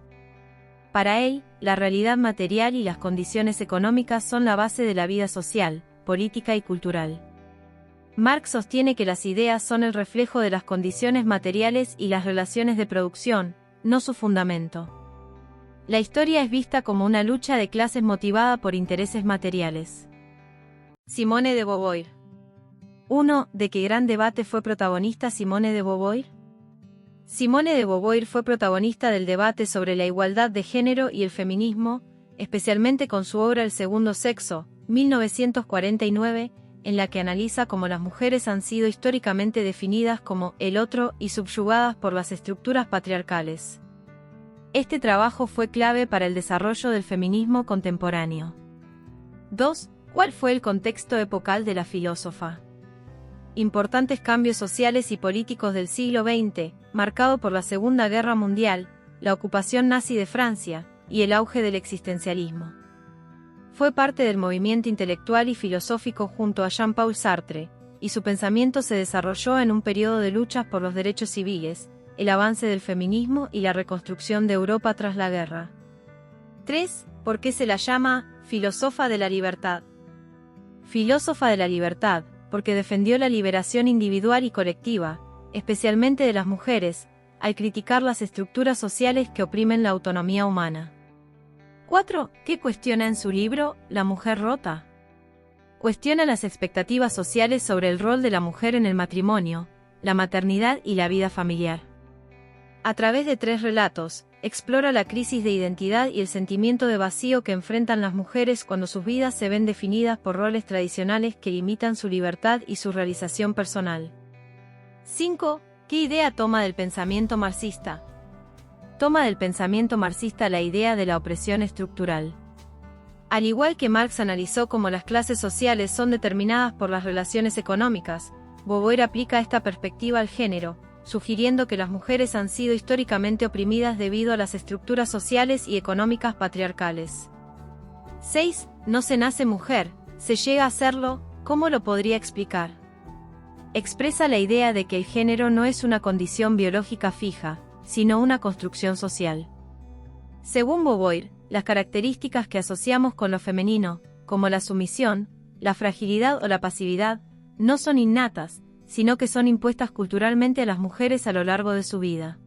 Para él, la realidad material y las condiciones económicas son la base de la vida social, política y cultural. Marx sostiene que las ideas son el reflejo de las condiciones materiales y las relaciones de producción, no su fundamento. La historia es vista como una lucha de clases motivada por intereses materiales. Simone de Beauvoir. 1. ¿De qué gran debate fue protagonista Simone de Beauvoir? Simone de Beauvoir fue protagonista del debate sobre la igualdad de género y el feminismo, especialmente con su obra El segundo sexo, 1949, en la que analiza cómo las mujeres han sido históricamente definidas como el otro y subyugadas por las estructuras patriarcales. Este trabajo fue clave para el desarrollo del feminismo contemporáneo. 2. ¿Cuál fue el contexto epocal de la filósofa? Importantes cambios sociales y políticos del siglo XX, marcado por la Segunda Guerra Mundial, la ocupación nazi de Francia y el auge del existencialismo. Fue parte del movimiento intelectual y filosófico junto a Jean-Paul Sartre, y su pensamiento se desarrolló en un periodo de luchas por los derechos civiles, el avance del feminismo y la reconstrucción de Europa tras la guerra. 3. ¿Por qué se la llama filósofa de la libertad? Filósofa de la libertad, porque defendió la liberación individual y colectiva, especialmente de las mujeres, al criticar las estructuras sociales que oprimen la autonomía humana. 4. ¿Qué cuestiona en su libro La mujer rota? Cuestiona las expectativas sociales sobre el rol de la mujer en el matrimonio, la maternidad y la vida familiar. A través de 3 relatos, explora la crisis de identidad y el sentimiento de vacío que enfrentan las mujeres cuando sus vidas se ven definidas por roles tradicionales que limitan su libertad y su realización personal. 5. ¿Qué idea toma del pensamiento marxista? Toma del pensamiento marxista la idea de la opresión estructural. Al igual que Marx analizó cómo las clases sociales son determinadas por las relaciones económicas, Beauvoir aplica esta perspectiva al género, sugiriendo que las mujeres han sido históricamente oprimidas debido a las estructuras sociales y económicas patriarcales. 6. No se nace mujer, se llega a serlo. ¿Cómo lo podría explicar? Expresa la idea de que el género no es una condición biológica fija, sino una construcción social. Según Beauvoir, las características que asociamos con lo femenino, como la sumisión, la fragilidad o la pasividad, no son innatas, sino que son impuestas culturalmente a las mujeres a lo largo de su vida.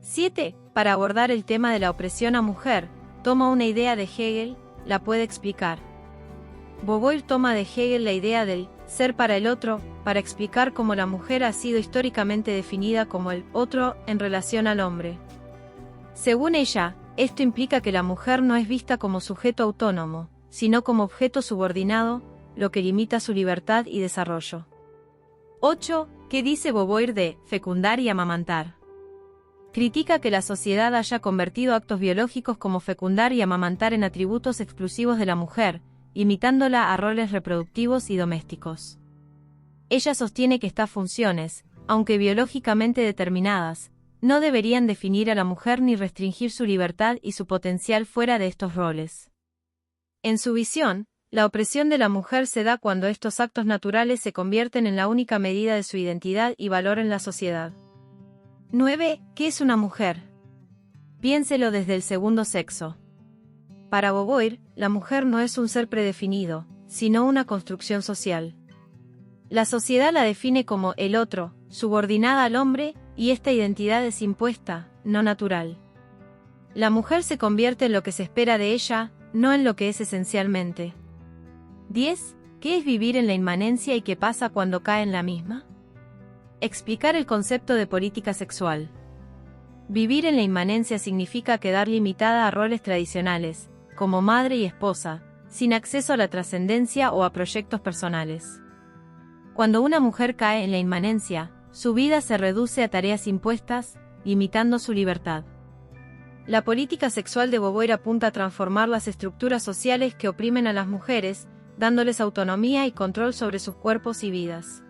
7. Para abordar el tema de la opresión a mujer, toma una idea de Hegel, la puede explicar. Beauvoir toma de Hegel la idea del ser para el otro, para explicar cómo la mujer ha sido históricamente definida como el otro en relación al hombre. Según ella, esto implica que la mujer no es vista como sujeto autónomo, sino como objeto subordinado, lo que limita su libertad y desarrollo. 8. ¿Qué dice Beauvoir de fecundar y amamantar? Critica que la sociedad haya convertido actos biológicos como fecundar y amamantar en atributos exclusivos de la mujer, limitándola a roles reproductivos y domésticos. Ella sostiene que estas funciones, aunque biológicamente determinadas, no deberían definir a la mujer ni restringir su libertad y su potencial fuera de estos roles. En su visión, la opresión de la mujer se da cuando estos actos naturales se convierten en la única medida de su identidad y valor en la sociedad. 9. ¿Qué es una mujer? Piénselo desde el segundo sexo. Para Beauvoir, la mujer no es un ser predefinido, sino una construcción social. La sociedad la define como el otro, subordinada al hombre, y esta identidad es impuesta, no natural. La mujer se convierte en lo que se espera de ella, no en lo que es esencialmente. 10. ¿Qué es vivir en la inmanencia y qué pasa cuando cae en la misma? Explicar el concepto de política sexual. Vivir en la inmanencia significa quedar limitada a roles tradicionales, como madre y esposa, sin acceso a la trascendencia o a proyectos personales. Cuando una mujer cae en la inmanencia, su vida se reduce a tareas impuestas, limitando su libertad. La política sexual de Beauvoir apunta a transformar las estructuras sociales que oprimen a las mujeres, dándoles autonomía y control sobre sus cuerpos y vidas.